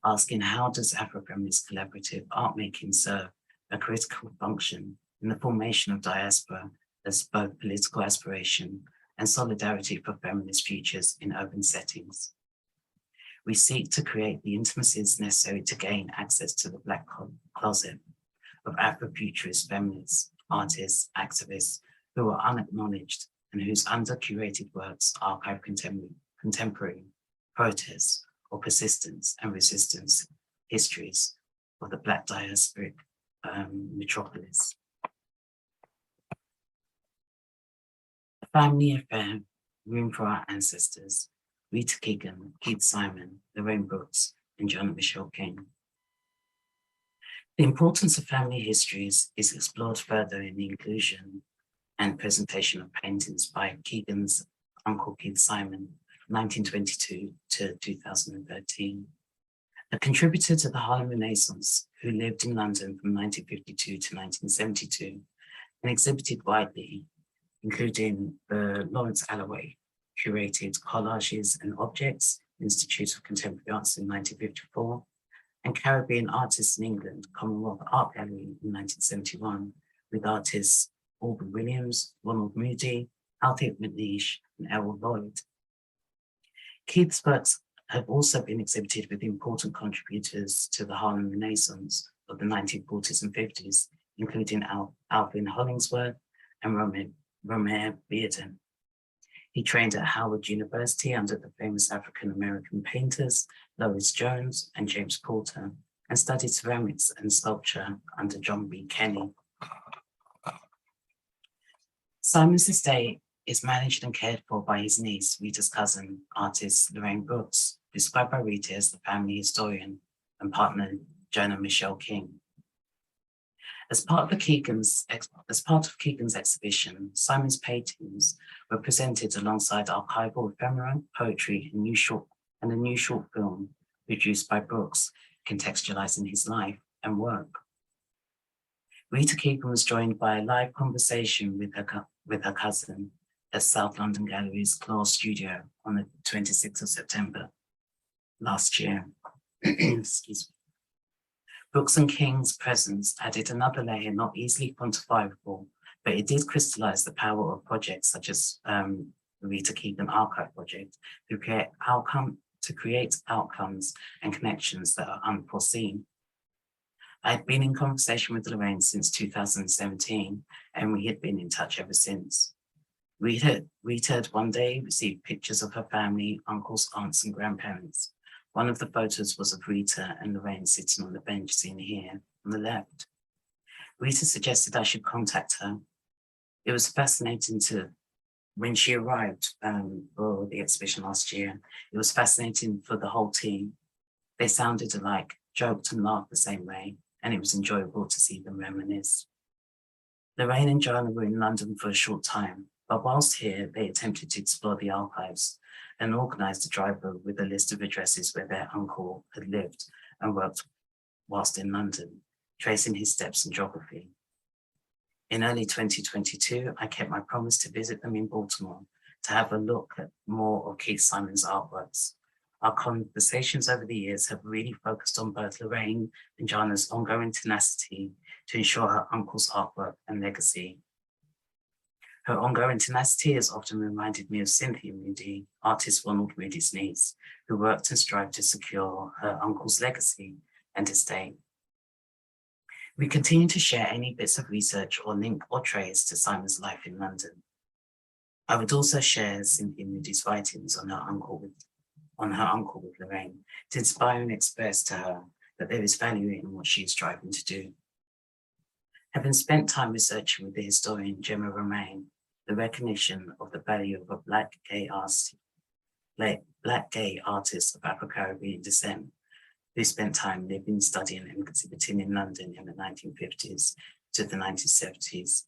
L: asking how does Afrofeminist collaborative art making serve a critical function in the formation of diaspora as both political aspiration and solidarity for feminist futures in urban settings. We seek to create the intimacies necessary to gain access to the Black closet of Afrofuturist feminists, artists, activists who are unacknowledged and whose under-curated works archive contemporary protests or persistence and resistance histories of the Black diasporic metropolis. A family affair, room for our ancestors, Rita Keegan, Keith Simon, Lorraine Brooks, and Janet Michelle King. The importance of family histories is explored further in the inclusion and presentation of paintings by Keegan's uncle Keith Simon, 1922 to 2013. A contributor to the Harlem Renaissance who lived in London from 1952 to 1972 and exhibited widely, including the Lawrence Alloway curated Collages and Objects, Institute of Contemporary Arts in 1954, and Caribbean Artists in England, Commonwealth Art Gallery in 1971, with artists Aubrey Williams, Ronald Moody, Althea McNeish, and Errol Lloyd. Keith's works have also been exhibited with important contributors to the Harlem Renaissance of the 1940s and 50s, including Alvin Hollingsworth and Romare Bearden. He trained at Howard University under the famous African-American painters, Lois Jones and James Porter, and studied ceramics and sculpture under John B. Kenny. Simon's estate is managed and cared for by his niece, Rita's cousin, artist Lorraine Brooks, described by Rita as the family historian, and partner Janet Michelle King. As part of Keegan's exhibition, Simon's paintings were presented alongside archival ephemera, poetry, and a new short film produced by Brooks, contextualizing his life and work. Rita Keegan was joined by a live conversation with her cousin, at South London Gallery's Claw Studio on the 26th of September last year. Excuse me. Brooks and King's presence added another layer not easily quantifiable, but it did crystallize the power of projects such as the Rita Keegan Archive Project to create outcomes and connections that are unforeseen. I'd been in conversation with Lorraine since 2017, and we had been in touch ever since. Rita had one day received pictures of her family, uncles, aunts, and grandparents. One of the photos was of Rita and Lorraine sitting on the bench seen here on the left. Rita suggested I should contact her. It was fascinating when she arrived for the exhibition last year, it was fascinating for the whole team. They sounded alike, joked and laughed the same way, and it was enjoyable to see them reminisce. Lorraine and Joanna were in London for a short time, but whilst here, they attempted to explore the archives and organised a driver with a list of addresses where their uncle had lived and worked whilst in London, tracing his steps in geography. In early 2022, I kept my promise to visit them in Baltimore to have a look at more of Keith Simon's artworks. Our conversations over the years have really focused on both Lorraine and Jana's ongoing tenacity to ensure her uncle's artwork and legacy. Her ongoing tenacity has often reminded me of Cynthia Moody, artist Ronald Moody's niece, who worked and strived to secure her uncle's legacy and estate. We continue to share any bits of research or link or trace to Simon's life in London. I would also share Cynthia Moody's writings on her uncle with Lorraine to inspire and express to her that there is value in what she is striving to do. Having spent time researching with the historian Gemma Romain, the recognition of the value of a Black gay artist of Afro-Caribbean descent, who spent time living, studying and exhibiting in London in the 1950s to the 1970s,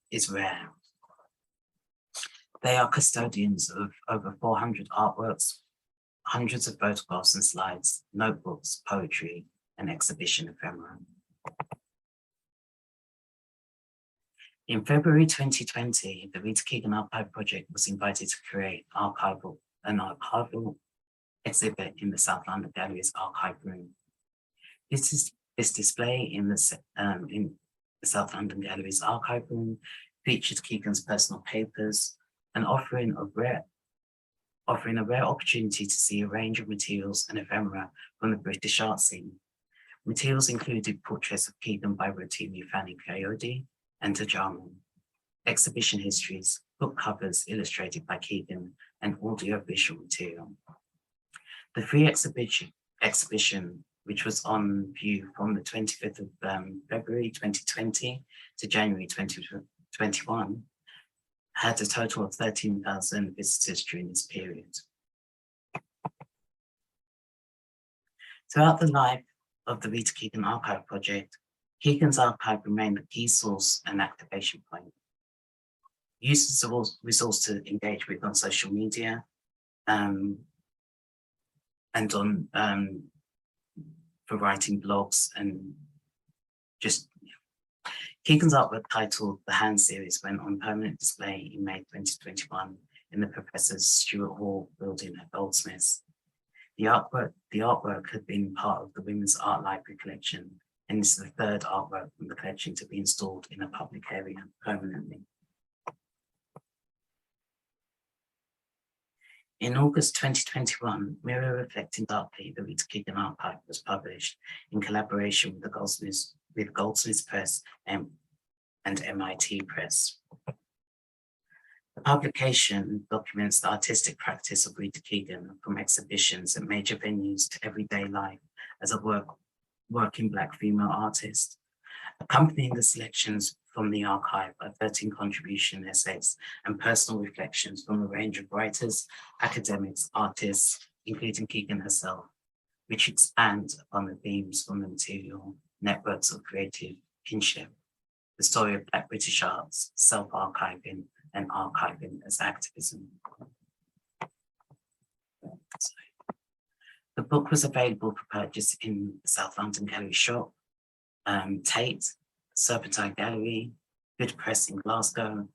L: is rare. They are custodians of over 400 artworks, hundreds of photographs and slides, notebooks, poetry, and exhibition ephemera. In February 2020, the Rita Keegan Archive Project was invited to create an archival exhibit in the South London Gallery's archive room. This display in the South London Gallery's archive room featured Keegan's personal papers, and offering a rare opportunity to see a range of materials and ephemera from the British art scene. Materials included portraits of Keegan by Rotimi Fani Kayode and Tajaman, exhibition histories, book covers illustrated by Keegan, and audio-visual material. The free exhibition, which was on view from the 25th of February 2020 to January 2021, had a total of 13,000 visitors during this period. Throughout the life of the Rita Keegan Archive Project, Keegan's archive remained the key source and activation point. Used as a resource to engage with on social media, and on for writing blogs, and just Keegan's artwork titled The Hand Series went on permanent display in May 2021 in the Professor's Stuart Hall building at Goldsmiths. The artwork had been part of the Women's Art Library collection, and is the third artwork from the collection to be installed in a public area permanently. In August 2021, Mirror Reflecting Darkly, the Rita Keegan Archive was published in collaboration with Goldsmiths Press and MIT Press. The publication documents the artistic practice of Rita Keegan from exhibitions at major venues to everyday life as a working Black female artist. Accompanying the selections from the archive are 13 contribution essays and personal reflections from a range of writers, academics, artists, including Keegan herself, which expand upon the themes from the material, networks of creative kinship, the story of Black British arts, self-archiving, and archiving as activism. The book was available for purchase in the South London Gallery shop, Tate, Serpentine Gallery, Good Press in Glasgow,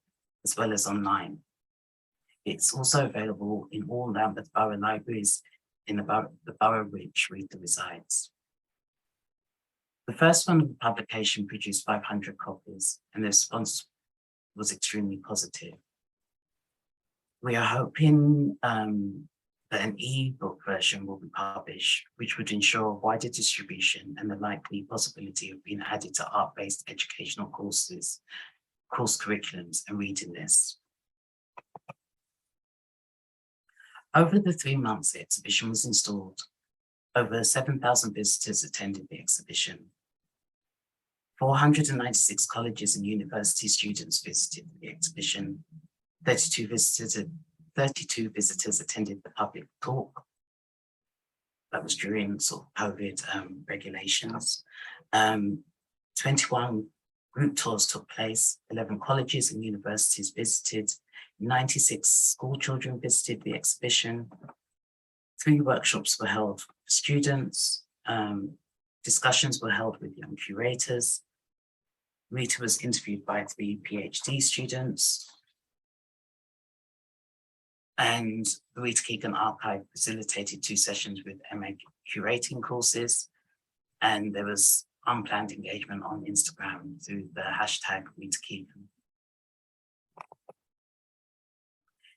L: as well as online. It's also available in all Lambeth Borough libraries in the borough which Rita resides. The first one of the publication produced 500 copies, and the response was extremely positive. We are hoping that an e-book version will be published, which would ensure wider distribution and the likely possibility of being added to art-based educational courses, course curriculums, and reading lists. Over the 3 months the exhibition was installed, over 7,000 visitors attended the exhibition. 496 colleges and university students visited the exhibition. 32 visitors attended the public talk. That was during sort of COVID regulations. 21 group tours took place. 11 colleges and universities visited. 96 school children visited the exhibition. 3 workshops were held for students. Discussions were held with young curators. Rita was interviewed by 3 PhD students. And the Rita Keegan Archive facilitated 2 sessions with MA curating courses. And there was unplanned engagement on Instagram through the hashtag Rita Keegan.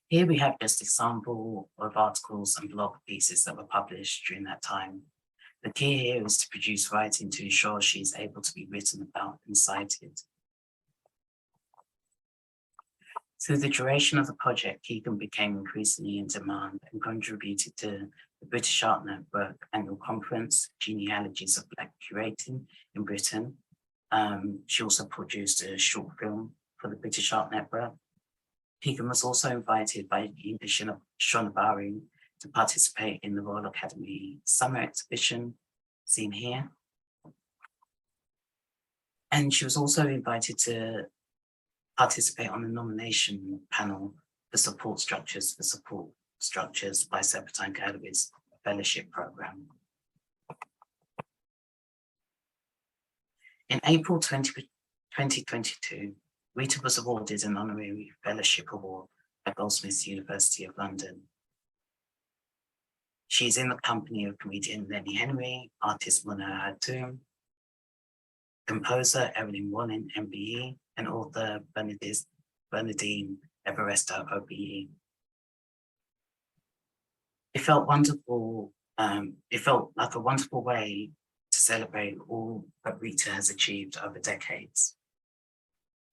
L: Here we have just a sample of articles and blog pieces that were published during that time. The key here is to produce writing to ensure she is able to be written about and cited. Through the duration of the project, Keegan became increasingly in demand and contributed to the British Art Network annual conference, Genealogies of Black Curating in Britain. She also produced a short film for the British Art Network. Keegan was also invited by the English Shona Bowring to participate in the Royal Academy Summer Exhibition, seen here. And she was also invited to participate on the nomination panel for support structures by Serpentine Galleries Fellowship Programme. In April 2022, Rita was awarded an honorary fellowship award at Goldsmiths University of London. She is in the company of comedian Lenny Henry, artist Mona Hatoum, composer Evelyn Wallin, MBE, and author Bernadine Everesta, OBE. It felt wonderful. It felt like a wonderful way to celebrate all that Rita has achieved over decades.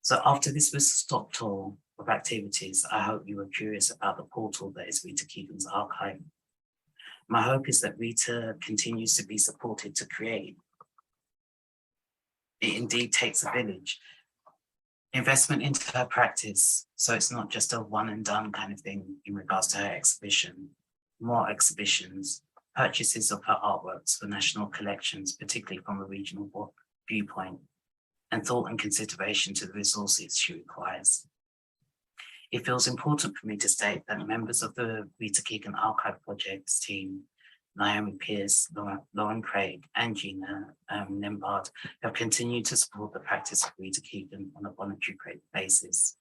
L: So after this whistle-stop tour of activities, I hope you were curious about the portal that is Rita Keegan's archive. My hope is that Rita continues to be supported to create. It indeed takes a village. Investment into her practice, so it's not just a one and done kind of thing in regards to her exhibition. More exhibitions, purchases of her artworks for national collections, particularly from a regional viewpoint, and thought and consideration to the resources she requires. It feels important for me to state that members of the Rita Keegan Archive Projects team, Naomi Pierce, Lauren Craig, and Gina Nembard, have continued to support the practice of Rita Keegan on a voluntary basis.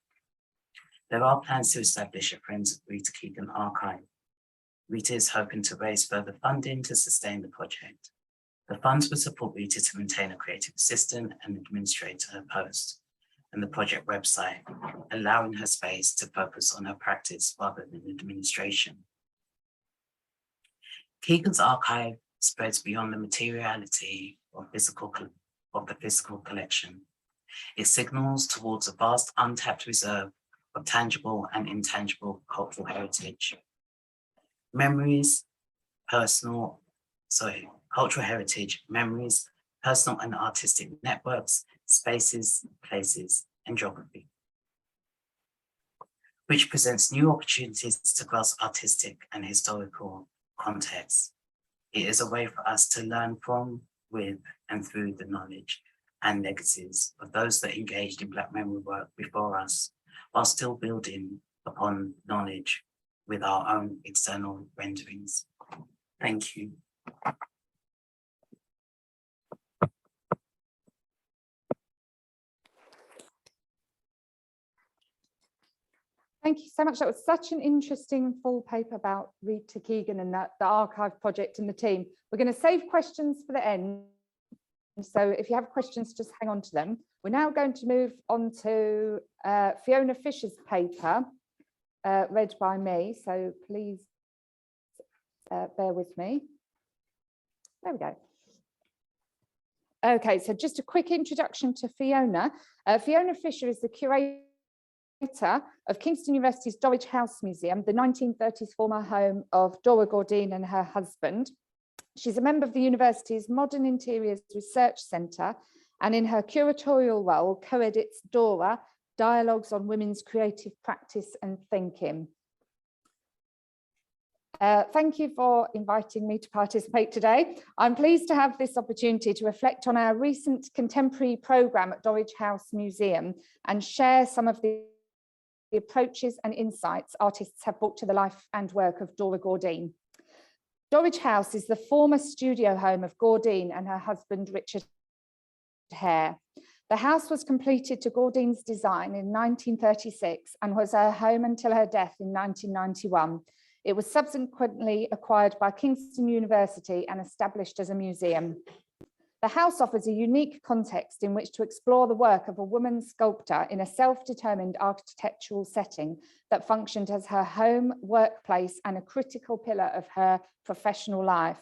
L: There are plans to establish a Friends of Rita Keegan Archive. Rita is hoping to raise further funding to sustain the project. The funds will support Rita to maintain a creative assistant and administrator post and the project website, allowing her space to focus on her practice rather than administration. Keegan's archive spreads beyond the materiality of the physical collection. It signals towards a vast untapped reserve of tangible and intangible cultural heritage. Cultural heritage, memories, personal and artistic networks, spaces, places, and geography, which presents new opportunities to grasp artistic and historical context. It is a way for us to learn from, with, and through the knowledge and legacies of those that engaged in Black memory work before us, while still building upon knowledge with our own external renderings. Thank you.
M: Thank you so much. That was such an interesting full paper about Rita Keegan and the archive project and the team. We're going to save questions for the end. So if you have questions, just hang on to them. We're now going to move on to Fiona Fisher's paper, read by me. So please bear with me. There we go. Okay, so just a quick introduction to Fiona. Fiona Fisher is the curator of Kingston University's Dorridge House Museum, the 1930s former home of Dora Gordine and her husband. She's a member of the university's Modern Interiors Research Centre, and in her curatorial role, co-edits Dora, Dialogues on Women's Creative Practice and Thinking. Thank you for inviting me to participate today. I'm pleased to have this opportunity to reflect on our recent contemporary programme at Dorridge House Museum and share some of the approaches and insights artists have brought to the life and work of Dora Gordine. Dorridge House is the former studio home of Gordine and her husband Richard Hare. The house was completed to Gordine's design in 1936 and was her home until her death in 1991. It was subsequently acquired by Kingston University and established as a museum. The house offers a unique context in which to explore the work of a woman sculptor in a self-determined architectural setting that functioned as her home, workplace, and a critical pillar of her professional life.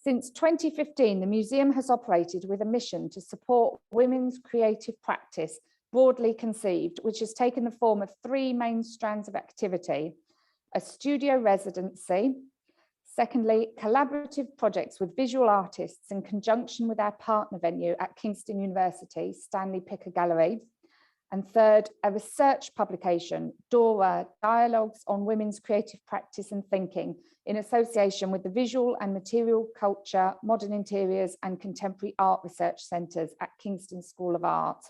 M: Since 2015, the museum has operated with a mission to support women's creative practice, broadly conceived, which has taken the form of three main strands of activity: a studio residency, secondly, collaborative projects with visual artists in conjunction with our partner venue at Kingston University, Stanley Picker Gallery, and third, a research publication, Dora, Dialogues on Women's Creative Practice and Thinking, in association with the Visual and Material Culture, Modern Interiors and Contemporary Art Research Centres at Kingston School of Art.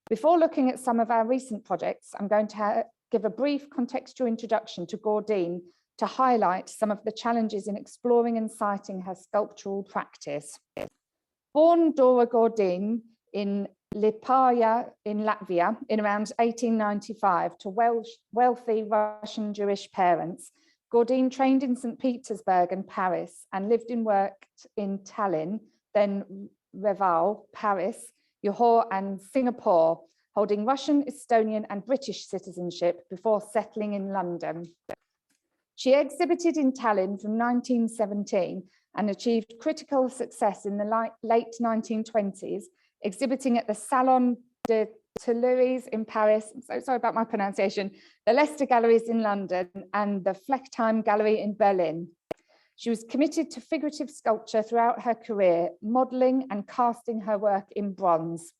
M: Before looking at some of our recent projects, I'm going to give a brief contextual introduction to Gordine to highlight some of the challenges in exploring and citing her sculptural practice. Born Dora Gordine in Liepāja in Latvia in around 1895 to wealthy Russian Jewish parents, Gordine trained in St. Petersburg and Paris and lived and worked in Tallinn, then Reval, Paris, Johor and Singapore, holding Russian, Estonian and British citizenship before settling in London. She exhibited in Tallinn from 1917 and achieved critical success in the late 1920s, exhibiting at the Salon de Tuileries in Paris, I'm so sorry about my pronunciation, the Leicester Galleries in London and the Fleckheim Gallery in Berlin. She was committed to figurative sculpture throughout her career, modelling and casting her work in bronze.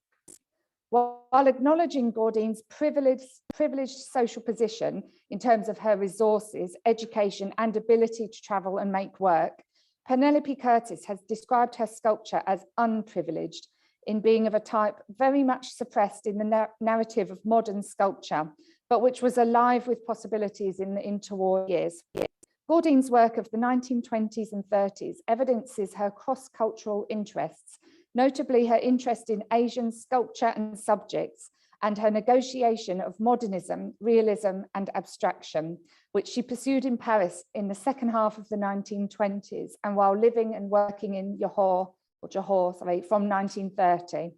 M: While acknowledging Gordine's privileged social position in terms of her resources, education and ability to travel and make work, Penelope Curtis has described her sculpture as unprivileged, in being of a type very much suppressed in the narrative of modern sculpture, but which was alive with possibilities in the interwar years. Gordine's work of the 1920s and 30s evidences her cross-cultural interests, notably her interest in Asian sculpture and subjects, and her negotiation of modernism, realism, and abstraction, which she pursued in Paris in the second half of the 1920s, and while living and working in Johor from 1930.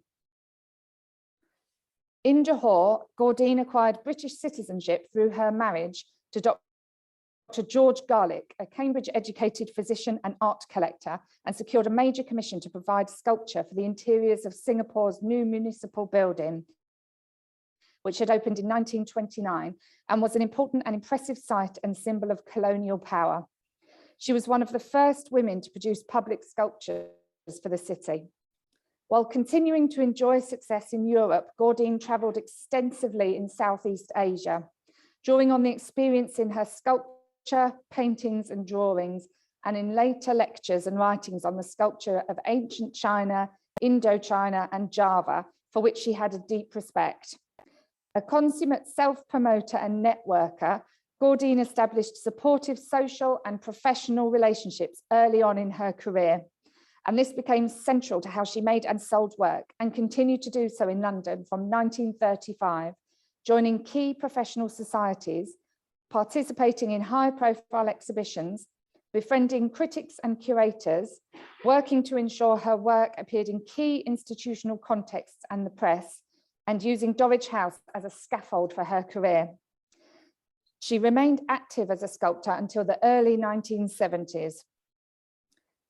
M: In Johor, Gordine acquired British citizenship through her marriage to Dr. George Garlick, a Cambridge-educated physician and art collector, and secured a major commission to provide sculpture for the interiors of Singapore's new municipal building, which had opened in 1929 and was an important and impressive site and symbol of colonial power. She was one of the first women to produce public sculptures for the city. While continuing to enjoy success in Europe, Gordine travelled extensively in Southeast Asia, drawing on the experience in her sculpture, paintings and drawings, and in later lectures and writings on the sculpture of ancient China, Indochina and Java, for which she had a deep respect. A consummate self-promoter and networker, Gordine established supportive social and professional relationships early on in her career. And this became central to how she made and sold work, and continued to do so in London from 1935 joining key professional societies, participating in high-profile exhibitions, befriending critics and curators, working to ensure her work appeared in key institutional contexts and the press, and using Dulwich House as a scaffold for her career. She remained active as a sculptor until the early 1970s.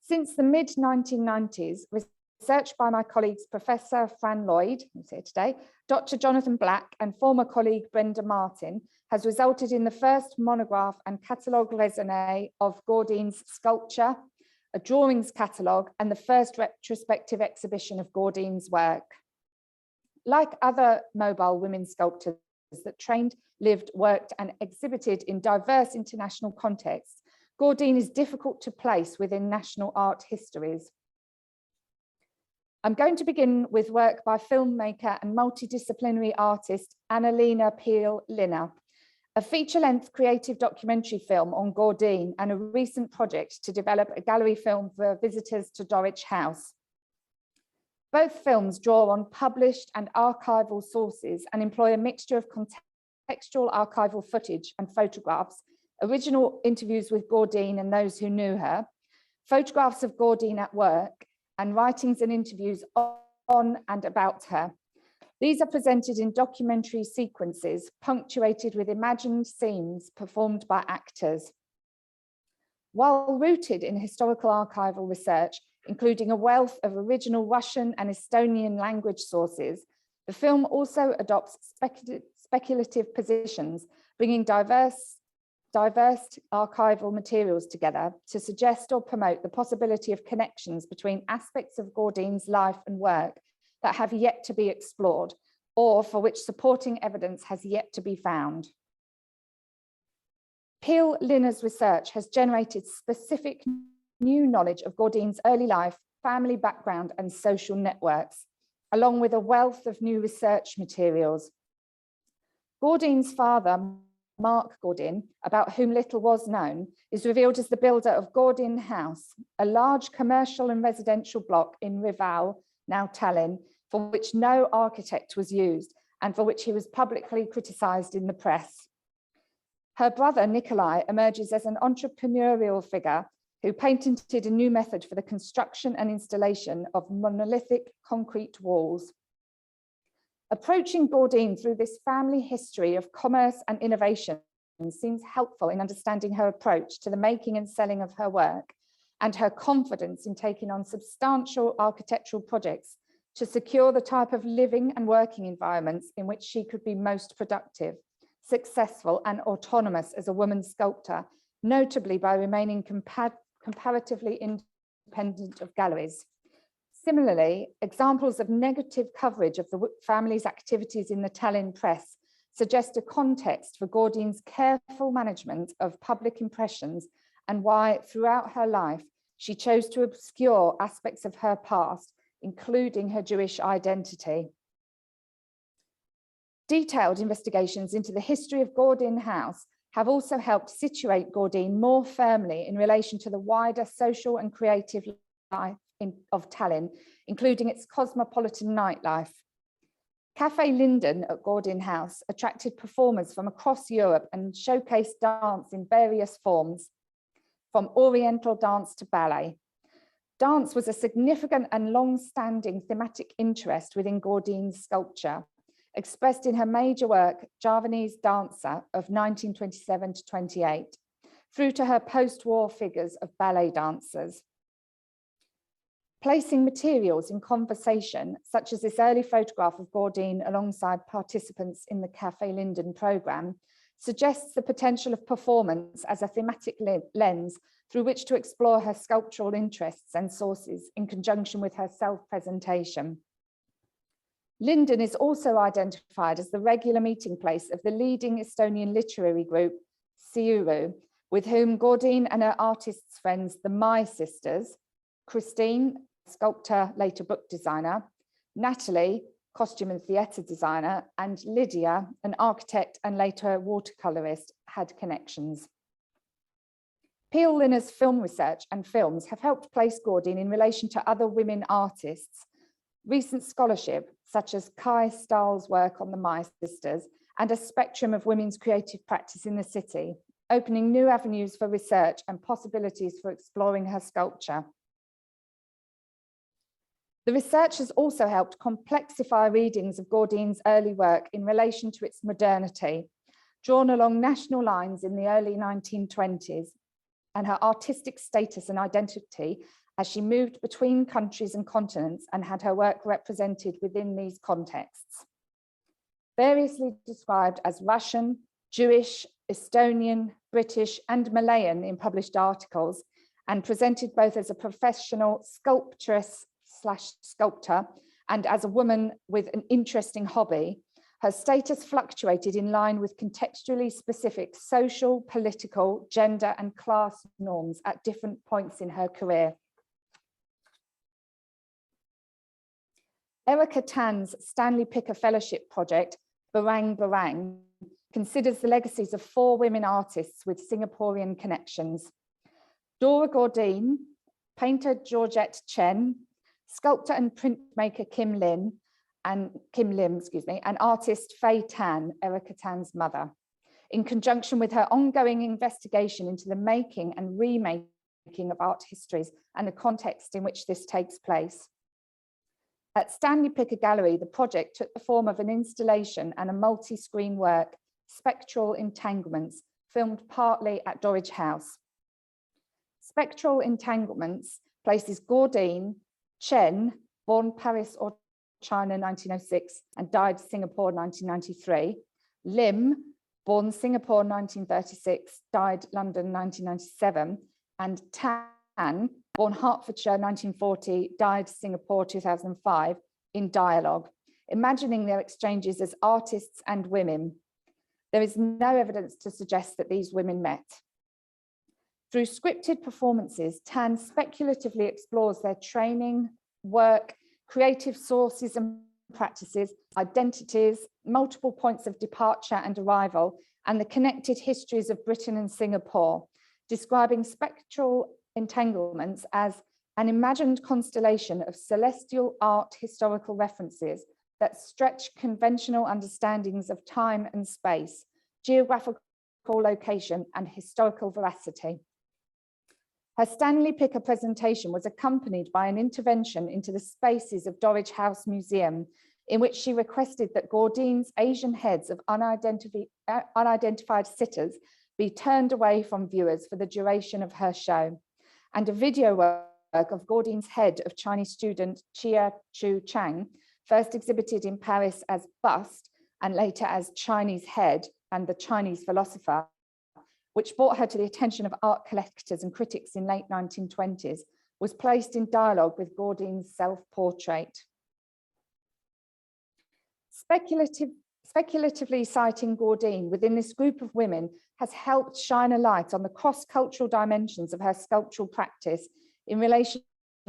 M: Since the mid-1990s, research by my colleagues Professor Fran Lloyd, who's here today, Dr. Jonathan Black, and former colleague Brenda Martin has resulted in the first monograph and catalogue raisonné of Gaudine's sculpture, a drawings catalogue, and the first retrospective exhibition of Gaudine's work. Like other mobile women sculptors that trained, lived, worked, and exhibited in diverse international contexts, Gaudine is difficult to place within national art histories. I'm going to begin with work by filmmaker and multidisciplinary artist Annalena Peel-Linner, a feature-length creative documentary film on Gaudine, and a recent project to develop a gallery film for visitors to Dulwich House. Both films draw on published and archival sources and employ a mixture of contextual archival footage and photographs, original interviews with Gaudine and those who knew her, photographs of Gaudine at work, and writings and interviews on and about her. These are presented in documentary sequences punctuated with imagined scenes performed by actors. While rooted in historical archival research, including a wealth of original Russian and Estonian language sources, the film also adopts speculative positions, bringing diverse archival materials together to suggest or promote the possibility of connections between aspects of Gaudine's life and work that have yet to be explored, or for which supporting evidence has yet to be found. Peel-Linner's research has generated specific new knowledge of Gaudine's early life, family background, and social networks, along with a wealth of new research materials. Gaudine's father, Mark Gaudine, about whom little was known, is revealed as the builder of Gaudine House, a large commercial and residential block in Rival, now Tallinn, for which no architect was used and for which he was publicly criticised in the press. Her brother, Nikolai, emerges as an entrepreneurial figure who patented a new method for the construction and installation of monolithic concrete walls. Approaching Gaudine through this family history of commerce and innovation seems helpful in understanding her approach to the making and selling of her work, and her confidence in taking on substantial architectural projects to secure the type of living and working environments in which she could be most productive, successful, and autonomous as a woman sculptor, notably by remaining comparatively independent of galleries. Similarly, examples of negative coverage of the family's activities in the Tallinn press suggest a context for Gaudine's careful management of public impressions and why, throughout her life, she chose to obscure aspects of her past, including her Jewish identity. Detailed investigations into the history of Gaudine House have also helped situate Gaudine more firmly in relation to the wider social and creative life of Tallinn, including its cosmopolitan nightlife. Café Linden at Gaudine House attracted performers from across Europe and showcased dance in various forms, from Oriental dance to ballet. Dance was a significant and long-standing thematic interest within Gaudine's sculpture, expressed in her major work, Javanese Dancer of 1927 to 28, through to her post-war figures of ballet dancers. Placing materials in conversation, such as this early photograph of Gaudine alongside participants in the Café Linden programme, suggests the potential of performance as a thematic lens through which to explore her sculptural interests and sources in conjunction with her self-presentation. Linden is also identified as the regular meeting place of the leading Estonian literary group, Siuru, with whom Gaudine and her artists' friends, the Mai sisters, Christine, sculptor, later book designer, Natalie, costume and theatre designer, and Lydia, an architect and later watercolourist, had connections. Peel-Linner's film research and films have helped place Gaudine in relation to other women artists. Recent scholarship, such as Kai Stahl's work on the Mai sisters and a spectrum of women's creative practice in the city, opening new avenues for research and possibilities for exploring her sculpture. The research has also helped complexify readings of Gaudine's early work in relation to its modernity, drawn along national lines in the early 1920s, and her artistic status and identity as she moved between countries and continents and had her work represented within these contexts. Variously described as Russian, Jewish, Estonian, British, and Malayan in published articles, and presented both as a professional sculptress/sculptor and as a woman with an interesting hobby, her status fluctuated in line with contextually specific social, political, gender, and class norms at different points in her career. Erica Tan's Stanley Picker Fellowship project, Barang Barang, considers the legacies of 4 women artists with Singaporean connections: Dora Gaudine, painter Georgette Chen, sculptor and printmaker Kim Lim, and artist Fei Tan, Erica Tan's mother, in conjunction with her ongoing investigation into the making and remaking of art histories and the context in which this takes place. At Stanley Picker Gallery, the project took the form of an installation and a multi-screen work, Spectral Entanglements, filmed partly at Dorridge House. Spectral Entanglements places Gaudine, Chen, born Paris or China 1906 and died Singapore 1993, Lim, born Singapore 1936, died London 1997, and Tan, born Hertfordshire 1940, died Singapore 2005, in dialogue, imagining their exchanges as artists and women. There is no evidence to suggest that these women met. Through scripted performances, Tan speculatively explores their training, work, creative sources and practices, identities, multiple points of departure and arrival, and the connected histories of Britain and Singapore, describing spectral entanglements as an imagined constellation of celestial art historical references that stretch conventional understandings of time and space, geographical location, and historical veracity. Her Stanley Picker presentation was accompanied by an intervention into the spaces of Dorridge House Museum, in which she requested that Gaudine's Asian heads of unidentified sitters be turned away from viewers for the duration of her show, and a video work of Gaudine's head of Chinese student Chia Chu Chang, first exhibited in Paris as bust and later as Chinese head and the Chinese philosopher, which brought her to the attention of art collectors and critics in late 1920s, was placed in dialogue with Gaudine's self-portrait. Speculatively citing Gaudine within this group of women has helped shine a light on the cross-cultural dimensions of her sculptural practice in relation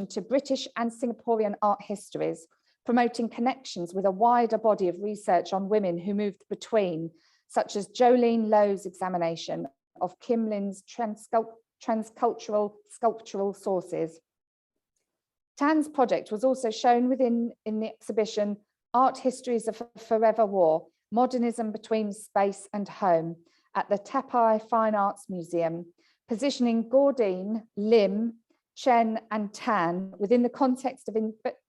M: to British and Singaporean art histories, promoting connections with a wider body of research on women who moved between, such as Jolene Lowe's examination of Kim Lin's transcultural sculptural sources. Tan's project was also shown in the exhibition Art Histories of Forever War, Modernism Between Space and Home at the Tapai Fine Arts Museum, positioning Gaudine, Lim, Chen and Tan within the context of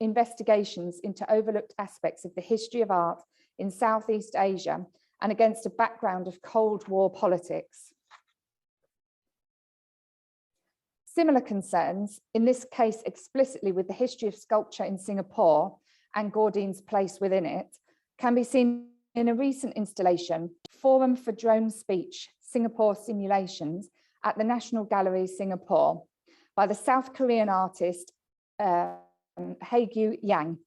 M: investigations into overlooked aspects of the history of art in Southeast Asia and against a background of Cold War politics. Similar concerns, in this case explicitly with the history of sculpture in Singapore and Gaudine's place within it, can be seen in a recent installation, Forum for Drone Speech, Singapore Simulations, at the National Gallery, Singapore, by the South Korean artist Haegyu Yang.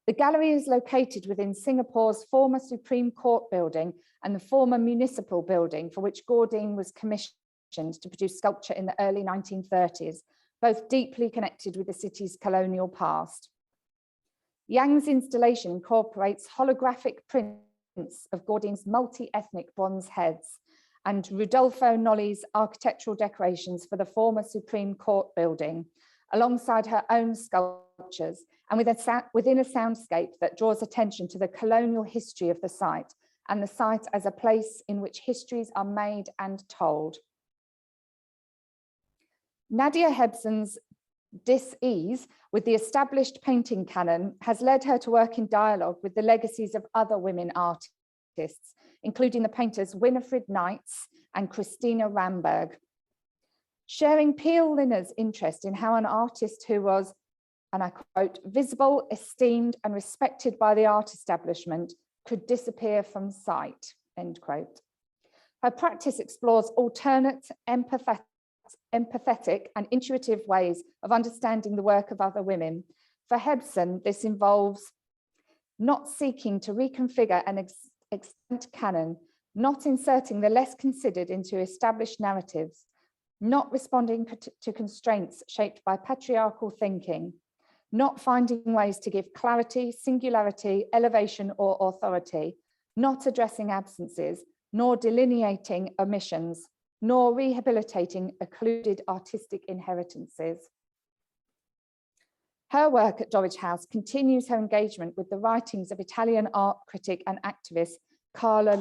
M: The gallery is located within Singapore's former Supreme Court building and the former municipal building for which Gaudine was commissioned to produce sculpture in the early 1930s, both deeply connected with the city's colonial past. Yang's installation incorporates holographic prints of Gaudine's multi-ethnic bronze heads and Rudolfo Nolli's architectural decorations for the former Supreme Court building, alongside her own sculptures, and within a soundscape that draws attention to the colonial history of the site and the site as a place in which histories are made and told. Nadia Hebson's dis-ease with the established painting canon has led her to work in dialogue with the legacies of other women artists, including the painters Winifred Knights and Christina Ramberg. Sharing Peel Linner's interest in how an artist who was, and I quote, visible, esteemed and respected by the art establishment could disappear from sight, end quote. Her practice explores alternate, empathetic and intuitive ways of understanding the work of other women. For Hebson, this involves not seeking to reconfigure an extant canon, not inserting the less considered into established narratives, not responding to constraints shaped by patriarchal thinking, not finding ways to give clarity, singularity, elevation or authority, not addressing absences, nor delineating omissions, nor rehabilitating occluded artistic inheritances. Her work at Dulwich House continues her engagement with the writings of Italian art critic and activist Carla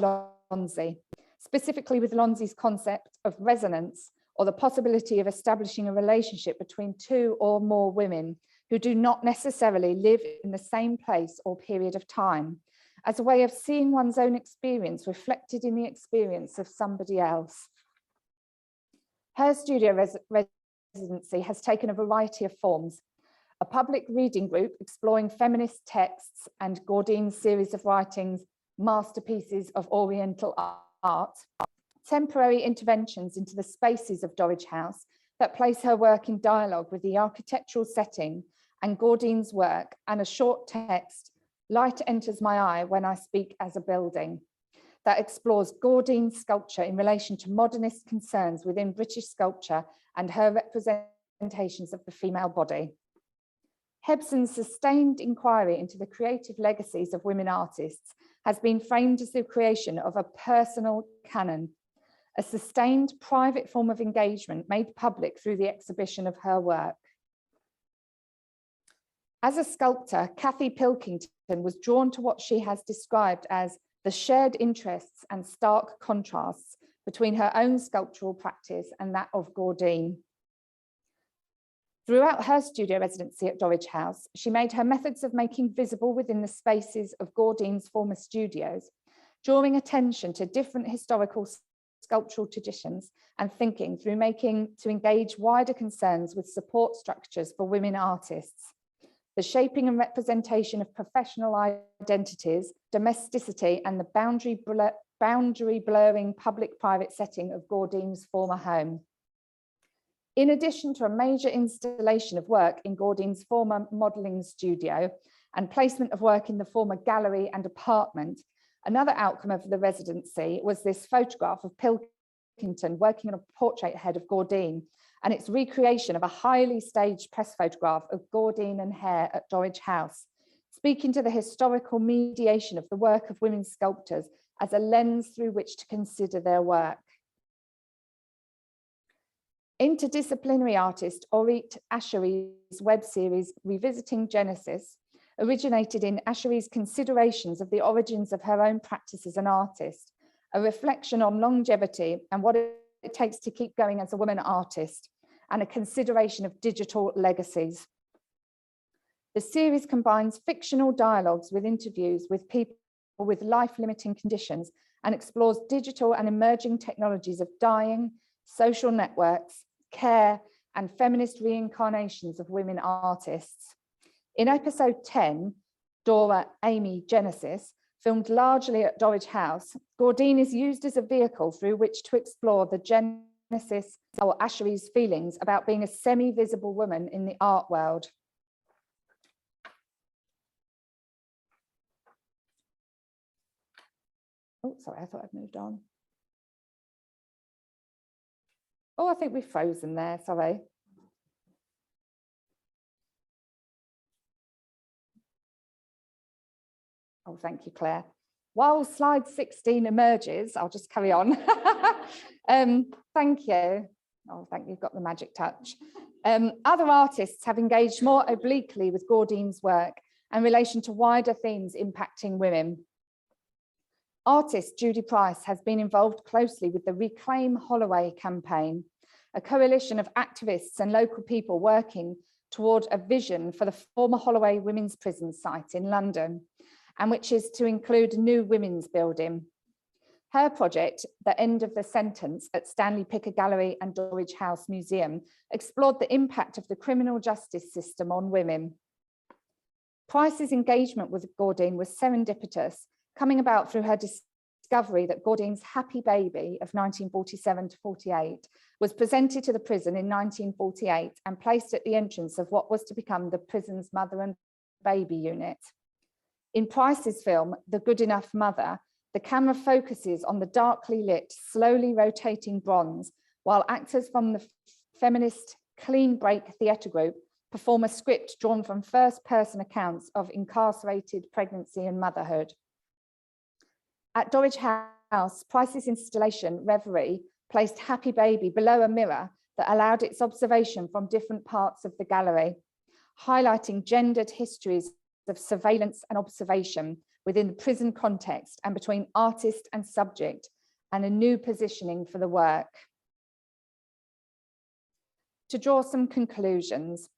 M: Lonzi, specifically with Lonzi's concept of resonance, or the possibility of establishing a relationship between two or more women who do not necessarily live in the same place or period of time, as a way of seeing one's own experience reflected in the experience of somebody else. Her studio residency has taken a variety of forms: a public reading group exploring feminist texts and Gaudine's series of writings, Masterpieces of Oriental Art, temporary interventions into the spaces of Dulwich House that place her work in dialogue with the architectural setting and Gaudine's work, and a short text, Light Enters My Eye When I Speak as a Building, that explores Gaudine's sculpture in relation to modernist concerns within British sculpture and her representations of the female body. Hebson's sustained inquiry into the creative legacies of women artists has been framed as the creation of a personal canon, a sustained private form of engagement made public through the exhibition of her work. As a sculptor, Cathy Pilkington was drawn to what she has described as the shared interests and stark contrasts between her own sculptural practice and that of Gaudine. Throughout her studio residency at Dulwich House, she made her methods of making visible within the spaces of Gaudine's former studios, drawing attention to different historical sculptural traditions and thinking through making to engage wider concerns with support structures for women artists, the shaping and representation of professional identities, domesticity, and the boundary blurring public-private setting of Gaudine's former home. In addition to a major installation of work in Gaudine's former modelling studio and placement of work in the former gallery and apartment, another outcome of the residency was this photograph of Pilkington working on a portrait head of Gaudine, and its recreation of a highly staged press photograph of Gaudine and hair at Dulwich House, speaking to the historical mediation of the work of women sculptors as a lens through which to consider their work. Interdisciplinary artist Orit Ashery's web series Revisiting Genesis originated in Ashery's considerations of the origins of her own practice as an artist, a reflection on longevity and what it takes to keep going as a woman artist, and a consideration of digital legacies. The series combines fictional dialogues with interviews with people with life-limiting conditions and explores digital and emerging technologies of dying, social networks, care, and feminist reincarnations of women artists. In episode 10, Dora, Amy, Genesis, filmed largely at Dulwich House, Gaudine is used as a vehicle through which to explore the genesis or Ashery's feelings about being a semi-visible woman in the art world. Oh, sorry, I thought I'd moved on. Oh, I think we've frozen there, sorry. Oh, thank you, Claire. While slide 16 emerges, I'll just carry on. Thank you. Oh, thank you, you've got the magic touch. Other artists have engaged more obliquely with Gaudine's work in relation to wider themes impacting women. Artist Judy Price has been involved closely with the Reclaim Holloway campaign, a coalition of activists and local people working toward a vision for the former Holloway Women's Prison site in London, and which is to include a new women's building. Her project, The End of the Sentence at Stanley Picker Gallery and Dorridge House Museum, explored the impact of the criminal justice system on women. Price's engagement with Gordine was serendipitous, coming about through her discovery that Gordine's Happy Baby of 1947 to 48 was presented to the prison in 1948 and placed at the entrance of what was to become the prison's mother and baby unit. In Price's film, The Good Enough Mother, the camera focuses on the darkly lit, slowly rotating bronze, while actors from the feminist Clean Break theatre group perform a script drawn from first-person accounts of incarcerated pregnancy and motherhood. At Dorridge House, Price's installation, Reverie, placed Happy Baby below a mirror that allowed its observation from different parts of the gallery, highlighting gendered histories of surveillance and observation within the prison context and between artist and subject, and a new positioning for the work. To draw some conclusions,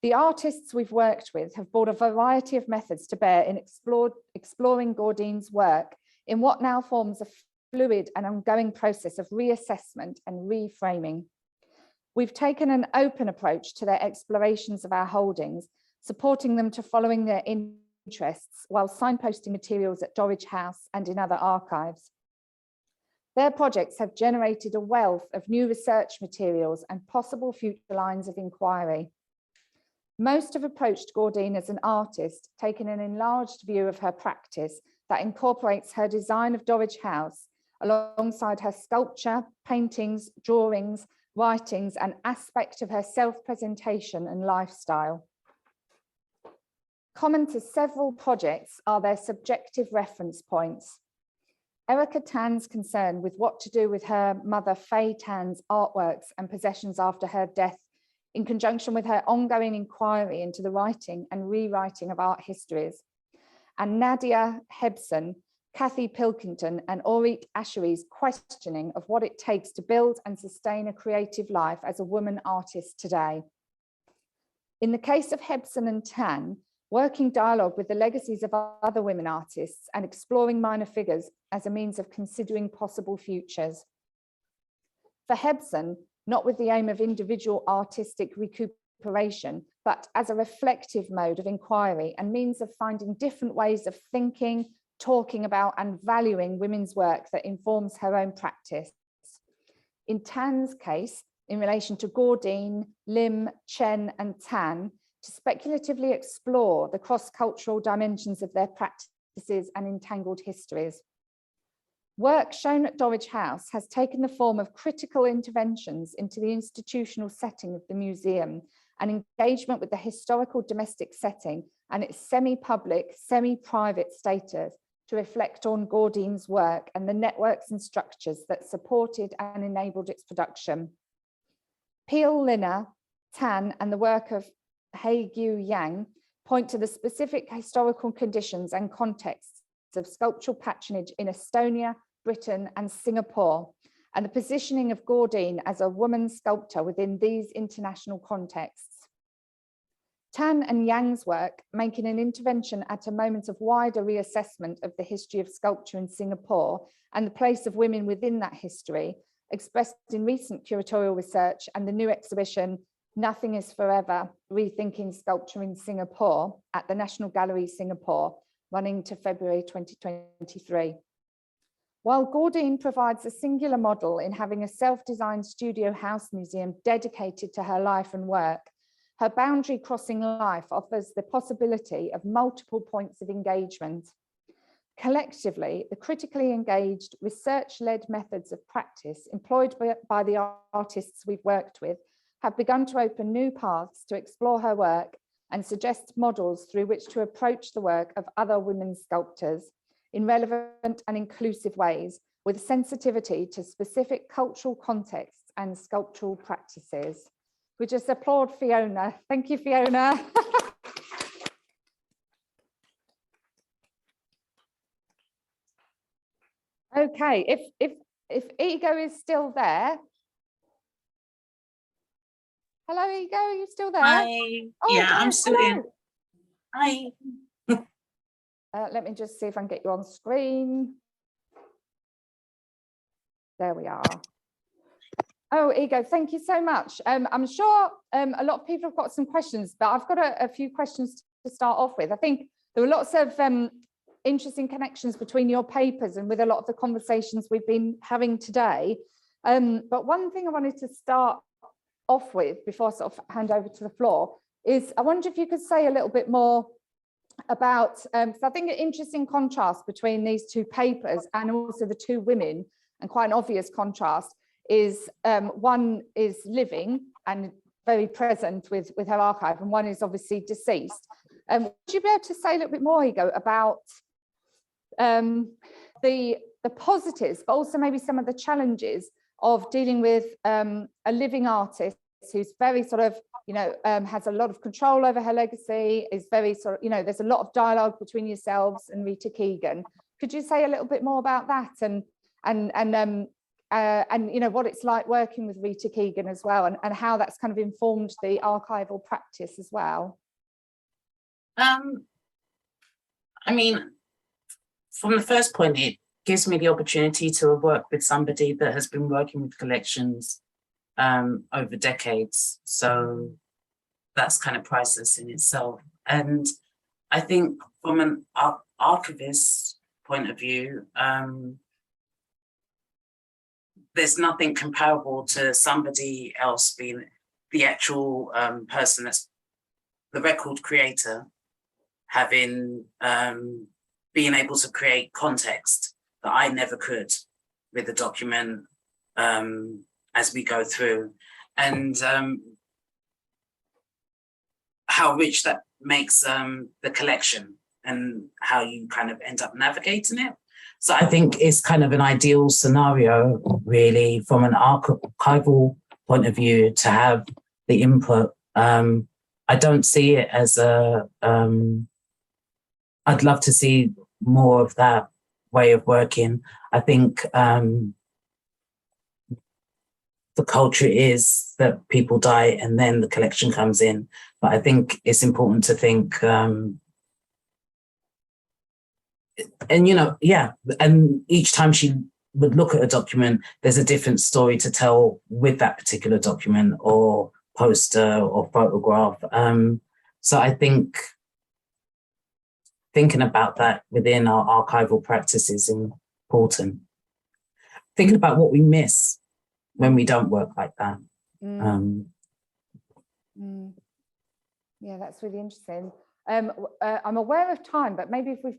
M: the artists we've worked with have brought a variety of methods to bear in exploring Gordine's work in what now forms a fluid and ongoing process of reassessment and reframing. We've taken an open approach to their explorations of our holdings, supporting them to following their interests while signposting materials at Dorridge House and in other archives. Their projects have generated a wealth of new research materials and possible future lines of inquiry. Most have approached Gordine as an artist, taking an enlarged view of her practice that incorporates her design of Dorridge House alongside her sculpture, paintings, drawings, writings, and aspect of her self-presentation and lifestyle. Common to several projects are their subjective reference points. Erica Tan's concern with what to do with her mother Faye Tan's artworks and possessions after her death, in conjunction with her ongoing inquiry into the writing and rewriting of art histories. And Nadia Hebson, Kathy Pilkington, and Auric Ashery's questioning of what it takes to build and sustain a creative life as a woman artist today. In the case of Hebson and Tan, working dialogue with the legacies of other women artists and exploring minor figures as a means of considering possible futures. For Hebson, not with the aim of individual artistic recuperation, but as a reflective mode of inquiry and means of finding different ways of thinking, talking about and valuing women's work that informs her own practice. In Tan's case, in relation to Gordine, Lim, Chen and Tan, to speculatively explore the cross-cultural dimensions of their practices and entangled histories. Work shown at Dorridge House has taken the form of critical interventions into the institutional setting of the museum and engagement with the historical domestic setting and its semi-public, semi-private status to reflect on Gordine's work and the networks and structures that supported and enabled its production. Peel, Lina, Tan and the work of Hae-Gyu Yang point to the specific historical conditions and contexts of sculptural patronage in Estonia, Britain and Singapore, and the positioning of Gordine as a woman sculptor within these international contexts. Tan and Yang's work, making an intervention at a moment of wider reassessment of the history of sculpture in Singapore and the place of women within that history, expressed in recent curatorial research and the new exhibition, Nothing is Forever, Rethinking Sculpture in Singapore at the National Gallery, Singapore, running to February 2023. While Gordine provides a singular model in having a self-designed studio house museum dedicated to her life and work, her boundary-crossing life offers the possibility of multiple points of engagement. Collectively, the critically engaged, research-led methods of practice employed by the artists we've worked with have begun to open new paths to explore her work and suggest models through which to approach the work of other women sculptors in relevant and inclusive ways, with sensitivity to specific cultural contexts and sculptural practices. We just applaud Fiona. Thank you, Fiona. Okay, if Ego is still there. Hello, Ego, are you still there?
L: Hi.
M: Oh,
L: Yeah, I'm
M: good,
L: still here. Hi.
M: Let me just see if I can get you on screen. There we are. Oh, Ego, thank you so much. I'm sure a lot of people have got some questions, but I've got a few questions to start off with. I think there were lots of interesting connections between your papers and with a lot of the conversations we've been having today. But one thing I wanted to start off with before I sort of hand over to the floor is I wonder if you could say a little bit more about, so I think an interesting contrast between these two papers and also the two women, and quite an obvious contrast, is one is living and very present with her archive, and one is obviously deceased. Would you be able to say a little bit more, Ego, about the positives, but also maybe some of the challenges of dealing with a living artist who's very sort of, you know, has a lot of control over her legacy, is very sort of, you know, there's a lot of dialogue between yourselves and Rita Keegan. Could you say a little bit more about that and you know, what it's like working with Rita Keegan as well, and how that's kind of informed the archival practice as well?
L: I mean, from the first point, it gives me the opportunity to work with somebody that has been working with collections over decades. So that's kind of priceless in itself. And I think from an archivist point of view, there's nothing comparable to somebody else being the actual person that's the record creator, having being able to create context that I never could with the document as we go through, and how rich that makes the collection and how you kind of end up navigating it. So I think it's kind of an ideal scenario, really, from an archival point of view, to have the input. I don't see it as a, I'd love to see more of that way of working. I think the culture is that people die and then the collection comes in. But I think it's important to think, and, you know, yeah, and each time she would look at a document, there's a different story to tell with that particular document or poster or photograph. So I think thinking about that within our archival practice is important. Thinking about what we miss when we don't work like that.
M: Yeah, that's really interesting. I'm aware of time, but maybe if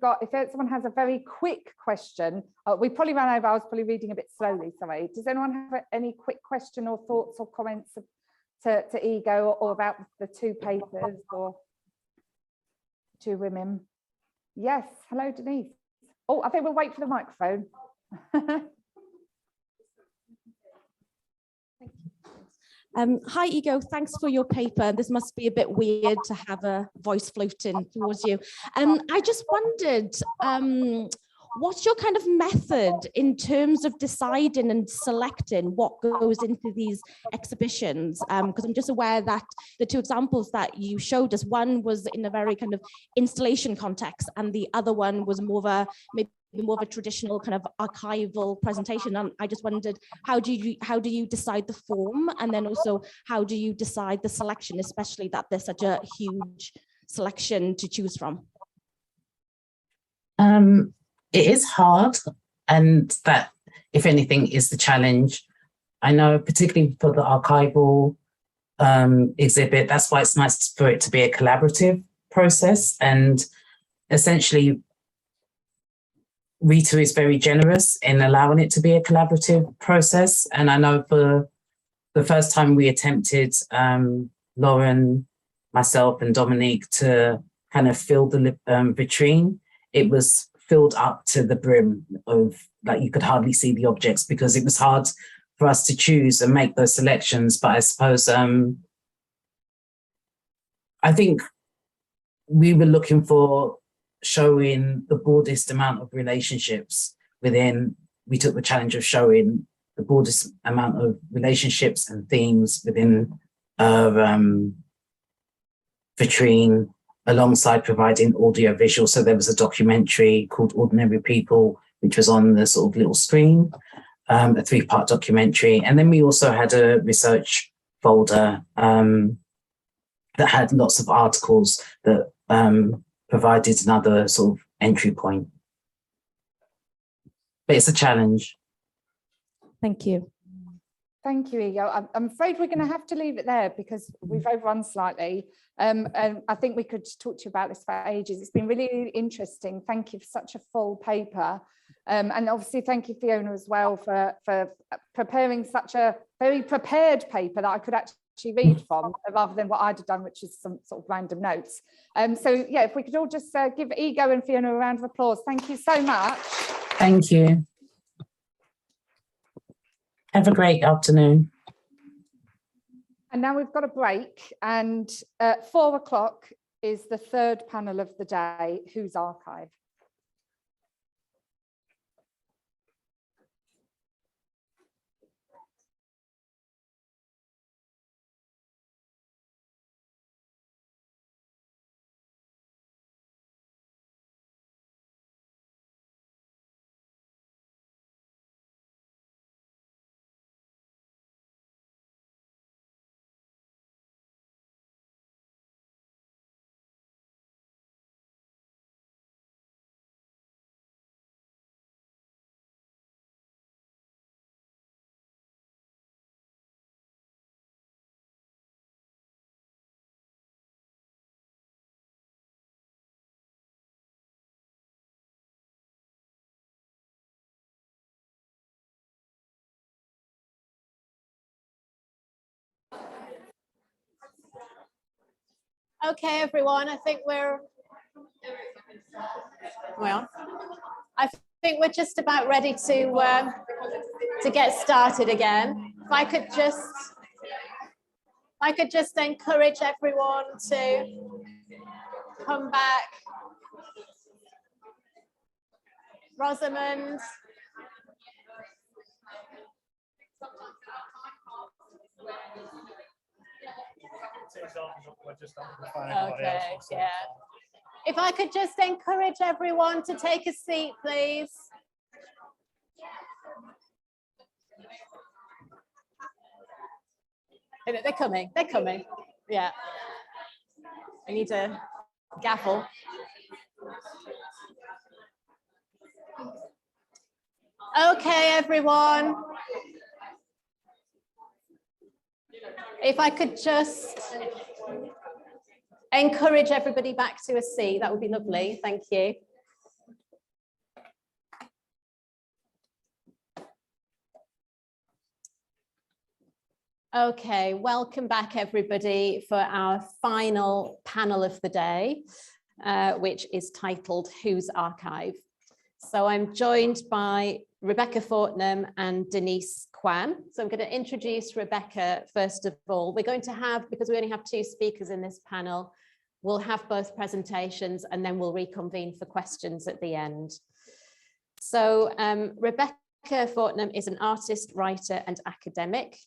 M: someone has a very quick question, we probably ran over, I was probably reading a bit slowly, sorry. Does anyone have any quick question or thoughts or comments to Ego or about the two papers or two women? Yes, hello, Denise. Oh, I think we'll wait for the microphone.
F: Hi, Ego, thanks for your paper. This must be a bit weird to have a voice floating towards you. I just wondered, what's your kind of method in terms of deciding and selecting what goes into these exhibitions? Because I'm just aware that the two examples that you showed us, one was in a very kind of installation context, and the other one was more of a maybe more of a traditional kind of archival presentation. And I just wondered, how do you decide the form, and then also how do you decide the selection, especially that there's such a huge selection to choose from?
L: It is hard, and that, if anything, is the challenge. I know, particularly for the archival exhibit, that's why it's nice for it to be a collaborative process. And essentially, Rita is very generous in allowing it to be a collaborative process. And I know for the first time we attempted, Lauren, myself and Dominique, to kind of fill the vitrine, it was filled up to the brim of, like, you could hardly see the objects because it was hard for us to choose and make those selections. But I suppose I think we were looking for showing the broadest amount of relationships within we took the challenge of showing the broadest amount of relationships and themes within our vitrine, alongside providing audio visual. So there was a documentary called Ordinary People, which was on the sort of little screen, a 3-part documentary. And then we also had a research folder that had lots of articles that provided another sort of entry point. But it's a challenge.
F: Thank you.
M: Thank you, Ego. I'm afraid we're going to have to leave it there because we've overrun slightly. And I think we could talk to you about this for ages. It's been really interesting. Thank you for such a full paper. And obviously, thank you, Fiona, as well, for preparing such a very prepared paper that I could actually read from, rather than what I'd have done, which is some sort of random notes. So, yeah, if we could all just give Ego and Fiona a round of applause. Thank you so much.
L: Thank you. Have a great afternoon.
M: And now we've got a break, and at 4 o'clock is the third panel of the day, Whose Archive?
A: Okay, everyone, I think we're just about ready to get started again. If I could just encourage everyone to come back. Rosamond. Okay, yeah. If I could just encourage everyone to take a seat, please. They're coming. Yeah. I need a gavel. Okay, everyone. If I could just encourage everybody back to a seat, that would be lovely. Thank you. Okay, welcome back, everybody, for our final panel of the day, which is titled Whose Archive? So I'm joined by Rebecca Fortnam and Denise Kwan. So I'm going to introduce Rebecca first of all. We're going to have, because we only have 2 speakers in this panel, we'll have both presentations and then we'll reconvene for questions at the end. So Rebecca Fortnam is an artist, writer and academic.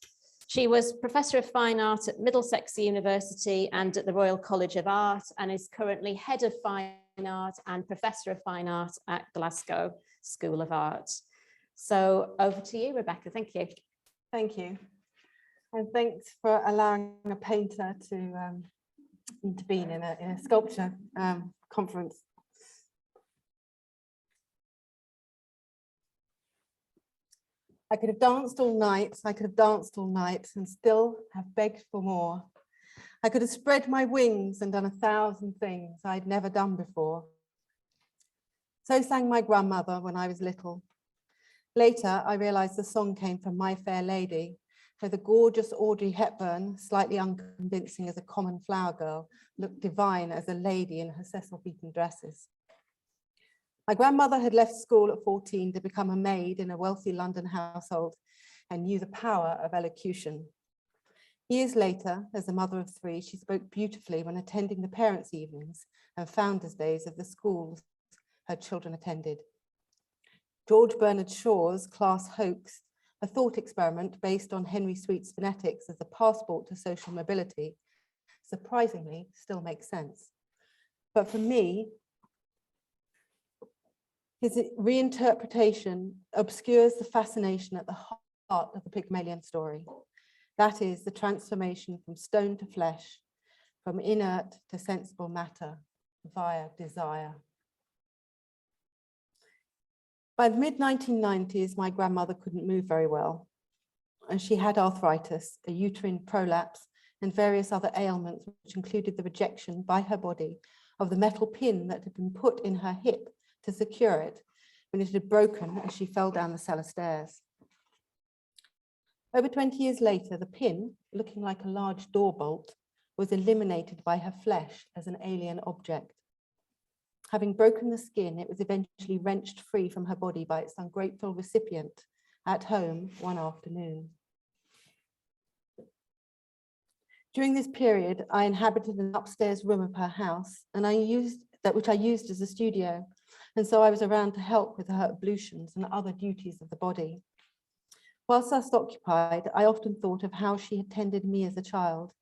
A: She was Professor of Fine Art at Middlesex University and at the Royal College of Art, and is currently Head of Fine Art and Professor of Fine Art at Glasgow School of Art. So over to you, Rebecca. Thank you.
J: Thank you. And thanks for allowing a painter to intervene in a sculpture conference. I could have danced all night, and still have begged for more. I could have spread my wings and done 1,000 things I'd never done before. So sang my grandmother when I was little. Later, I realized the song came from My Fair Lady, where the gorgeous Audrey Hepburn, slightly unconvincing as a common flower girl, looked divine as a lady in her Cecil-Beaton dresses. My grandmother had left school at 14 to become a maid in a wealthy London household and knew the power of elocution. Years later, as a mother of 3, she spoke beautifully when attending the parents' evenings and founders' days of the schools her children attended. George Bernard Shaw's Class Hoax, a thought experiment based on Henry Sweet's phonetics as a passport to social mobility, surprisingly still makes sense. But for me, his reinterpretation obscures the fascination at the heart of the Pygmalion story. That is the transformation from stone to flesh, from inert to sensible matter via desire. By the mid-1990s, my grandmother couldn't move very well, and she had arthritis, a uterine prolapse, and various other ailments, which included the rejection by her body of the metal pin that had been put in her hip to secure it when it had broken as she fell down the cellar stairs. Over 20 years later, the pin, looking like a large door bolt, was eliminated by her flesh as an alien object. Having broken the skin, it was eventually wrenched free from her body by its ungrateful recipient at home one afternoon. During this period, I inhabited an upstairs room of her house, and which I used as a studio, and so I was around to help with her ablutions and other duties of the body. Whilst thus occupied, I often thought of how she had tended me as a child,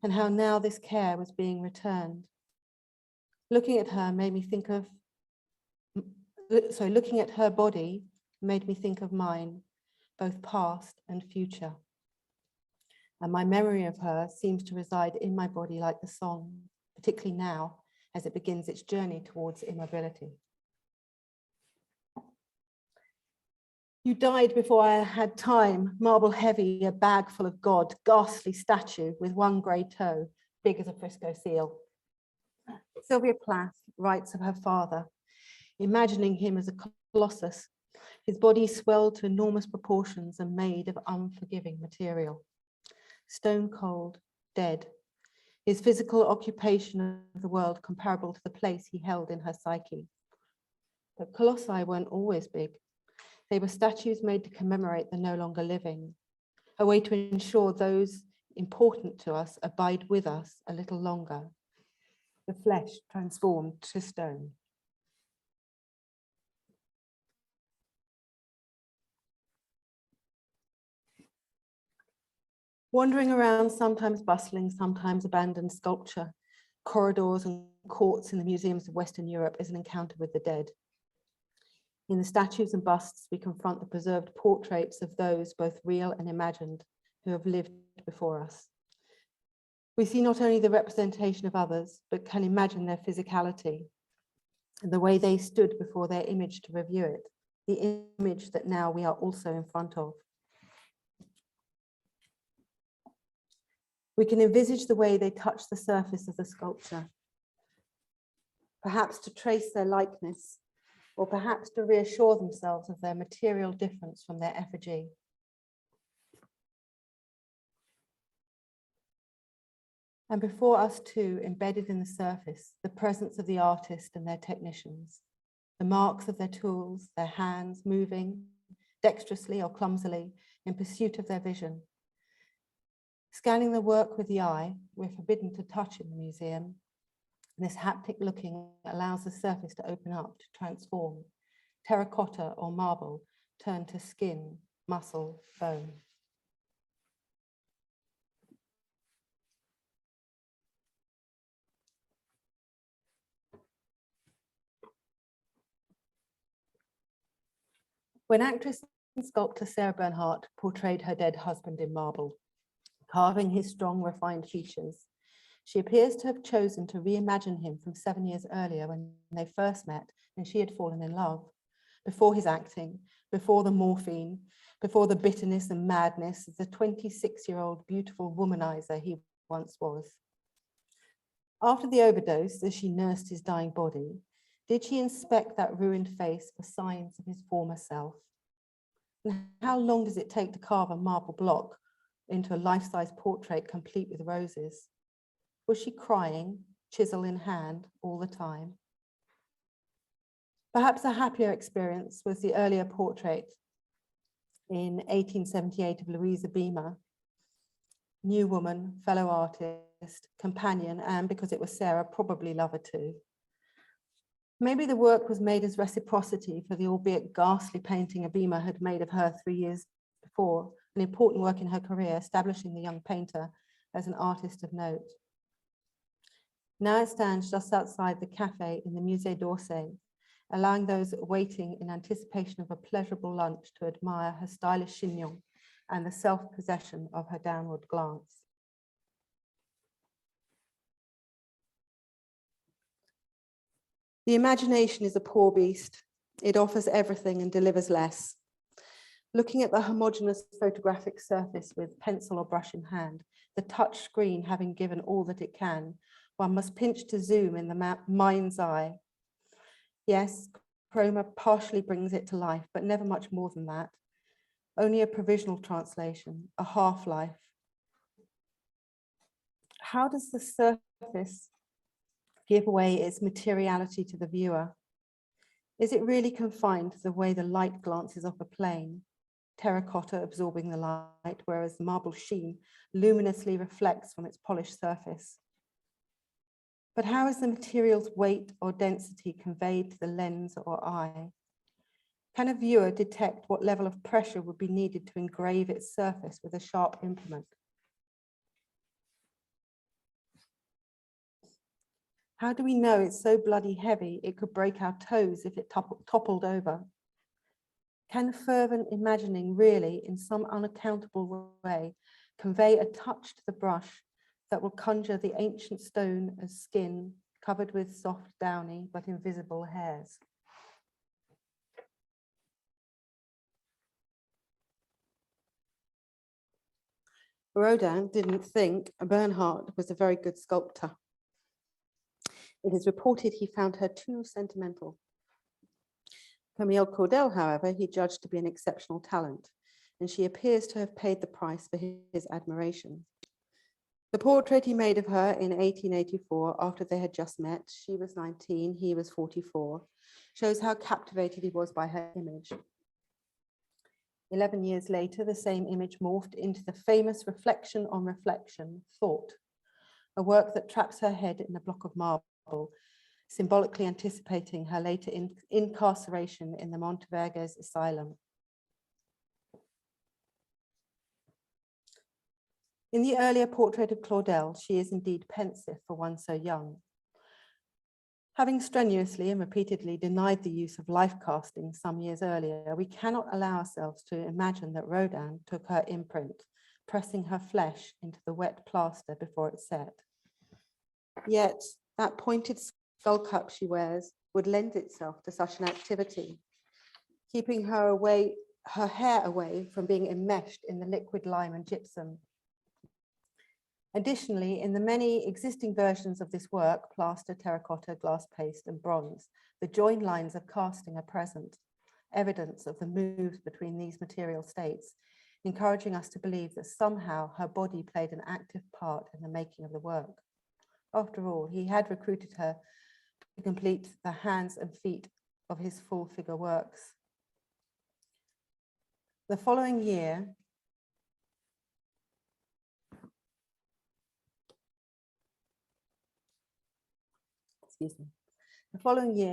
J: and how now this care was being returned. Looking at her body made me think of mine, both past and future. And my memory of her seems to reside in my body like the song, particularly now as it begins its journey towards immobility. You died before I had time, marble heavy, a bag full of God, ghastly statue with one grey toe, big as a Frisco seal. Sylvia Plath writes of her father, imagining him as a colossus, his body swelled to enormous proportions and made of unforgiving material. Stone cold, dead, his physical occupation of the world comparable to the place he held in her psyche. But colossi weren't always big. They were statues made to commemorate the no longer living, a way to ensure those important to us abide with us a little longer. The flesh transformed to stone. Wandering around, sometimes bustling, sometimes abandoned sculpture, corridors and courts in the museums of Western Europe is an encounter with the dead. In the statues and busts, we confront the preserved portraits of those, both real and imagined, who have lived before us. We see not only the representation of others, but can imagine their physicality and the way they stood before their image to review it, the image that now we are also in front of. We can envisage the way they touch the surface of the sculpture, perhaps to trace their likeness, or perhaps to reassure themselves of their material difference from their effigy. And before us too, embedded in the surface, the presence of the artist and their technicians, the marks of their tools, their hands moving dexterously or clumsily in pursuit of their vision. Scanning the work with the eye, we're forbidden to touch in the museum. This haptic looking allows the surface to open up, to transform. Terracotta or marble turn to skin, muscle, bone. When actress and sculptor Sarah Bernhardt portrayed her dead husband in marble, carving his strong, refined features, she appears to have chosen to reimagine him from 7 years earlier when they first met and she had fallen in love, before his acting, before the morphine, before the bitterness and madness of the 26-year-old beautiful womanizer he once was. After the overdose, as she nursed his dying body, did she inspect that ruined face for signs of his former self? And how long does it take to carve a marble block into a life-size portrait complete with roses? Was she crying, chisel in hand, all the time? Perhaps a happier experience was the earlier portrait in 1878 of Louisa Beamer, new woman, fellow artist, companion, and because it was Sarah, probably lover too. Maybe the work was made as reciprocity for the albeit ghastly painting Abima had made of her 3 years before, an important work in her career, establishing the young painter as an artist of note. Now it stands just outside the cafe in the Musée d'Orsay, allowing those waiting in anticipation of a pleasurable lunch to admire her stylish chignon and the self-possession of her downward glance. The imagination is a poor beast. It offers everything and delivers less. Looking at the homogeneous photographic surface with pencil or brush in hand, the touch screen having given all that it can, one must pinch to zoom in the mind's eye. Yes, chroma partially brings it to life, but never much more than that. Only a provisional translation, a half-life. How does the surface give away its materiality to the viewer? Is it really confined to the way the light glances off a plane, terracotta absorbing the light, whereas the marble sheen luminously reflects from its polished surface? But how is the material's weight or density conveyed to the lens or eye? Can a viewer detect what level of pressure would be needed to engrave its surface with a sharp implement? How do we know it's so bloody heavy it could break our toes if it toppled over? Can fervent imagining really, in some unaccountable way, convey a touch to the brush that will conjure the ancient stone as skin covered with soft, downy, but invisible hairs? Rodin didn't think Bernhardt was a very good sculptor. It is reported he found her too sentimental. Camille Claudel, however, he judged to be an exceptional talent, and she appears to have paid the price for his admiration. The portrait he made of her in 1884, after they had just met, she was 19, he was 44, shows how captivated he was by her image. 11 years later, the same image morphed into the famous Reflection on Reflection, Thought, a work that traps her head in a block of marble, symbolically anticipating her later incarceration in the Monteverges asylum. In the earlier portrait of Claudel, she is indeed pensive for one so young. Having strenuously and repeatedly denied the use of life casting some years earlier, we cannot allow ourselves to imagine that Rodin took her imprint, pressing her flesh into the wet plaster before it set. Yet that pointed skull cap she wears would lend itself to such an activity, keeping her hair away from being enmeshed in the liquid lime and gypsum. Additionally, in the many existing versions of this work, plaster, terracotta, glass paste, and bronze, the joined lines of casting are present, evidence of the moves between these material states, encouraging us to believe that somehow her body played an active part in the making of the work. After all, he had recruited her to complete the hands and feet of his full figure works. The following year,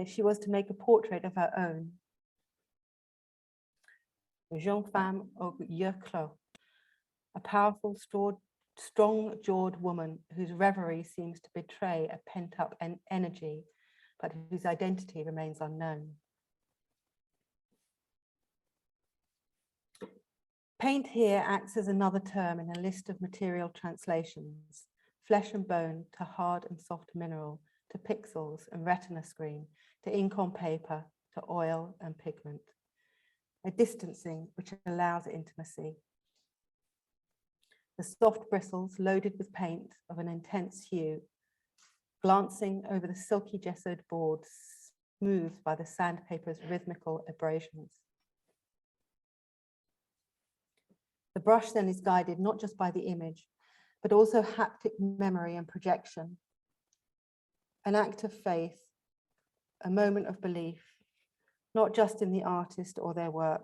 J: she was to make a portrait of her own. Jeune femme aux yeux clos, a powerful, strong-jawed woman whose reverie seems to betray a pent-up energy, but whose identity remains unknown. Paint here acts as another term in a list of material translations, flesh and bone to hard and soft mineral, to pixels and retina screen, to ink on paper, to oil and pigment. A distancing which allows intimacy. The soft bristles loaded with paint of an intense hue, glancing over the silky gessoed board, smoothed by the sandpaper's rhythmical abrasions. The brush then is guided not just by the image, but also haptic memory and projection. An act of faith, a moment of belief, not just in the artist or their work,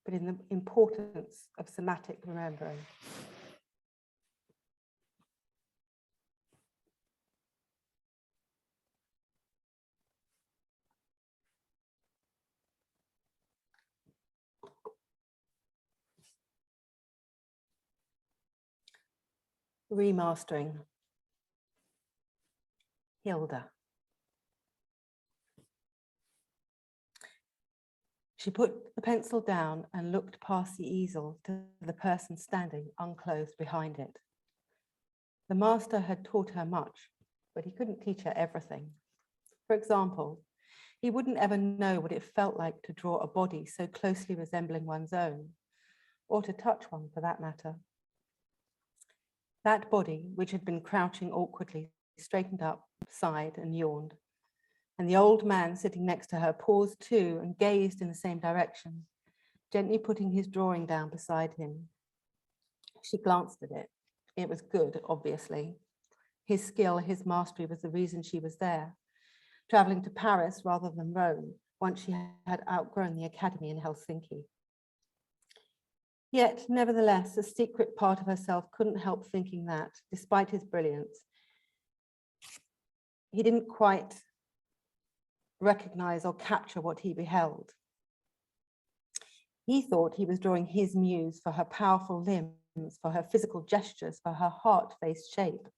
J: but in the importance of somatic remembering.
N: Remastering. Hilda. She put the pencil down and looked past the easel to the person standing unclothed behind it. The master had taught her much, but he couldn't teach her everything. For example, he wouldn't ever know what it felt like to draw a body so closely resembling one's own, or to touch one for that matter. That body, which had been crouching awkwardly, straightened up, sighed and yawned. And the old man sitting next to her paused too and gazed in the same direction, gently putting his drawing down beside him. She glanced at it. It was good, obviously. His skill, his mastery was the reason she was there, traveling to Paris rather than Rome, once she had outgrown the academy in Helsinki. Yet, nevertheless, a secret part of herself couldn't help thinking that, despite his brilliance, he didn't quite recognize or capture what he beheld. He thought he was drawing his muse for her powerful limbs, for her physical gestures, for her heart-faced shape.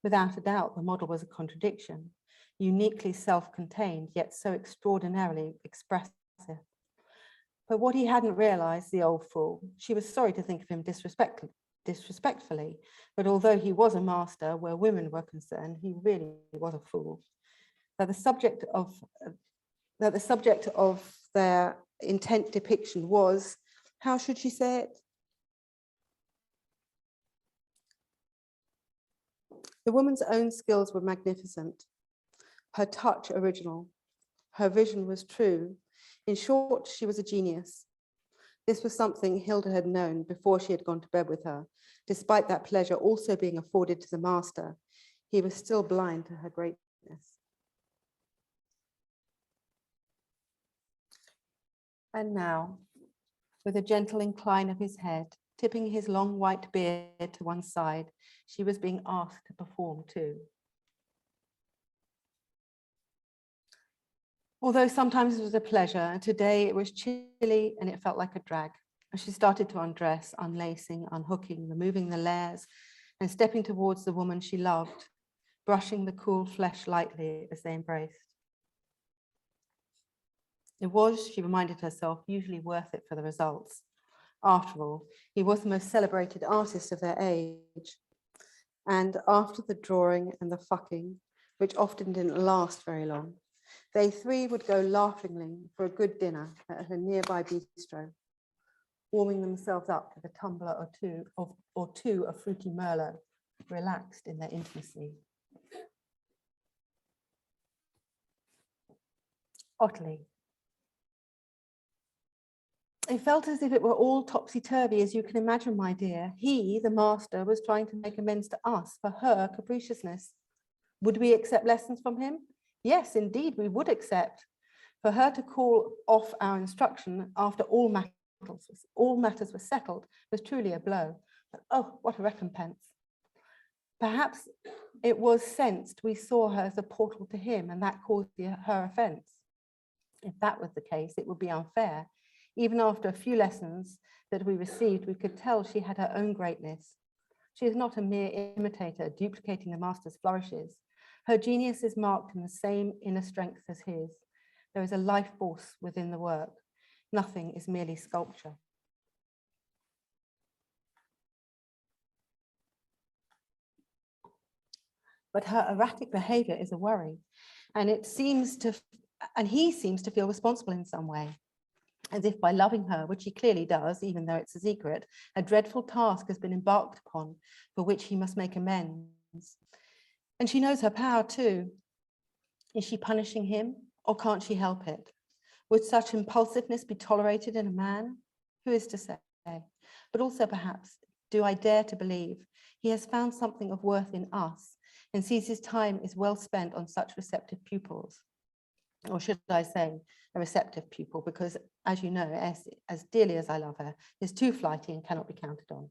N: Without a doubt, the model was a contradiction, uniquely self-contained, yet so extraordinarily expressive. But what he hadn't realized, the old fool, she was sorry to think of him disrespectfully, but although he was a master where women were concerned, he really was a fool. That the subject of their intent depiction was, how should she say it? The woman's own skills were magnificent, her touch original, her vision was true. In short, she was a genius. This was something Hilda had known before she had gone to bed with her. Despite that pleasure also being afforded to the master, he was still blind to her greatness. And now, with a gentle incline of his head, tipping his long white beard to one side, she was being asked to perform too. Although sometimes it was a pleasure, today it was chilly and it felt like a drag. She started to undress, unlacing, unhooking, removing the layers, and stepping towards the woman she loved, brushing the cool flesh lightly as they embraced. It was, she reminded herself, usually worth it for the results. After all, he was the most celebrated artist of their age. And after the drawing and the fucking, which often didn't last very long, they three would go laughingly for a good dinner at a nearby bistro, warming themselves up with a tumbler or two of fruity Merlot, relaxed in their intimacy. Ottilie. It felt as if it were all topsy-turvy, as you can imagine, my dear. He, the master, was trying to make amends to us for her capriciousness. Would we accept lessons from him? Yes, indeed, we would accept. For her to call off our instruction after all matters were settled was truly a blow. But oh, what a recompense. Perhaps it was sensed we saw her as a portal to him, and that caused her offense. If that was the case, it would be unfair. Even after a few lessons that we received, we could tell she had her own greatness. She is not a mere imitator duplicating the master's flourishes. Her genius is marked in the same inner strength as his. There is a life force within the work. Nothing is merely sculpture. But her erratic behavior is a worry, and he seems to feel responsible in some way, as if by loving her, which he clearly does, even though it's a secret, a dreadful task has been embarked upon for which he must make amends. And she knows her power too. Is she punishing him, or can't she help it? Would such impulsiveness be tolerated in a man? Who is to say? But also perhaps, do I dare to believe he has found something of worth in us and sees his time is well spent on such receptive pupils? Or should I say a receptive pupil, because as you know, as dearly as I love her, is too flighty and cannot be counted on.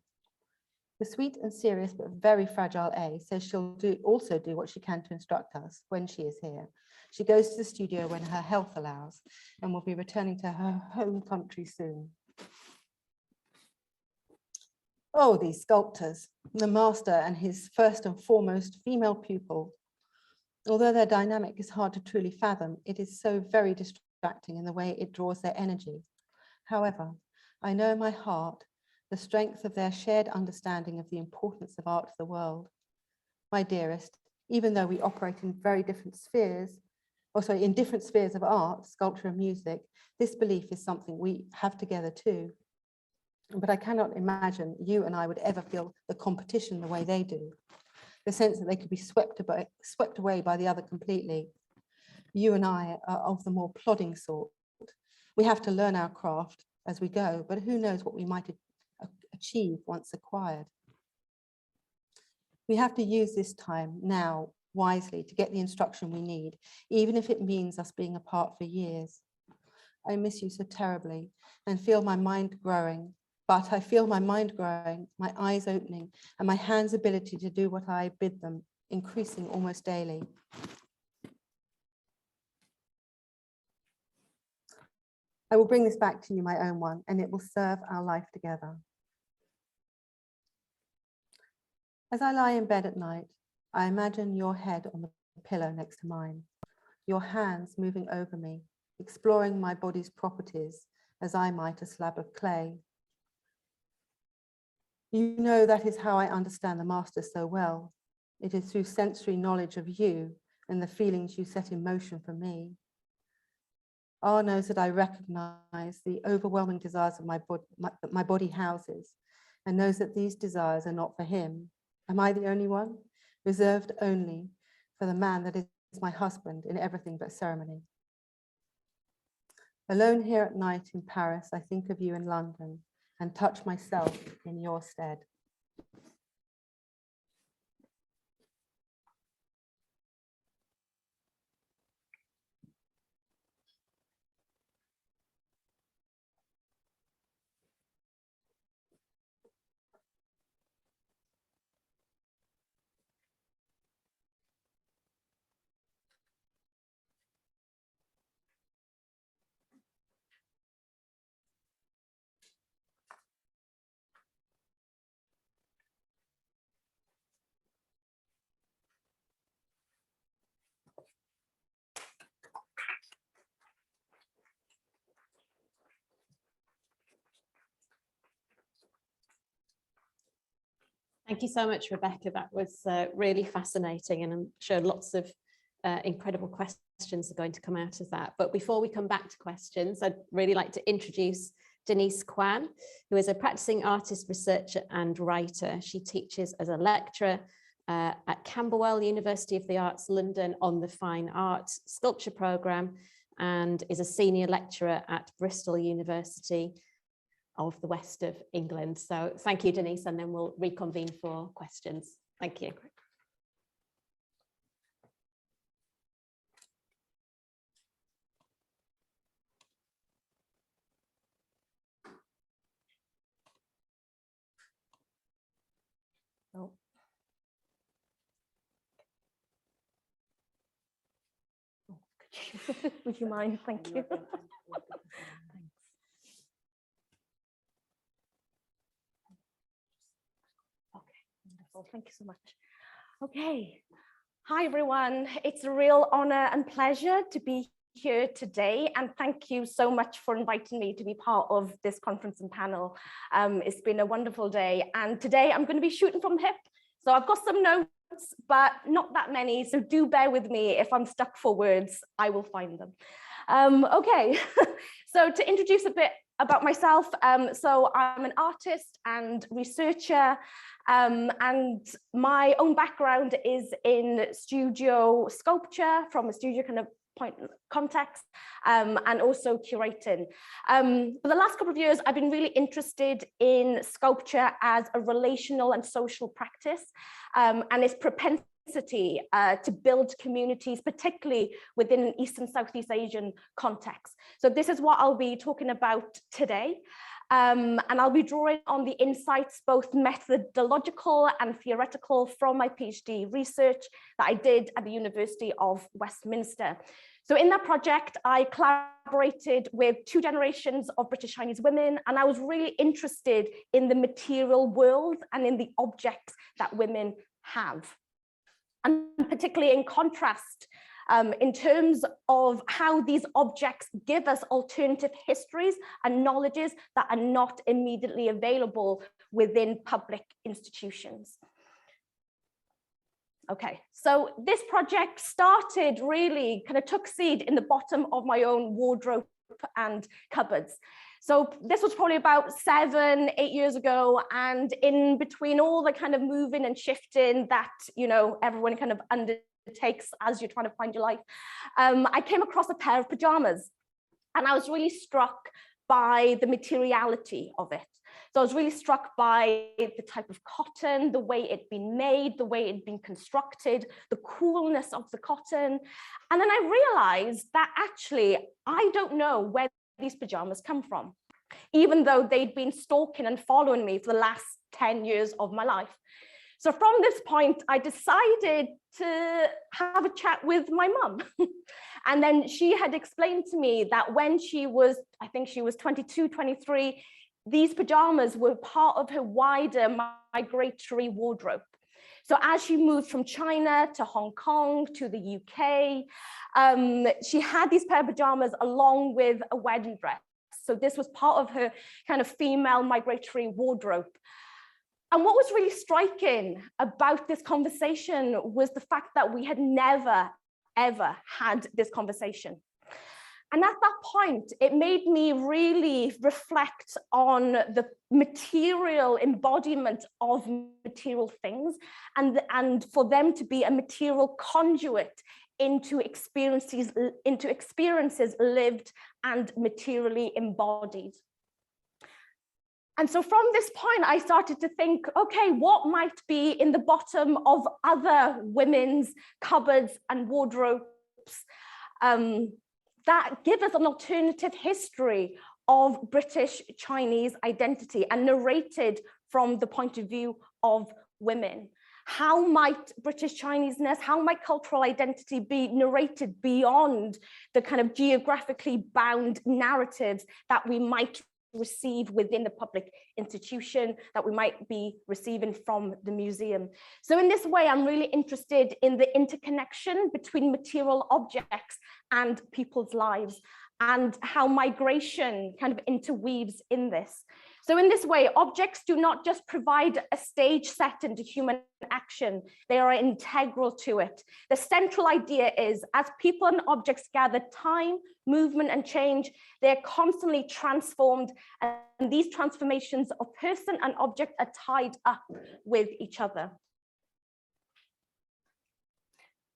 N: The sweet and serious but very fragile A says she'll also do what she can to instruct us when she is here. She goes to the studio when her health allows and will be returning to her home country soon. Oh, these sculptors, the master and his first and foremost female pupil. Although their dynamic is hard to truly fathom, it is so very distracting in the way it draws their energy. However, I know in my heart the strength of their shared understanding of the importance of art to the world. My dearest, even though we operate in very different spheres, in different spheres of art, sculpture and music, this belief is something we have together too. But I cannot imagine you and I would ever feel the competition the way they do. The sense that they could be swept away by the other completely. You and I are of the more plodding sort. We have to learn our craft as we go, but who knows what we might achieve once acquired. We have to use this time now wisely to get the instruction we need, even if it means us being apart for years. I miss you so terribly and feel my mind growing. But I feel my mind growing, my eyes opening, and my hands' ability to do what I bid them increasing almost daily. I will bring this back to you, my own one, and it will serve our life together. As I lie in bed at night, I imagine your head on the pillow next to mine, your hands moving over me, exploring my body's properties as I might a slab of clay. You know that is how I understand the master so well. It is through sensory knowledge of you and the feelings you set in motion for me. R knows that I recognize the overwhelming desires of my body houses, and knows that these desires are not for him. Am I the only one? Reserved only for the man that is my husband in everything but ceremony. Alone here at night in Paris, I think of you in London and touch myself in your stead.
O: Thank you so much, Rebecca. That was really fascinating, and I'm sure lots of incredible questions are going to come out of that. But before we come back to questions, I'd really like to introduce Denise Kwan, who is a practicing artist, researcher and writer. She teaches as a lecturer at Camberwell University of the Arts, London, on the Fine Arts Sculpture programme, and is a senior lecturer at Bristol University of the West of England. So thank you, Denise, and then we'll reconvene for questions. Thank you.
D: Oh. Would you mind? Thank you. Thanks. Wonderful. Thank you so much. Okay. Hi, everyone. It's a real honor and pleasure to be here today. And thank you so much for inviting me to be part of this conference and panel. It's been a wonderful day. And today I'm going to be shooting from the hip. So I've got some notes, but not that many. So do bear with me. If I'm stuck for words, I will find them. Okay. So to introduce a bit about myself, so I'm an artist and researcher, and my own background is in studio sculpture from a studio kind of context, and also curating. For the last couple of years, I've been really interested in sculpture as a relational and social practice, and its propensity to build communities, particularly within an East and Southeast Asian context. So this is what I'll be talking about today.
F: And I'll be drawing on the insights, both methodological and theoretical, from my PhD research that I did at the University of Westminster. So in that project, I collaborated with 2 generations of British Chinese women, and I was really interested in the material world and in the objects that women have. And particularly in contrast, in terms of how these objects give us alternative histories and knowledges that are not immediately available within public institutions. Okay, so this project started really, kind of took seed in the bottom of my own wardrobe and cupboards. So this was probably about 7, 8 years ago, and in between all the kind of moving and shifting that, you know, everyone kind of undertakes as you're trying to find your life, I came across a pair of pajamas, and I was really struck by the materiality of it. So I was really struck by the type of cotton, the way it'd been made, the way it'd been constructed, the coolness of the cotton. And then I realized that actually, I don't know where these pajamas come from, even though they'd been stalking and following me for the last 10 years of my life. So from this point, I decided to have a chat with my mum. And then she had explained to me that when she was, I think she was 22, 23, these pajamas were part of her wider migratory wardrobe. So as she moved from China to Hong Kong to the UK, she had these pair of pajamas along with a wedding dress. So this was part of her kind of female migratory wardrobe. And what was really striking about this conversation was the fact that we had never, ever had this conversation. And at that point, it made me really reflect on the material embodiment of material things, and for them to be a material conduit into experiences lived and materially embodied. And so from this point, I started to think, okay, what might be in the bottom of other women's cupboards and wardrobes that give us an alternative history of British Chinese identity and narrated from the point of view of women. How might British Chineseness, how might cultural identity be narrated beyond the kind of geographically bound narratives that we might receive within the public institution, that we might be receiving from the museum? So in this way, I'm really interested in the interconnection between material objects and people's lives, and how migration kind of interweaves in this. So in this way, objects do not just provide a stage set into human action, they are integral to it. The central idea is, as people and objects gather time, movement, and change, they're constantly transformed, and these transformations of person and object are tied up with each other.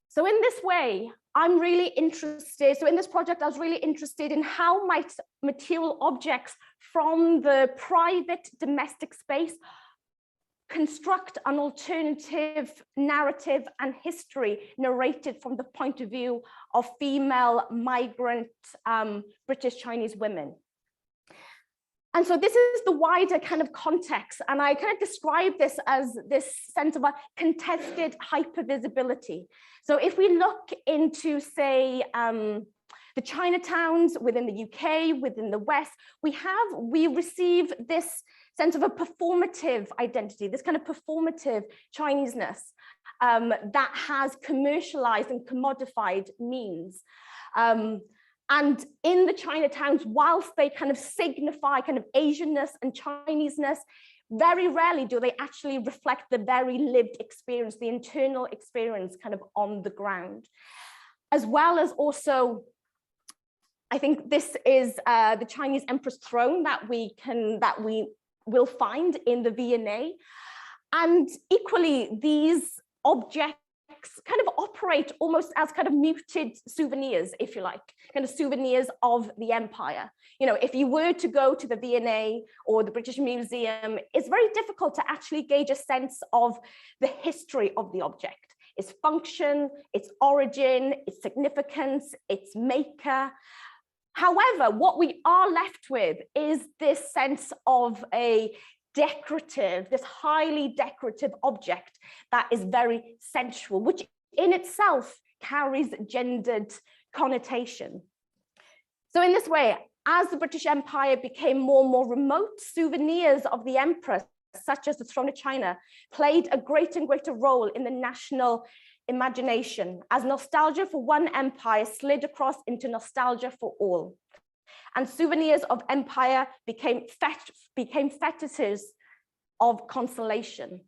F: So in this way, I'm really interested, so in this project, I was really interested in how might material objects from the private domestic space construct an alternative narrative and history narrated from the point of view of female migrant British Chinese women. And so this is the wider kind of context, and I kind of describe this as this sense of a contested hypervisibility. So if we look into, say, the Chinatowns within the UK, within the West, we receive this sense of a performative identity, this kind of performative Chineseness that has commercialized and commodified means. And in the Chinatowns, whilst they kind of signify kind of Asianness and Chineseness, very rarely do they actually reflect the very lived experience, the internal experience kind of on the ground. As well as also, I think this is the Chinese Emperor's throne that we will find in the V&A. And equally, these objects kind of operate almost as kind of muted souvenirs, if you like, kind of souvenirs of the empire. You know, if you were to go to the V&A or the British Museum, it's very difficult to actually gauge a sense of the history of the object, its function, its origin, its significance, its maker. However, what we are left with is this sense of a decorative, this highly decorative object that is very sensual, which in itself carries gendered connotation. So in this way, as the British Empire became more and more remote, souvenirs of the emperor, such as the throne of China, played a greater and greater role in the national imagination, as nostalgia for one empire slid across into nostalgia for all. And souvenirs of empire became fetishes of consolation.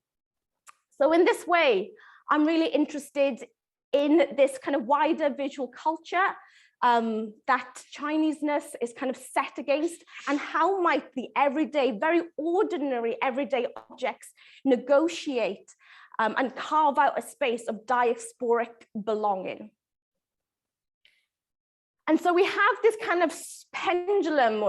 F: So in this way, I'm really interested in this kind of wider visual culture that Chineseness is kind of set against, and how might the everyday, very ordinary everyday objects negotiate and carve out a space of diasporic belonging. And so we have this kind of pendulum,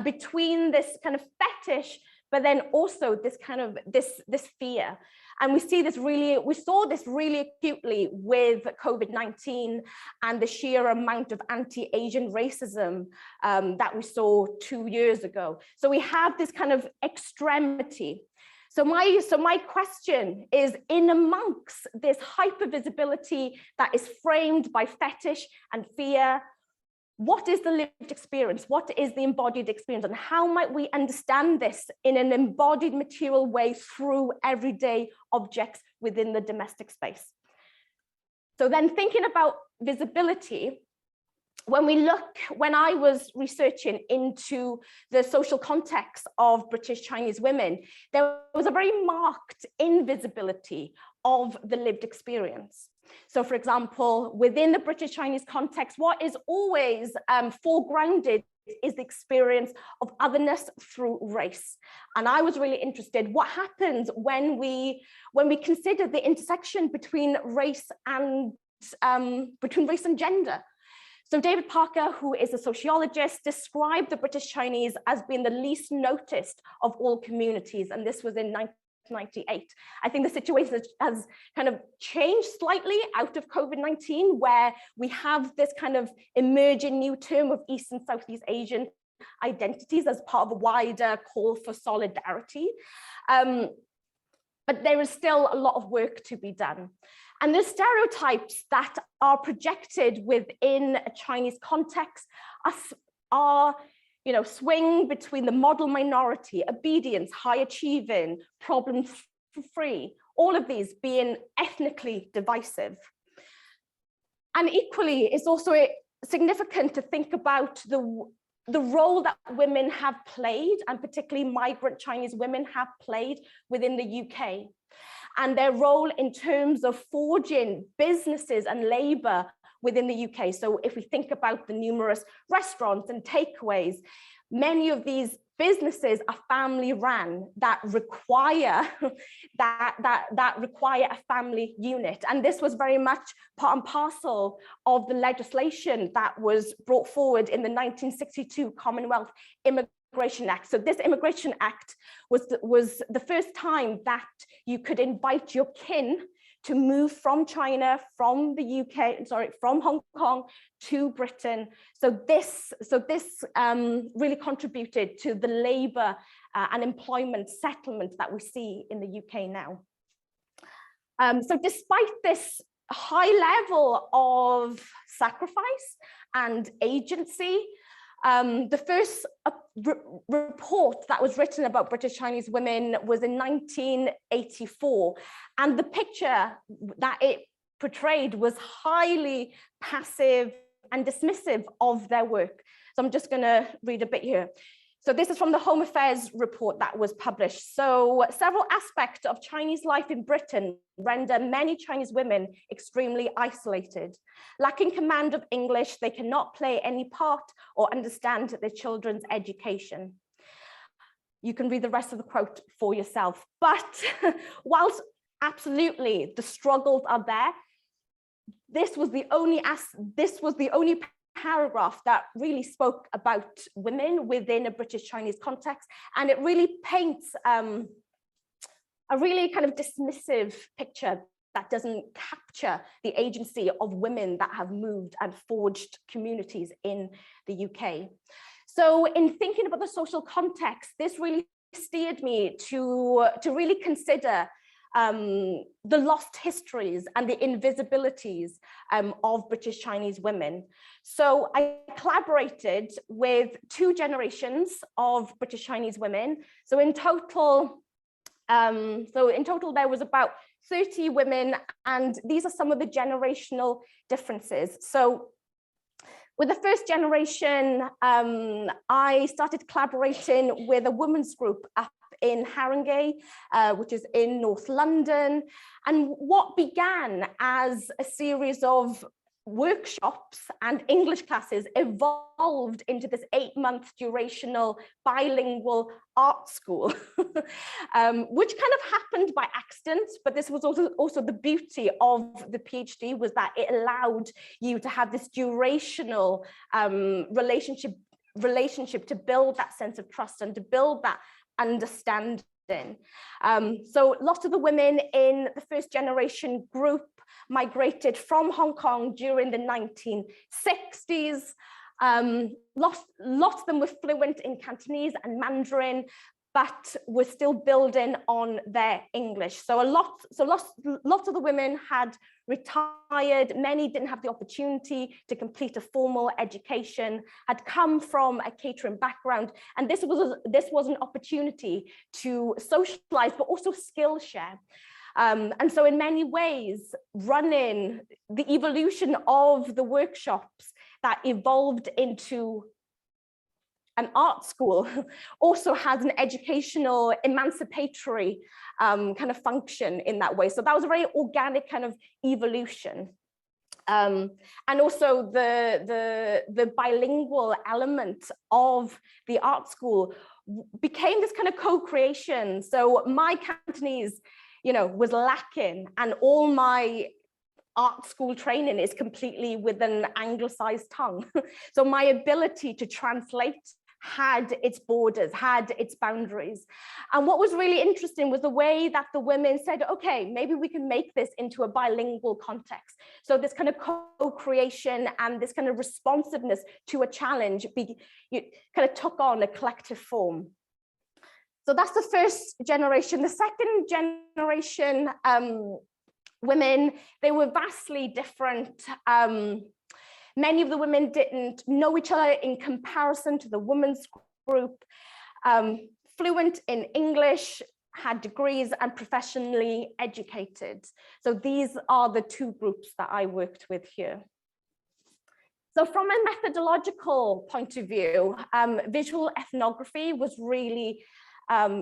F: between this kind of fetish, but then also this kind of this fear. And we saw this really acutely with COVID-19 and the sheer amount of anti-Asian racism that we saw 2 years ago. So we have this kind of extremity. So my question is, in amongst this hypervisibility that is framed by fetish and fear, what is the lived experience? What is the embodied experience? And how might we understand this in an embodied material way through everyday objects within the domestic space? So then thinking about visibility, when I was researching into the social context of British Chinese women, there was a very marked invisibility of the lived experience. So for example, within the British Chinese context, what is always foregrounded is the experience of otherness through race. And I was really interested, what happens when we consider the intersection between race and gender? So David Parker, who is a sociologist, described the British Chinese as being the least noticed of all communities, and this was in 1998. I think the situation has kind of changed slightly out of COVID-19, where we have this kind of emerging new term of East and Southeast Asian identities as part of a wider call for solidarity. But there is still a lot of work to be done. And the stereotypes that are projected within a Chinese context are swing between the model minority, obedience, high achieving, problem-free, all of these being ethnically divisive. And equally, it's also significant to think about the role that women have played, and particularly migrant Chinese women have played within the UK, and their role in terms of forging businesses and labour within the UK. So if we think about the numerous restaurants and takeaways, many of these businesses are family run that require a family unit. And this was very much part and parcel of the legislation that was brought forward in the 1962 Commonwealth Immigration Act. So this Immigration Act was the first time that you could invite your kin to move from China, from the UK, from Hong Kong to Britain. So this really contributed to the labour and employment settlement that we see in the UK now. So despite this high level of sacrifice and agency, the first report that was written about British Chinese women was in 1984, and the picture that it portrayed was highly passive and dismissive of their work. So I'm just going to read a bit here. So this is from the Home Affairs report that was published. So several aspects of Chinese life in Britain render many Chinese women extremely isolated. Lacking command of English, they cannot play any part or understand their children's education. You can read the rest of the quote for yourself. But whilst absolutely the struggles are there, this was the only paragraph that really spoke about women within a British Chinese context, and it really paints a really kind of dismissive picture that doesn't capture the agency of women that have moved and forged communities in the UK. So in thinking about the social context, this really steered me to really consider the lost histories and the invisibilities of British Chinese women. So I collaborated with 2 generations of British Chinese women. So in total, there was about 30 women, and these are some of the generational differences. So with the first generation, I started collaborating with a women's group up in Haringey, which is in North London. And what began as a series of workshops and English classes evolved into this 8-month durational bilingual art school, which kind of happened by accident, but this was also the beauty of the PhD, was that it allowed you to have this durational relationship to build that sense of trust and to build that understanding. So lots of the women in the first generation group migrated from Hong Kong during the 1960s. Lots of them were fluent in Cantonese and Mandarin, but were still building on their English. So lots of the women had retired. Many didn't have the opportunity to complete a formal education, had come from a catering background, and this was an opportunity to socialize, but also skill share. And so in many ways, running the evolution of the workshops that evolved into an art school also has an educational, emancipatory kind of function in that way. So that was a very organic kind of evolution. And also the bilingual element of the art school became this kind of co-creation. So my Cantonese, was lacking, and all my art school training is completely with an anglicized tongue. So my ability to translate had its borders, had its boundaries. And what was really interesting was the way that the women said, okay, maybe we can make this into a bilingual context. So this kind of co-creation and this kind of responsiveness to a challenge kind of took on a collective form. So that's the first generation. The second generation women, they were vastly different. Many of the women didn't know each other in comparison to the women's group. Fluent in English, had degrees, and professionally educated. So these are the 2 groups that I worked with here. So from a methodological point of view, visual ethnography was really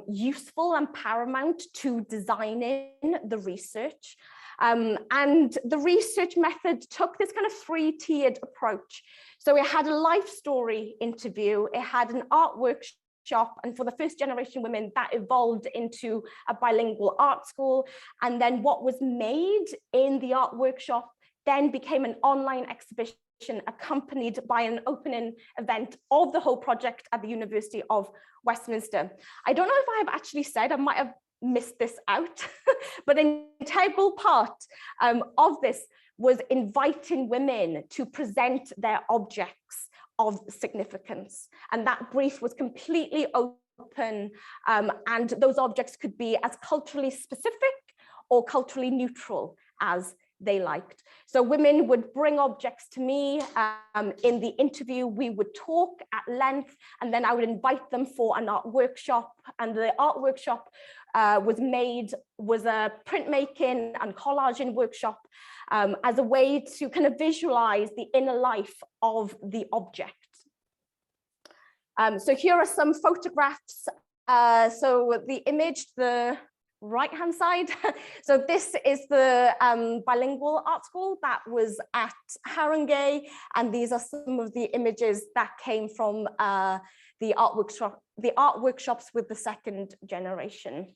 F: useful and paramount to designing the research. And the research method took this kind of 3-tiered approach. So it had a life story interview, it had an art workshop, and for the first generation women, that evolved into a bilingual art school. And then what was made in the art workshop then became an online exhibition accompanied by an opening event of the whole project at the University of Westminster. I don't know if I have actually said, I might have missed this out, but an integral part of this was inviting women to present their objects of significance. And that brief was completely open, and those objects could be as culturally specific or culturally neutral as they liked. So women would bring objects to me. In the interview, we would talk at length, and then I would invite them for an art workshop. And the art workshop was a printmaking and collaging workshop as a way to kind of visualize the inner life of the object. So here are some photographs. So the image, the right-hand side. So this is the bilingual art school that was at Haringey, and these are some of the images that came from the art workshops with the second generation.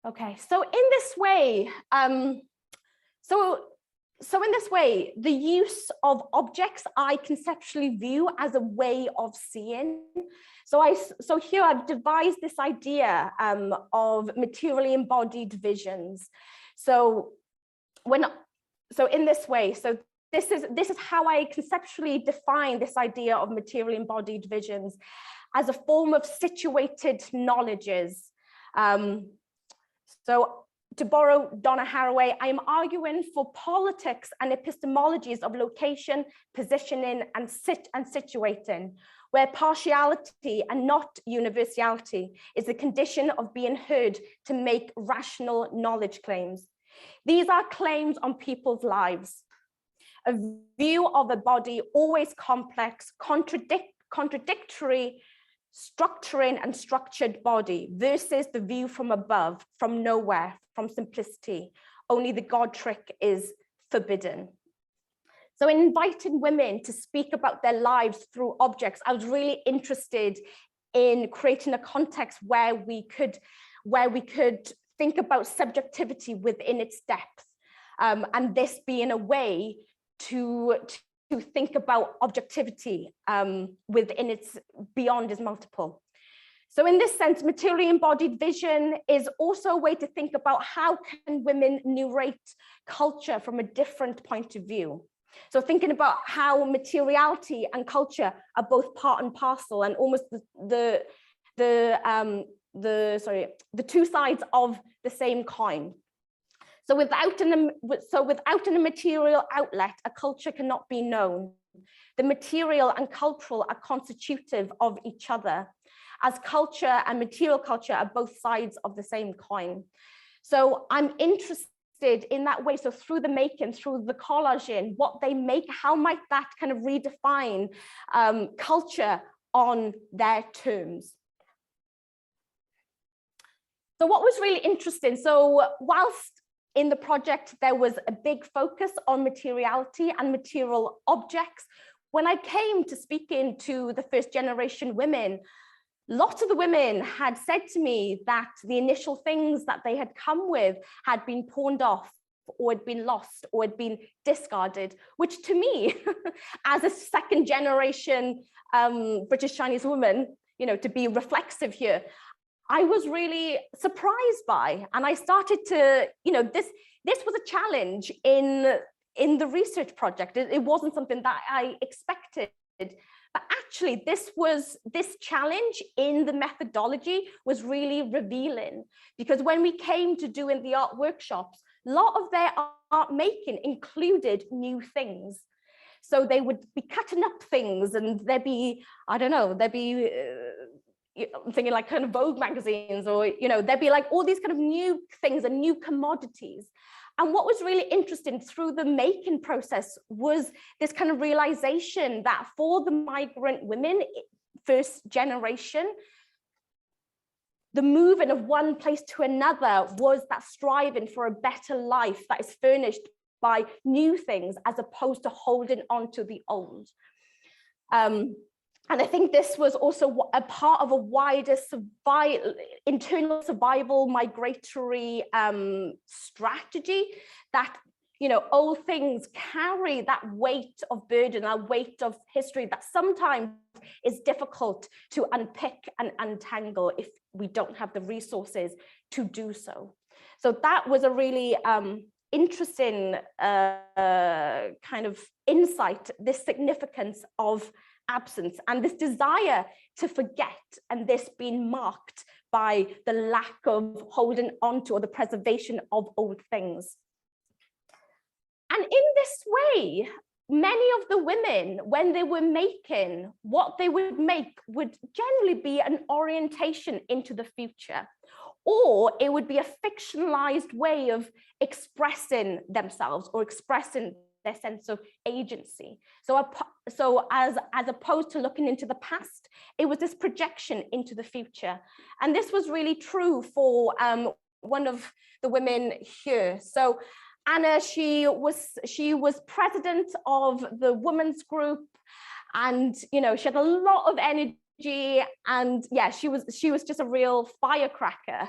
F: Okay, so in this way, so So in this way, the use of objects I conceptually view as a way of seeing. So here I've devised this idea of materially embodied visions. So in this way, this is how I conceptually define this idea of materially embodied visions as a form of situated knowledges. So to borrow Donna Haraway, I am arguing for politics and epistemologies of location, positioning, and situating, where partiality and not universality is the condition of being heard to make rational knowledge claims. These are claims on people's lives. A view of a body always complex, contradictory, structuring and structured body versus the view from above, from nowhere, from simplicity. Only the God trick is forbidden. So in inviting women to speak about their lives through objects, I was really interested in creating a context where we could think about subjectivity within its depth, and this being a way to think about objectivity within its beyond its multiple. So in this sense, materially embodied vision is also a way to think about how can women narrate culture from a different point of view. So thinking about how materiality and culture are both part and parcel, and almost the two sides of the same coin. So without an immaterial outlet, a culture cannot be known. The material and cultural are constitutive of each other, as culture and material culture are both sides of the same coin. So I'm interested in that way. So through the making, through the collaging, what they make, how might that kind of redefine culture on their terms? So what was really interesting, so whilst in the project there was a big focus on materiality and material objects, when I came to speaking to the first generation women, lots of the women had said to me that the initial things that they had come with had been pawned off, or had been lost, or had been discarded, which to me, as a second generation British Chinese woman, you know, to be reflexive here, I was really surprised by, and I started to, you know, this was a challenge in the research project. It wasn't something that I expected, but actually this challenge in the methodology was really revealing, because when we came to doing the art workshops, a lot of their art making included new things. So they would be cutting up things, and there'd be, I don't know, there'd be, I'm thinking like kind of Vogue magazines, or, you know, there'd be like all these kind of new things and new commodities. And what was really interesting through the making process was this kind of realization that for the migrant women, first generation, the moving of one place to another was that striving for a better life that is furnished by new things as opposed to holding on to the old. And I think this was also a part of a wider internal survival migratory strategy that, you know, old things carry that weight of burden, that weight of history that sometimes is difficult to unpick and untangle if we don't have the resources to do so. So that was a really interesting kind of insight, this significance of absence and this desire to forget, and this being marked by the lack of holding on to or the preservation of old things. And in this way, many of the women, when they were making, what they would make would generally be an orientation into the future, or it would be a fictionalized way of expressing themselves or expressing their sense of agency. So as opposed to looking into the past, it was this projection into the future. And this was really true for one of the women here. So Anna, she was president of the women's group, and, you know, she had a lot of energy, and yeah, she was just a real firecracker.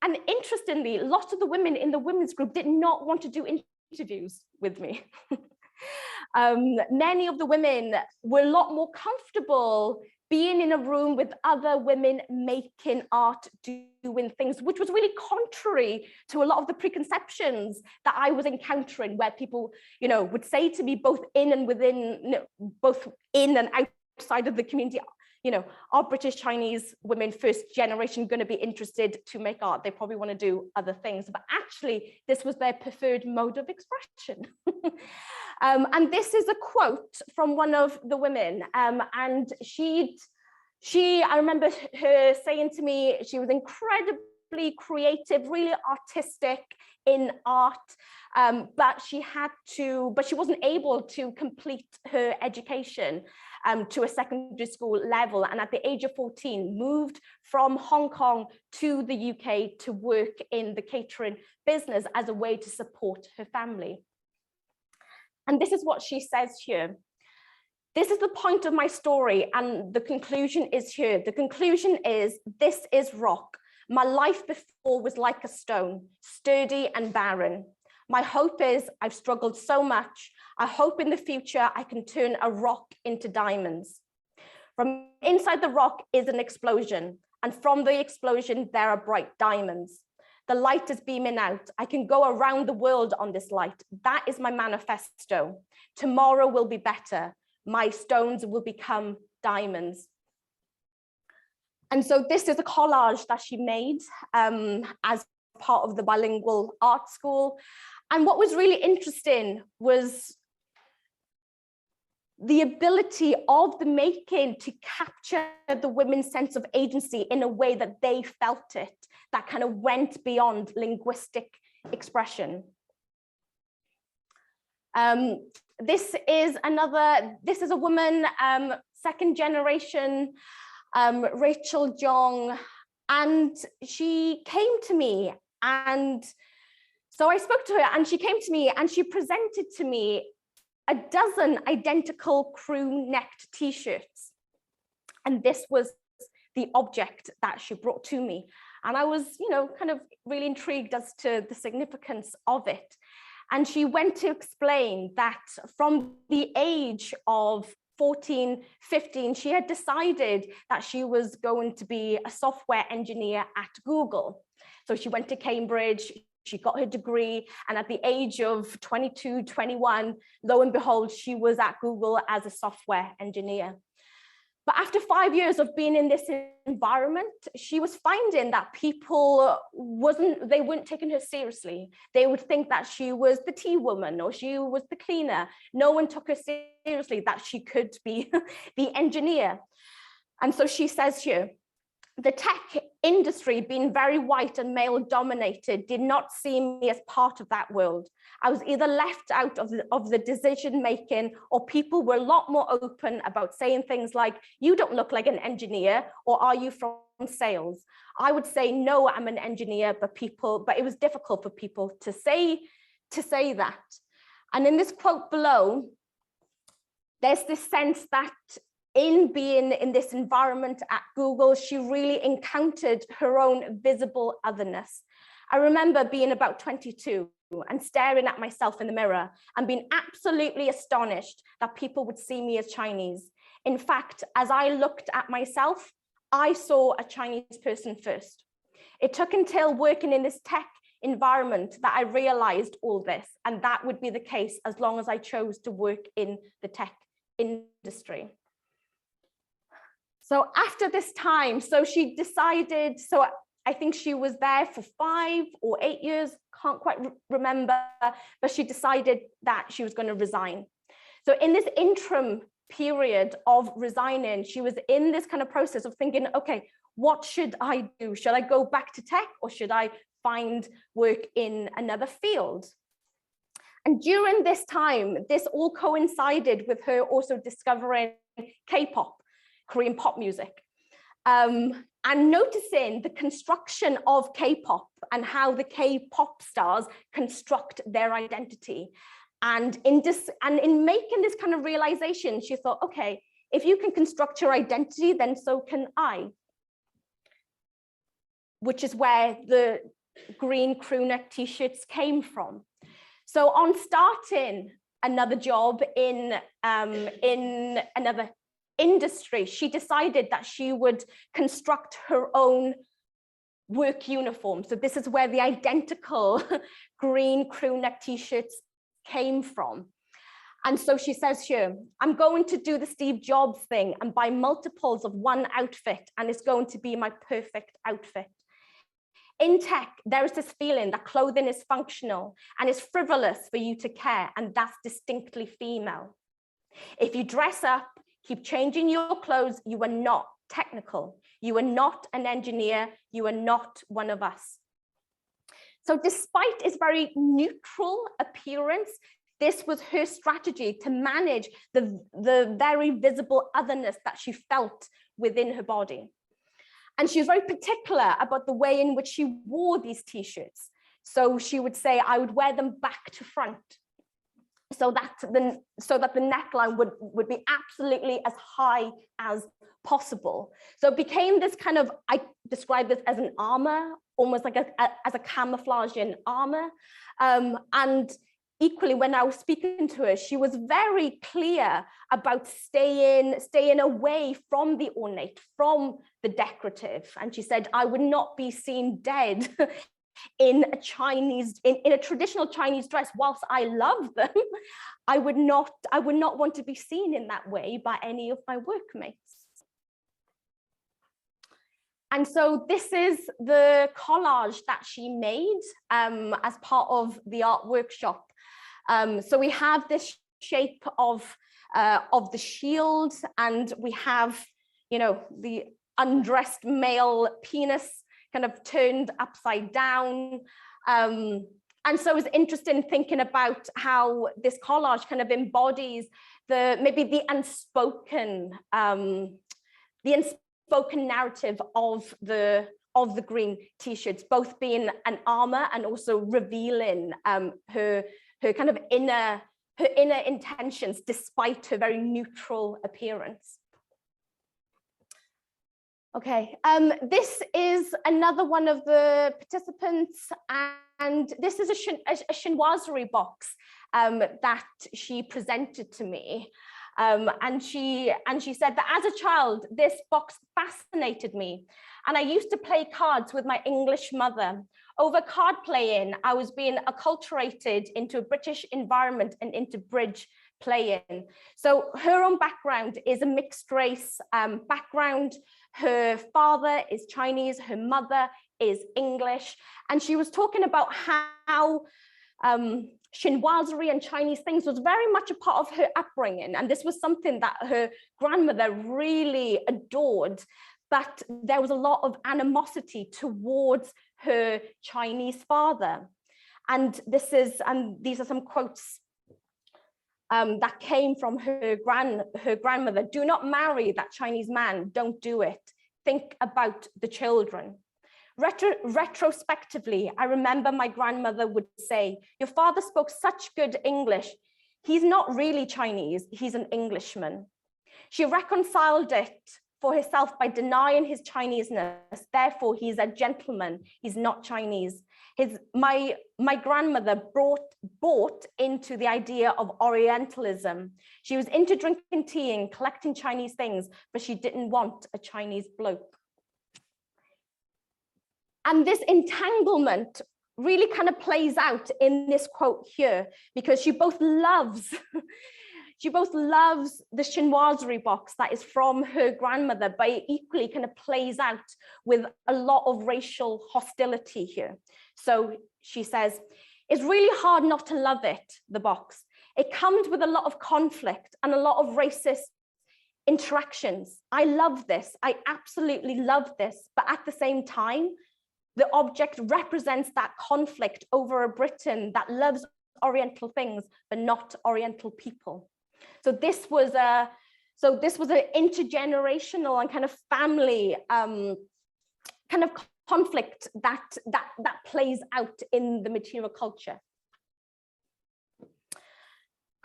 F: And interestingly, lots of the women in the women's group did not want to do interviews with me. Many of the women were a lot more comfortable being in a room with other women making art, doing things, which was really contrary to a lot of the preconceptions that I was encountering, where people, you know, would say to me both in and within, you know, both in and outside of the community, you know, are British Chinese women first generation going to be interested to make art? They probably want to do other things, but actually this was their preferred mode of expression. And this is a quote from one of the women, and I remember her saying to me, she was incredibly creative, really artistic in art, but she wasn't able to complete her education to a secondary school level, and at the age of 14 moved from Hong Kong to the UK to work in the catering business as a way to support her family. And this is what she says here. This is the point of my story, and the conclusion is here. The conclusion is, this is rock. My life before was like a stone, sturdy and barren. My hope is, I've struggled so much. I hope in the future I can turn a rock into diamonds. From inside the rock is an explosion, and from the explosion there are bright diamonds. The light is beaming out. I can go around the world on this light. That is my manifesto. Tomorrow will be better. My stones will become diamonds. And so this is a collage that she made as part of the bilingual art school. And what was really interesting was the ability of the making to capture the women's sense of agency in a way that they felt it, that kind of went beyond linguistic expression. This is a woman, second generation, Rachel Jong, and she came to me, and so I spoke to her, and she came to me and she presented to me a dozen identical crew-necked t-shirts, and this was the object that she brought to me. And I was, you know, kind of really intrigued as to the significance of it. And she went to explain that from the age of 14, 15, she had decided that she was going to be a software engineer at Google. So she went to Cambridge, she got her degree, and at the age of 22, 21, lo and behold, she was at Google as a software engineer. But after 5 years of being in this environment, she was finding that people weren't taking her seriously. They would think that she was the tea woman or she was the cleaner. No one took her seriously, that she could be the engineer. And so she says here, the tech industry, being very white and male dominated, did not see me as part of that world. I was either left out of the decision making, or people were a lot more open about saying things like, you don't look like an engineer, or are you from sales? I would say, no, I'm an engineer, but it was difficult for people to say that. And in this quote below, there's this sense that in being in this environment at Google, she really encountered her own visible otherness. I remember being about 22 and staring at myself in the mirror and being absolutely astonished that people would see me as Chinese. In fact, as I looked at myself, I saw a Chinese person first. It took until working in this tech environment that I realized all this, and that would be the case as long as I chose to work in the tech industry. So after this time, so she decided, so I think she was there for 5 or 8 years, can't quite remember, but she decided that she was going to resign. So in this interim period of resigning, she was in this kind of process of thinking, okay, what should I do? Should I go back to tech, or should I find work in another field? And during this time, this all coincided with her also discovering K-pop, Korean pop music, and noticing the construction of K-pop and how the K-pop stars construct their identity. And in making this kind of realization, she thought, okay, if you can construct your identity, then so can I. which is where the green crew neck t-shirts came from. So on starting another job in another industry, she decided that she would construct her own work uniform. So this is where the identical green crew neck t-shirts came from. And so she says here, I'm going to do the Steve Jobs thing and buy multiples of one outfit, and it's going to be my perfect outfit. In tech, there is this feeling that clothing is functional and is frivolous for you to care, and that's distinctly female. If you dress up, keep changing your clothes, you are not technical. You are not an engineer. You are not one of us. So despite its very neutral appearance, this was her strategy to manage the very visible otherness that she felt within her body. And she was very particular about the way in which she wore these t-shirts. So she would say, I would wear them back to front, so that the neckline would be absolutely as high as possible. So it became this kind of, I describe this as an armor, almost like as a camouflage in armor. And equally, when I was speaking to her, she was very clear about staying away from the ornate, from the decorative. And she said, I would not be seen dead in a traditional Chinese dress. Whilst I love them, I would not want to be seen in that way by any of my workmates. And so this is the collage that she made as part of the art workshop. So we have this shape of the shield, and we have, you know, the undressed male penis kind of turned upside down. And so it was interesting thinking about how this collage kind of embodies maybe the unspoken narrative of the green t-shirts, both being an armor and also revealing her kind of inner intentions despite her very neutral appearance. Okay, this is another one of the participants, and this is a chinoiserie box that she presented to me. And she said that as a child, this box fascinated me. And I used to play cards with my English mother. Over card playing, I was being acculturated into a British environment and into bridge playing. So her own background is a mixed race background. Her father is Chinese, her mother is English. And she was talking about how chinoiserie and Chinese things was very much a part of her upbringing. And this was something that her grandmother really adored, but there was a lot of animosity towards her Chinese father. And these are some quotes that came from her grandmother. Do not marry that Chinese man, don't do it. Think about the children. Retrospectively, I remember my grandmother would say, your father spoke such good English. He's not really Chinese, he's an Englishman. She reconciled it for herself by denying his Chineseness. Therefore, he's a gentleman, he's not Chinese. My grandmother bought into the idea of Orientalism. She was into drinking tea and collecting Chinese things, but she didn't want a Chinese bloke. And this entanglement really kind of plays out in this quote here, because she both loves the chinoiserie box that is from her grandmother, but it equally kind of plays out with a lot of racial hostility here. So she says, it's really hard not to love it, the box. It comes with a lot of conflict and a lot of racist interactions. I love this. I absolutely love this. But at the same time, the object represents that conflict over a Britain that loves Oriental things, but not Oriental people. So this was an intergenerational and kind of family kind of conflict that plays out in the material culture.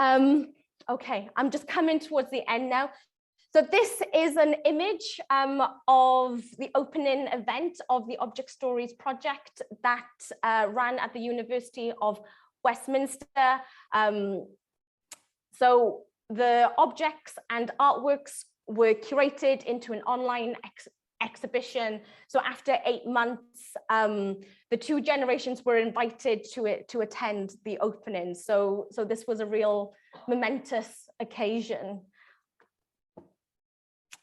F: Okay, I'm just coming towards the end now. So this is an image of the opening event of the Object Stories project that ran at the University of Westminster. So the objects and artworks were curated into an online exhibition. So after 8 months, the 2 generations were invited to attend the opening. So this was a real momentous occasion.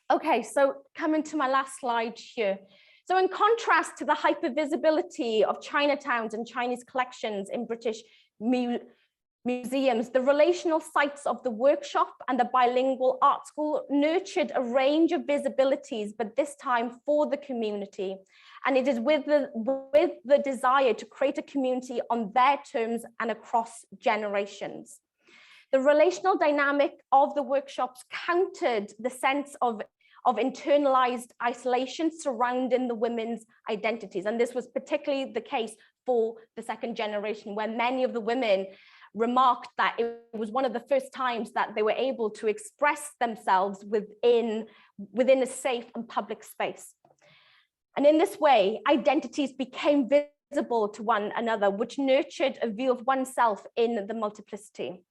F: Okay, so coming to my last slide here. So in contrast to the hypervisibility of Chinatowns and Chinese collections in British museums, the relational sites of the workshop and the bilingual art school nurtured a range of visibilities, but this time for the community. And it is with the desire to create a community on their terms and across generations. The relational dynamic of the workshops countered the sense of internalized isolation surrounding the women's identities. And this was particularly the case for the second generation, where many of the women remarked that it was one of the first times that they were able to express themselves within a safe and public space. And in this way, identities became visible to one another, which nurtured a view of oneself in the multiplicity.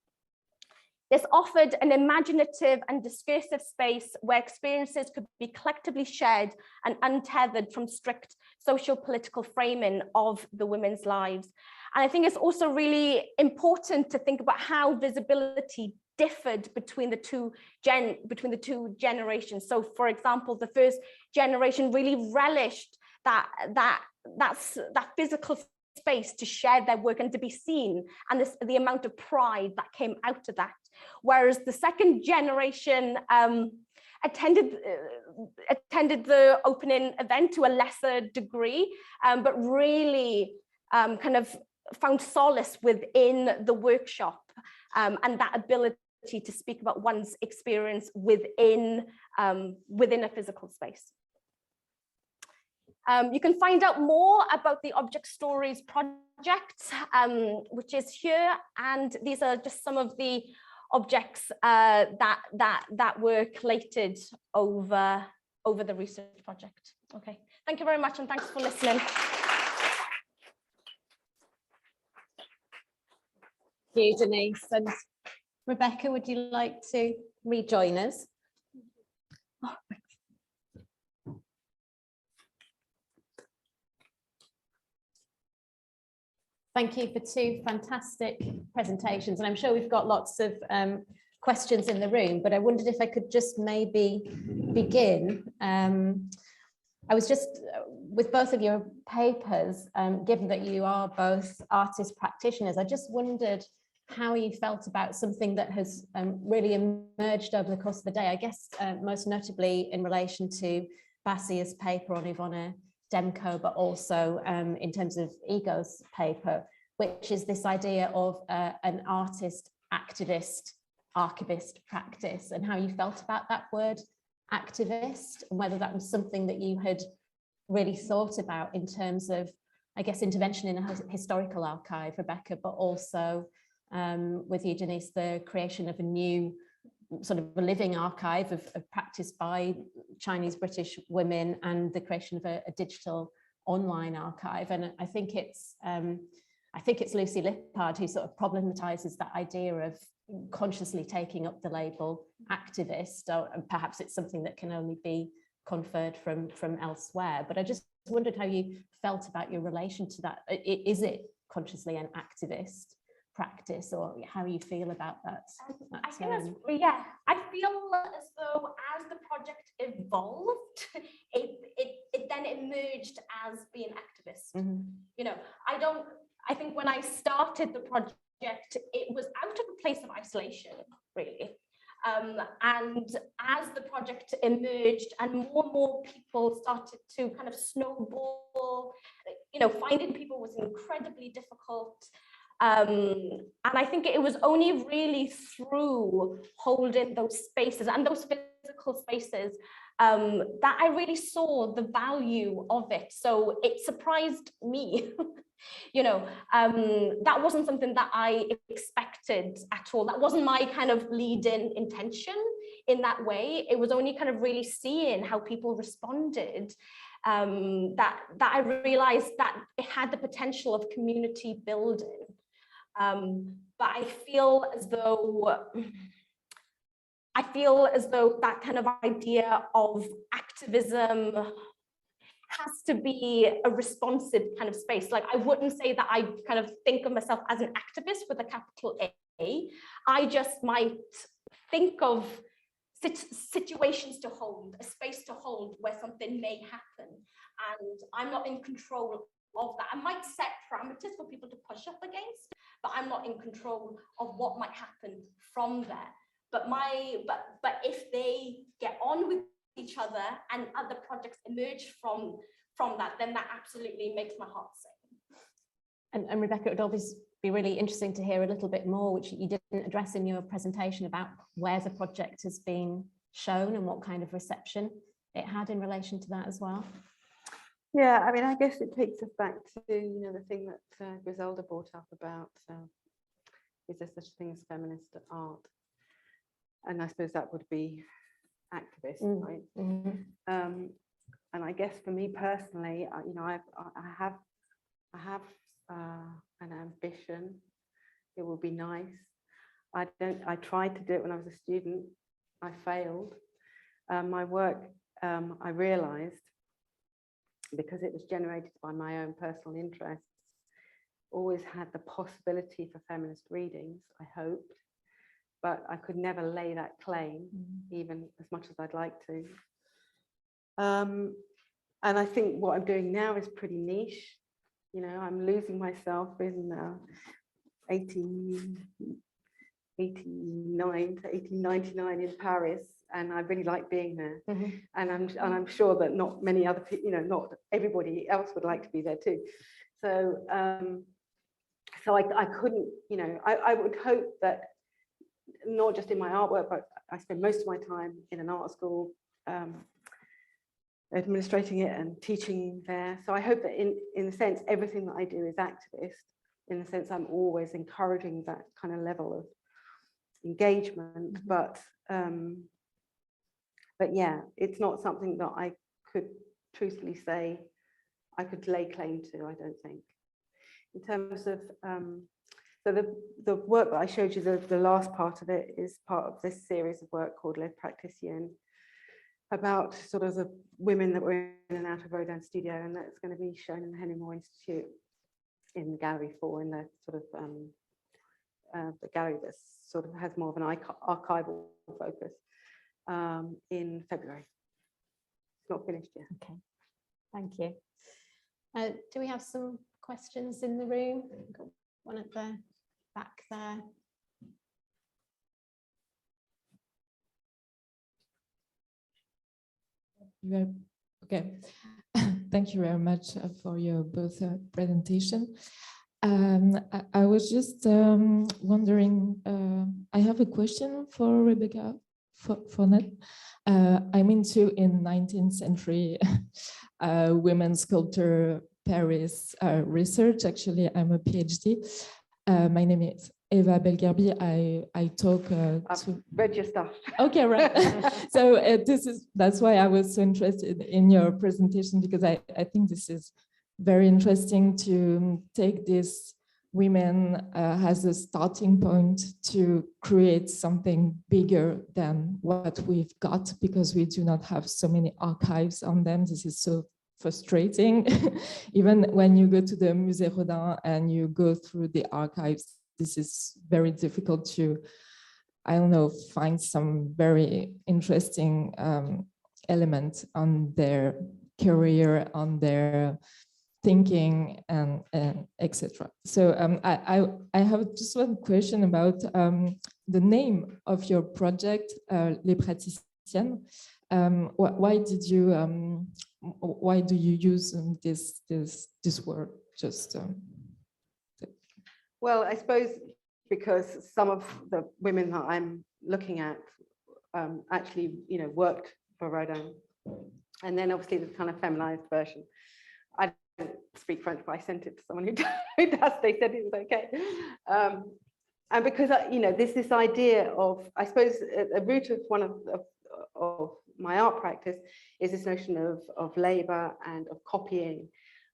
F: This offered an imaginative and discursive space where experiences could be collectively shared and untethered from strict social political framing of the women's lives. And I think it's also really important to think about how visibility differed between the two generations. So for example, the first generation really relished that physical space to share their work and to be seen, and the amount of pride that came out of that. Whereas the second generation attended the opening event to a lesser degree, but really kind of found solace within the workshop and that ability to speak about one's experience within a physical space. You can find out more about the Object Stories project, which is here, and these are just some of the objects that were collated over the research project. Okay, thank you very much, and thanks for listening.
O: Thank you, Denise. And Rebecca, would you like to rejoin us? Thank you for 2 fantastic presentations, and I'm sure we've got lots of questions in the room, but I wondered if I could just maybe begin. I was just, with both of your papers, given that you are both artist practitioners, I just wondered how you felt about something that has really emerged over the course of the day, I guess most notably in relation to Basia's paper on Ivona Demko, but also in terms of Ego's paper, which is this idea of an artist, activist, archivist practice, and how you felt about that word activist, and whether that was something that you had really thought about in terms of, I guess, intervention in a historical archive, Rebecca, but also with you, Denise, the creation of a new sort of a living archive of practice by Chinese British women, and the creation of a digital online archive. And I think it's Lucy Lippard who sort of problematizes that idea of consciously taking up the label activist, and perhaps it's something that can only be conferred from elsewhere. But I just wondered how you felt about your relation to that. Is it consciously an activist practice, or how you feel about that?
F: I think that's, yeah, I feel as though as the project evolved, it then emerged as being activist.
O: Mm-hmm.
F: You know, I think when I started the project, it was out of a place of isolation, really. And as the project emerged and more people started to kind of snowball, you know, finding people was incredibly difficult. And I think it was only really through holding those spaces and those physical spaces that I really saw the value of it. So it surprised me. You know, that wasn't something that I expected at all. That wasn't my kind of lead-in intention. in that way. It was only kind of really seeing how people responded that I realized that it had the potential of community building. But I feel as though that kind of idea of activism has to be a responsive kind of space. Like, I wouldn't say that I kind of think of myself as an activist with a capital A. I just might think of situations to hold, a space to hold where something may happen. And I'm not in control of that. I might set parameters for people to push up against, but I'm not in control of what might happen from there. But if they get on with each other and other projects emerge from that, then that absolutely makes my heart sing.
O: And Rebecca, it would always be really interesting to hear a little bit more, which you didn't address in your presentation, about where the project has been shown and what kind of reception it had in relation to that as well.
P: Yeah, I mean, I guess it takes us back to, the thing that Griselda brought up about, is there such a thing as feminist art? And I suppose that would be activist, right? And I guess for me personally, I have an ambition. It would be nice. I tried to do it when I was a student. I failed. My work, I realized, because it was generated by my own personal interests, always had the possibility for feminist readings, I hoped, but I could never lay that claim, even as much as I'd like to. And I think what I'm doing now is pretty niche. I'm losing myself in 1889 to 1899 in Paris, and I really like being there. And I'm sure that not many other people, not everybody else would like to be there too. So I couldn't, I would hope that not just in my artwork, but I spend most of my time in an art school, administrating it and teaching there. So I hope that in a sense, everything that I do is activist, in the sense I'm always encouraging that kind of level of engagement. But yeah, it's not something that I could truthfully say I could lay claim to, I don't think. In terms of, so the work that I showed you, the last part of it is part of this series of work called Les Praticiennes, about sort of the women that were in and out of Rodin's studio, and that's going to be shown in the Henry Moore Institute in Gallery 4, in the sort of the gallery that sort of has more of an archival focus, in February. It's not finished yet.
O: Okay, thank you. Do we have some questions in the room? Got one at the back there.
Q: Okay, thank you very much for your both presentation. I was just wondering, I have a question for Rebecca Fournette. I'm into in 19th century women sculptor Paris research. Actually, I'm a PhD. My name is Eva Belgarbi. I talk
P: I've read your stuff.
Q: Okay, right. So that's why I was so interested in your presentation, because I think this is very interesting to take this women as a starting point to create something bigger than what we've got, because we do not have so many archives on them. This is so frustrating. Even when you go to the Musée Rodin and you go through the archives, this is very difficult to, I don't know, find some very interesting elements on their career, on their thinking, and etc. So I have just one question about the name of your project, Les Praticiennes. Why do you use this word? Just
P: well, I suppose because some of the women that I'm looking at actually, worked for Rodin, and then obviously the kind of feminized version. I don't speak French, but I sent it to someone who does. They said it was okay. And because, you know, there's this idea of, I suppose, at the root of one of my art practice is this notion of labor and of copying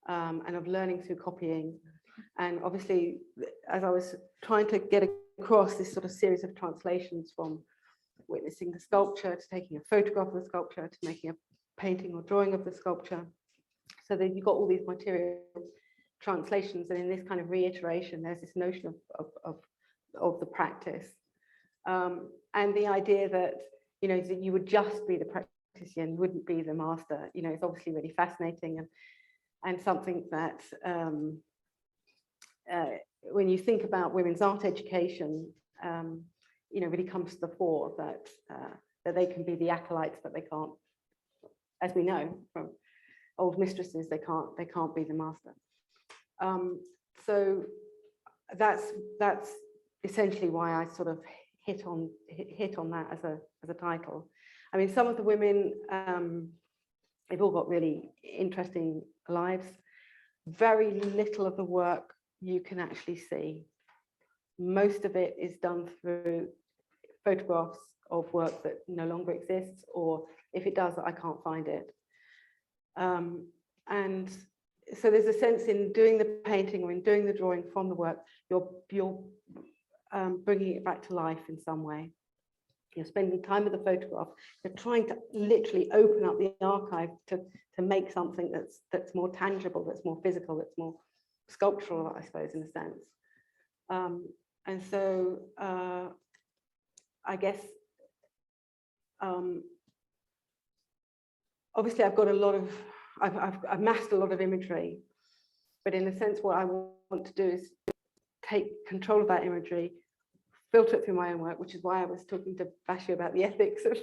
P: and of learning through copying. And obviously, as I was trying to get across this sort of series of translations from witnessing the sculpture to taking a photograph of the sculpture to making a painting or drawing of the sculpture, so that you've got all these material translations, and in this kind of reiteration, there's this notion of the practice, and the idea that, you know, that you would just be the practitioner, wouldn't be the master, you know, it's obviously really fascinating, and something that when you think about women's art education, you know, really comes to the fore, that that they can be the acolytes, but they can't, as we know from old mistresses, they can't be the master. So that's essentially why I sort of hit on that as a title. I mean, some of the women, they've all got really interesting lives. Very little of the work you can actually see. Most of it is done through photographs of work that no longer exists, or if it does, I can't find it. And so there's a sense in doing the painting or in doing the drawing from the work, you're bringing it back to life in some way. You're spending time with the photograph. You're trying to literally open up the archive to make something that's more tangible, that's more physical, that's more sculptural, I suppose, in a sense. And so I guess obviously I've got a lot of, I've amassed a lot of imagery, but in a sense what I want to do is take control of that imagery, filter it through my own work, which is why I was talking to Bashi about the ethics of,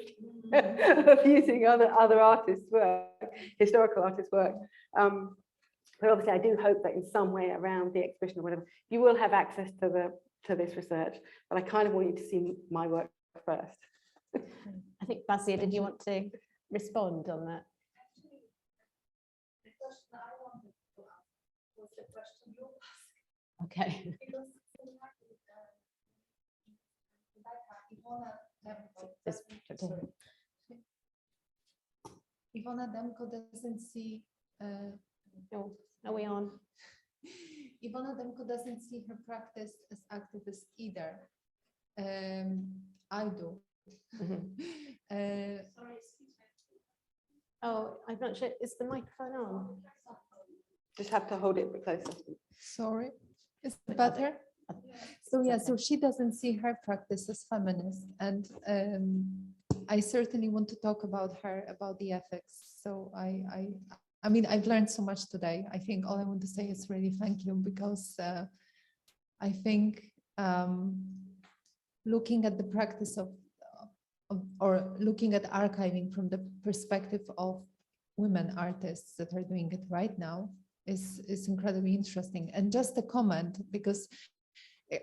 P: of using other artists' work, historical artists' work. But obviously I do hope that in some way around the exhibition or whatever, you will have access to this research, but I kind of want you to see my work first.
O: I think, Basia, did you want to respond on that?
K: The question I wanted to ask was the question you asked.
O: Okay.
K: Ivona Demko doesn't see.
O: No, are we on?
K: Ivona Demko doesn't see her practice as activist either. I do.
O: Sorry, excuse me. Oh, I'm not sure. Is the microphone on?
P: Just have to hold it a bit closer.
K: Sorry, is it better? So yeah, so she doesn't see her practice as feminist, and I certainly want to talk about her, about the ethics. So I mean, I've learned so much today. I think all I want to say is really thank you, because I think looking at the practice or looking at archiving from the perspective of women artists that are doing it right now is incredibly interesting. And just a comment, because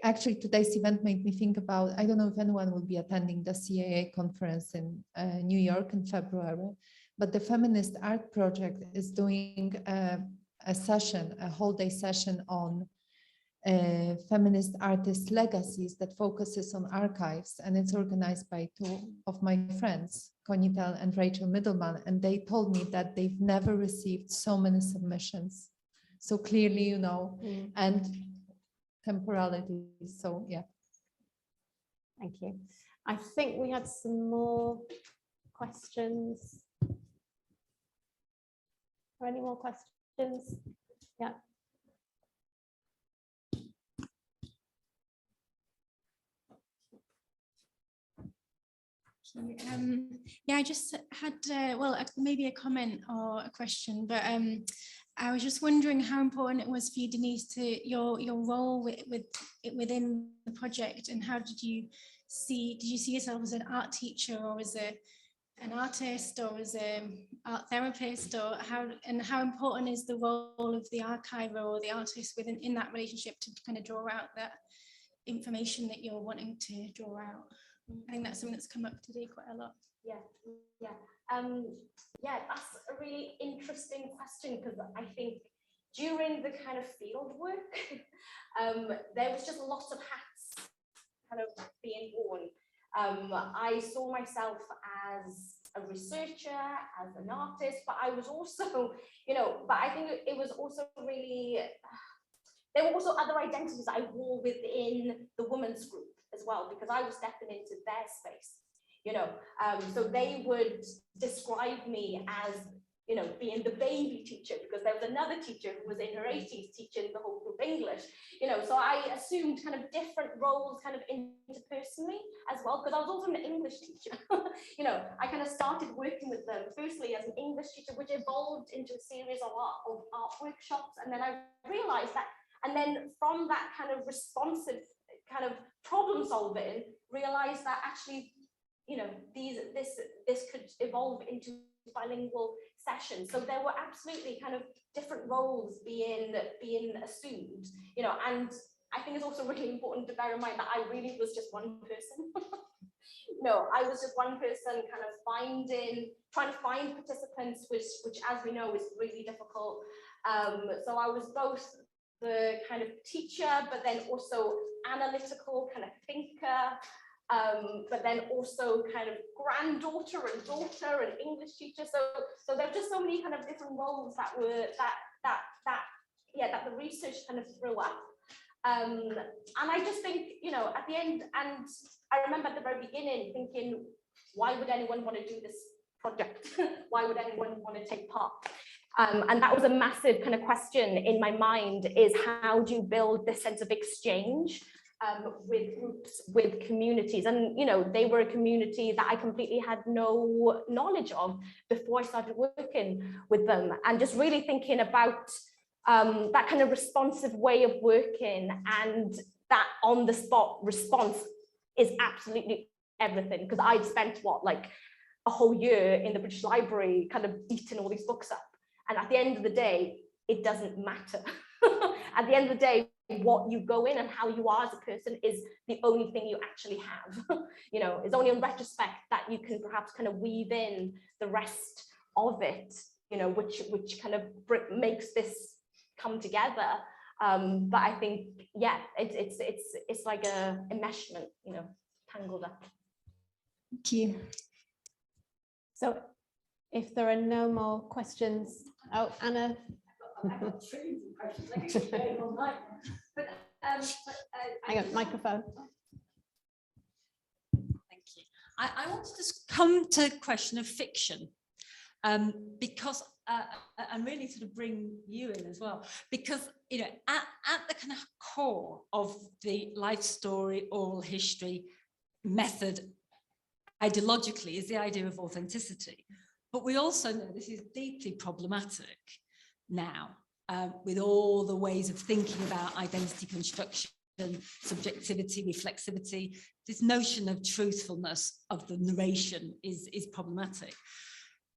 K: actually today's event made me think about, I don't know if anyone will be attending the CAA conference in New York in February, but the Feminist Art Project is doing a session, a whole day session on feminist artist legacies that focuses on archives, and it's organized by two of my friends, Connie Tell and Rachel Middleman, and they told me that they've never received so many submissions. So clearly, you know, and temporality. So yeah.
O: Thank you. I think we had some more questions. Are any more questions? Yeah.
R: Yeah, I just had, well, maybe a comment or a question, but I was just wondering how important it was for you, Denise, to your role within the project, and how did you see yourself as an art teacher, or as an artist, or as an art therapist, or how important is the role of the archiver or the artist in that relationship to kind of draw out that information that you're wanting to draw out? I think that's something that's come up today quite a lot.
F: Yeah, that's a really interesting question, because I think during the kind of field work, there was just lots of hats kind of being born. I saw myself as a researcher, as an artist, but I was also, but I think it was also really, there were also other identities I wore within the women's group as well, because I was stepping into their space, so they would describe me as, being the baby teacher, because there was another teacher who was in her 80s teaching the whole group English, so I assumed kind of different roles kind of interpersonally as well, because I was also an English teacher. I kind of started working with them firstly as an English teacher, which evolved into a series of art workshops, and then I realized that, and then from that kind of responsive kind of problem solving, realized that actually, this could evolve into bilingual sessions. So there were absolutely kind of different roles being assumed, and I think it's also really important to bear in mind that I really was just one person. I was just one person kind of trying to find participants, which as we know is really difficult. So I was both the kind of teacher, but then also analytical kind of thinker, but then also kind of granddaughter and daughter and English teacher. So there were just so many kind of different roles that were that the research kind of threw up. And I just think, at the end, and I remember at the very beginning thinking, why would anyone want to do this project? Why would anyone want to take part? And that was a massive kind of question in my mind, is how do you build this sense of exchange with groups, with communities? And, they were a community that I completely had no knowledge of before I started working with them. And just really thinking about that kind of responsive way of working, and that on the spot response is absolutely everything. Because I'd spent a whole year in the British Library kind of eating all these books up. And at the end of the day, it doesn't matter. At the end of the day, what you go in and how you are as a person is the only thing you actually have. It's only in retrospect that you can perhaps kind of weave in the rest of it, which kind of makes this come together. But I think, yeah, it's like a enmeshment, tangled up.
O: Thank you. So if there are no more questions, Anna.
K: I've got trillions of questions. I could keep going all night. But
O: hang on, microphone.
S: Thank you. I wanted to come to the question of fiction, because and really sort of bring you in as well, because at the kind of core of the life story, oral history method, ideologically, is the idea of authenticity. But we also know this is deeply problematic now, with all the ways of thinking about identity construction, subjectivity, reflexivity. This notion of truthfulness of the narration is problematic.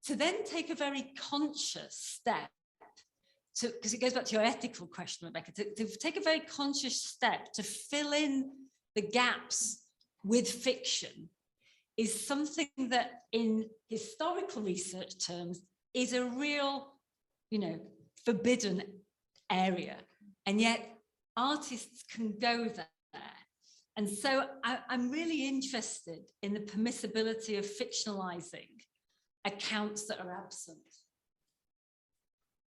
S: To then take a very conscious step, because it goes back to your ethical question, Rebecca, to take a very conscious step to fill in the gaps with fiction is something that in historical research terms is a real, forbidden area. And yet artists can go there. And so I'm really interested in the permissibility of fictionalizing accounts that are absent,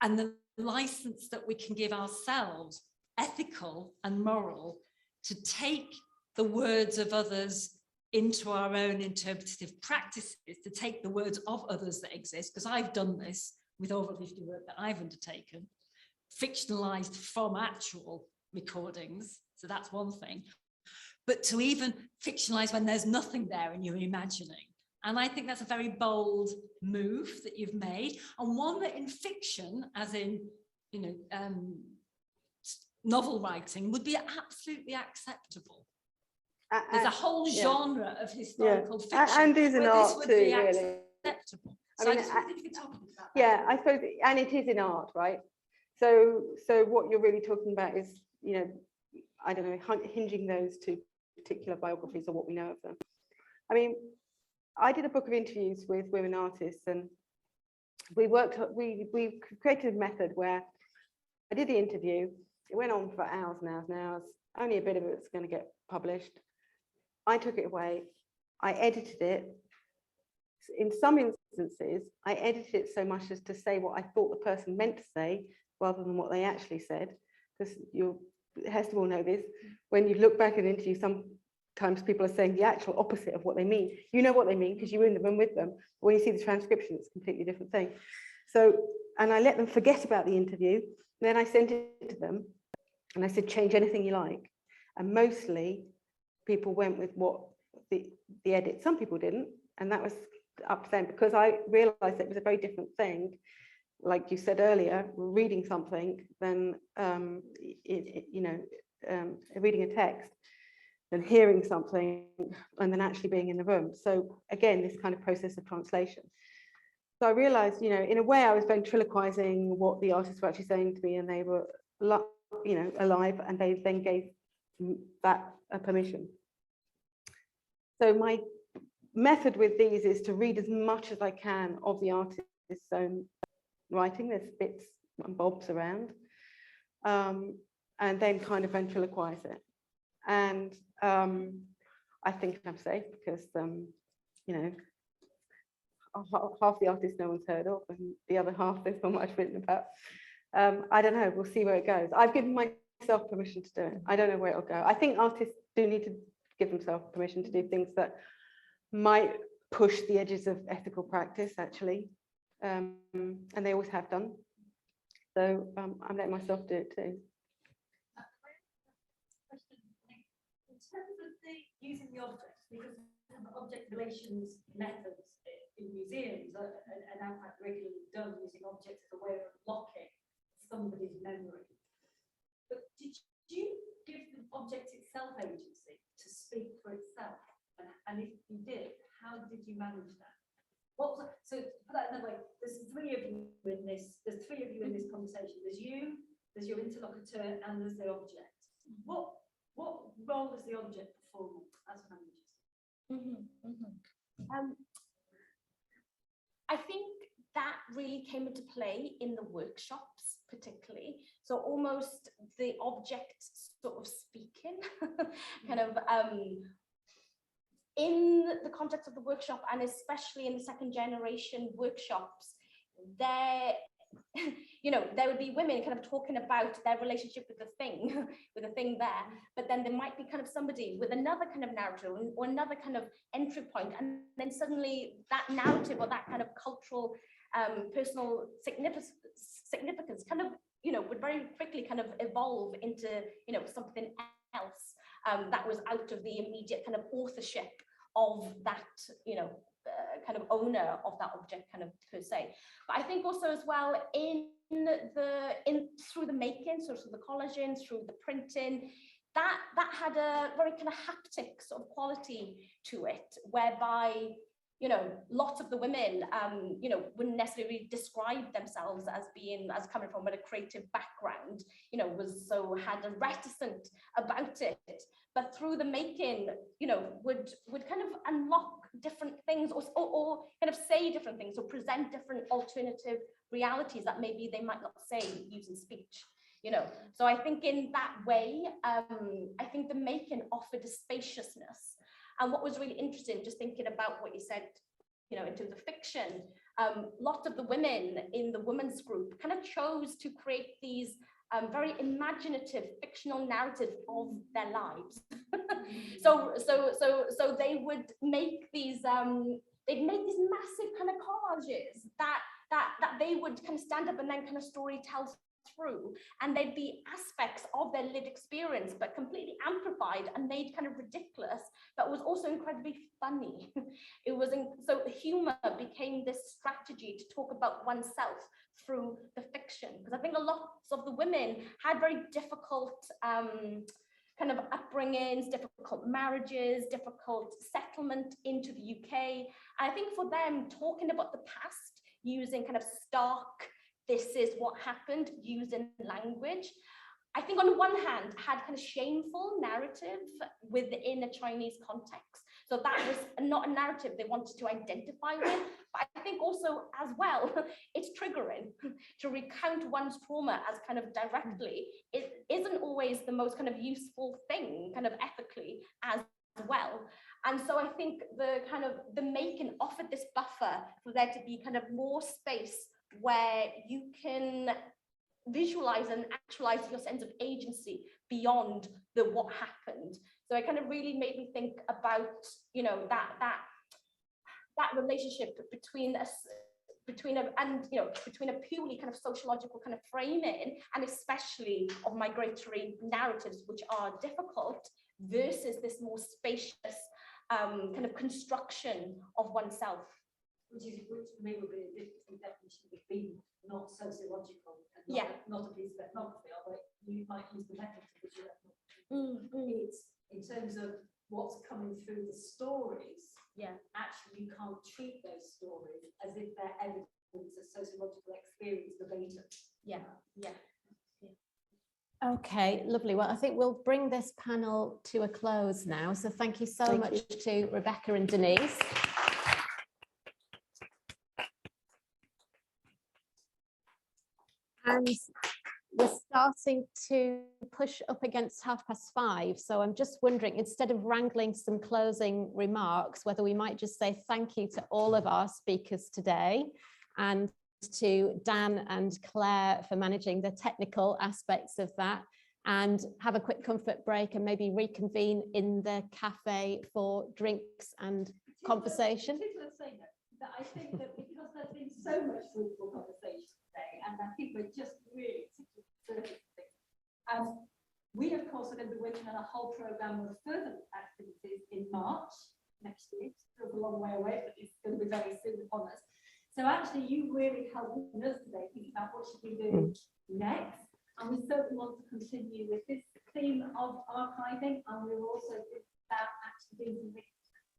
S: and the license that we can give ourselves, ethical and moral, to take the words of others into our own interpretative practices, to take the words of others that exist, because I've done this with oral history work that I've undertaken, fictionalized from actual recordings, so that's one thing, but to even fictionalize when there's nothing there and you're imagining. And I think that's a very bold move that you've made, and one that in fiction, as in, novel writing, would be absolutely acceptable. There's a whole genre of historical fiction,
P: and is an art too, really.
S: Acceptable. So I just wondered if you could talk about that.
P: Yeah, I suppose, and it is in art, right? So what you're really talking about is, I don't know, hinging those to particular biographies or what we know of them. I mean, I did a book of interviews with women artists, and we created a method where I did the interview. It went on for hours and hours and hours. Only a bit of it's going to get published. I took it away, I edited it. In some instances, I edited it so much as to say what I thought the person meant to say rather than what they actually said. Because Hester will know this, when you look back at an interview, sometimes people are saying the actual opposite of what they mean. You know what they mean because you were in the room with them. But when you see the transcription, it's a completely different thing. So, and I let them forget about the interview. Then I sent it to them and I said, change anything you like. And mostly people went with what the edit. Some people didn't, and that was up to them, because I realized it was a very different thing, like you said earlier, reading something than reading a text, than hearing something, and then actually being in the room. So again, this kind of process of translation. So I realized, in a way I was ventriloquizing what the artists were actually saying to me, and they were, alive, and they then gave that a permission. So my method with these is to read as much as I can of the artist's own writing. There's bits and bobs around, and then kind of ventriloquize it. And I think I'm safe because, half the artists no one's heard of, and the other half there's not much written about. I don't know, we'll see where it goes. I've given myself permission to do it. I don't know where it'll go. I think artists do need to give themselves permission to do things that might push the edges of ethical practice, actually, and they always have done. So I'm letting myself do it too.
S: In terms of using the objects, because object relations methods in museums and in fact regularly done using objects as a way of unlocking somebody's memory. But did you give the object itself agency to speak for itself? And if you did, how did you manage that? What was it? So put that another way, there's three of you in this conversation. There's you, there's your interlocutor, and there's the object. What role does the object perform as managers?
F: I think that really came into play in the workshops, particularly. So almost the object sort of speaking, kind of in the context of the workshop, and especially in the second generation workshops, there would be women kind of talking about their relationship with the thing there, but then there might be kind of somebody with another kind of narrative or another kind of entry point, and then suddenly that narrative or that kind of cultural, personal significance kind of, would very quickly kind of evolve into, something else that was out of the immediate kind of authorship of that, kind of owner of that object kind of per se. But I think also as well through the making, so through the collaging, through the printing, that had a very kind of haptic sort of quality to it, whereby lots of the women wouldn't necessarily describe themselves as coming from a creative background, had a reticent about it, but through the making, would kind of unlock different things or kind of say different things or present different alternative realities that maybe they might not say using speech. So I think in that way, I think the making offered a spaciousness. And what was really interesting, just thinking about what you said, in terms of fiction, lots of the women in the women's group kind of chose to create these very imaginative fictional narratives of their lives. so they would make these they'd make these massive kind of collages that they would kind of stand up and then kind of story tell through, and there'd be aspects of their lived experience but completely amplified and made kind of ridiculous, but was also incredibly funny. So humor became this strategy to talk about oneself through the fiction, because I think a lot of the women had very difficult kind of upbringings, difficult marriages, difficult settlement into the UK. And I think for them, talking about the past using kind of stark, this is what happened, using language, I think on one hand had kind of shameful narrative within a Chinese context. So that was not a narrative they wanted to identify with. But I think also as well, it's triggering to recount one's trauma as kind of directly. It isn't always the most kind of useful thing, kind of ethically, as well. And so I think the making offered this buffer for there to be kind of more space where you can visualize and actualize your sense of agency beyond the what happened. So it kind of really made me think about, you know, that relationship between us, between a purely kind of sociological kind of framing, and especially of migratory narratives, which are difficult, versus this more spacious kind of construction of oneself.
S: Which for me would be a different definition of being not sociological, and not a piece of ethnography, although you might use the method to visual ethnography. It's in terms of what's coming through the stories. Actually, you can't treat those stories as if they're evidence of sociological experience verbatim.
O: Okay, lovely. Well, I think we'll bring this panel to a close now. So thank you so much to Rebecca and Denise. And we're starting to push up against 5:30. So I'm just wondering, instead of wrangling some closing remarks, whether we might just say thank you to all of our speakers today, and to Dan and Claire for managing the technical aspects of that, and have a quick comfort break and maybe reconvene in the cafe for drinks and conversation.
S: I think that because there's been so much fruitful conversation today, and I think we're just really we of course are going to be working on a whole program of further activities in March next year. It's still a long way away, but it's going to be very soon upon us. So actually, you really helped us today think about what should we do next, and we certainly want to continue with this theme of archiving, and we're also about actually doing some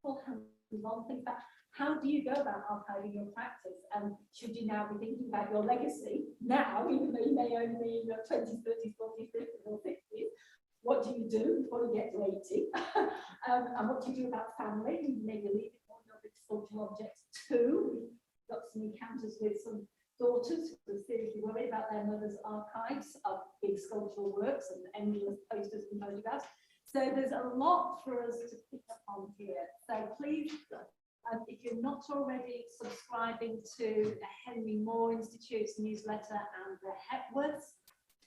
S: full hands-on things about how do you go about archiving your practice, and should you now be thinking about your legacy now, even though you may only be in your 20s, 30s, 40s, 50s, or 60s. What do you do before you get to 80? And what do you do about family? You maybe leave it all your big sculptural objects too. We've got some encounters with some daughters who are seriously worried about their mother's archives of big sculptural works and endless posters and photographs. So there's a lot for us to pick up on here. So please, if you're not already subscribing to the Henry Moore Institute's newsletter and the Hepworths,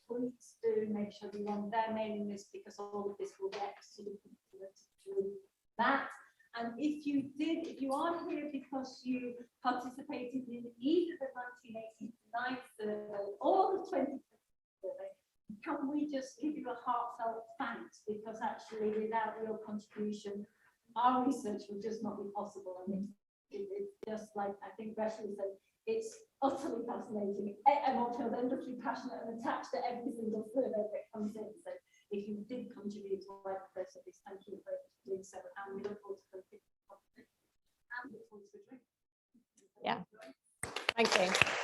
S: please do make sure you're on their mailing list, because all of this will get sort of through that. And if you are here because you participated in either the 1989 survey or the 2020 survey, can we just give you a heartfelt thanks? Because actually, without your contribution, our research would just not be possible. And it's just like, I think Rachel said, it's utterly fascinating. Everyone feels endlessly passionate and attached to every single survey that comes in. So if you did contribute to our process, thank you for doing so. And we look forward to the and look forward to the drink.
O: Yeah. Thank you.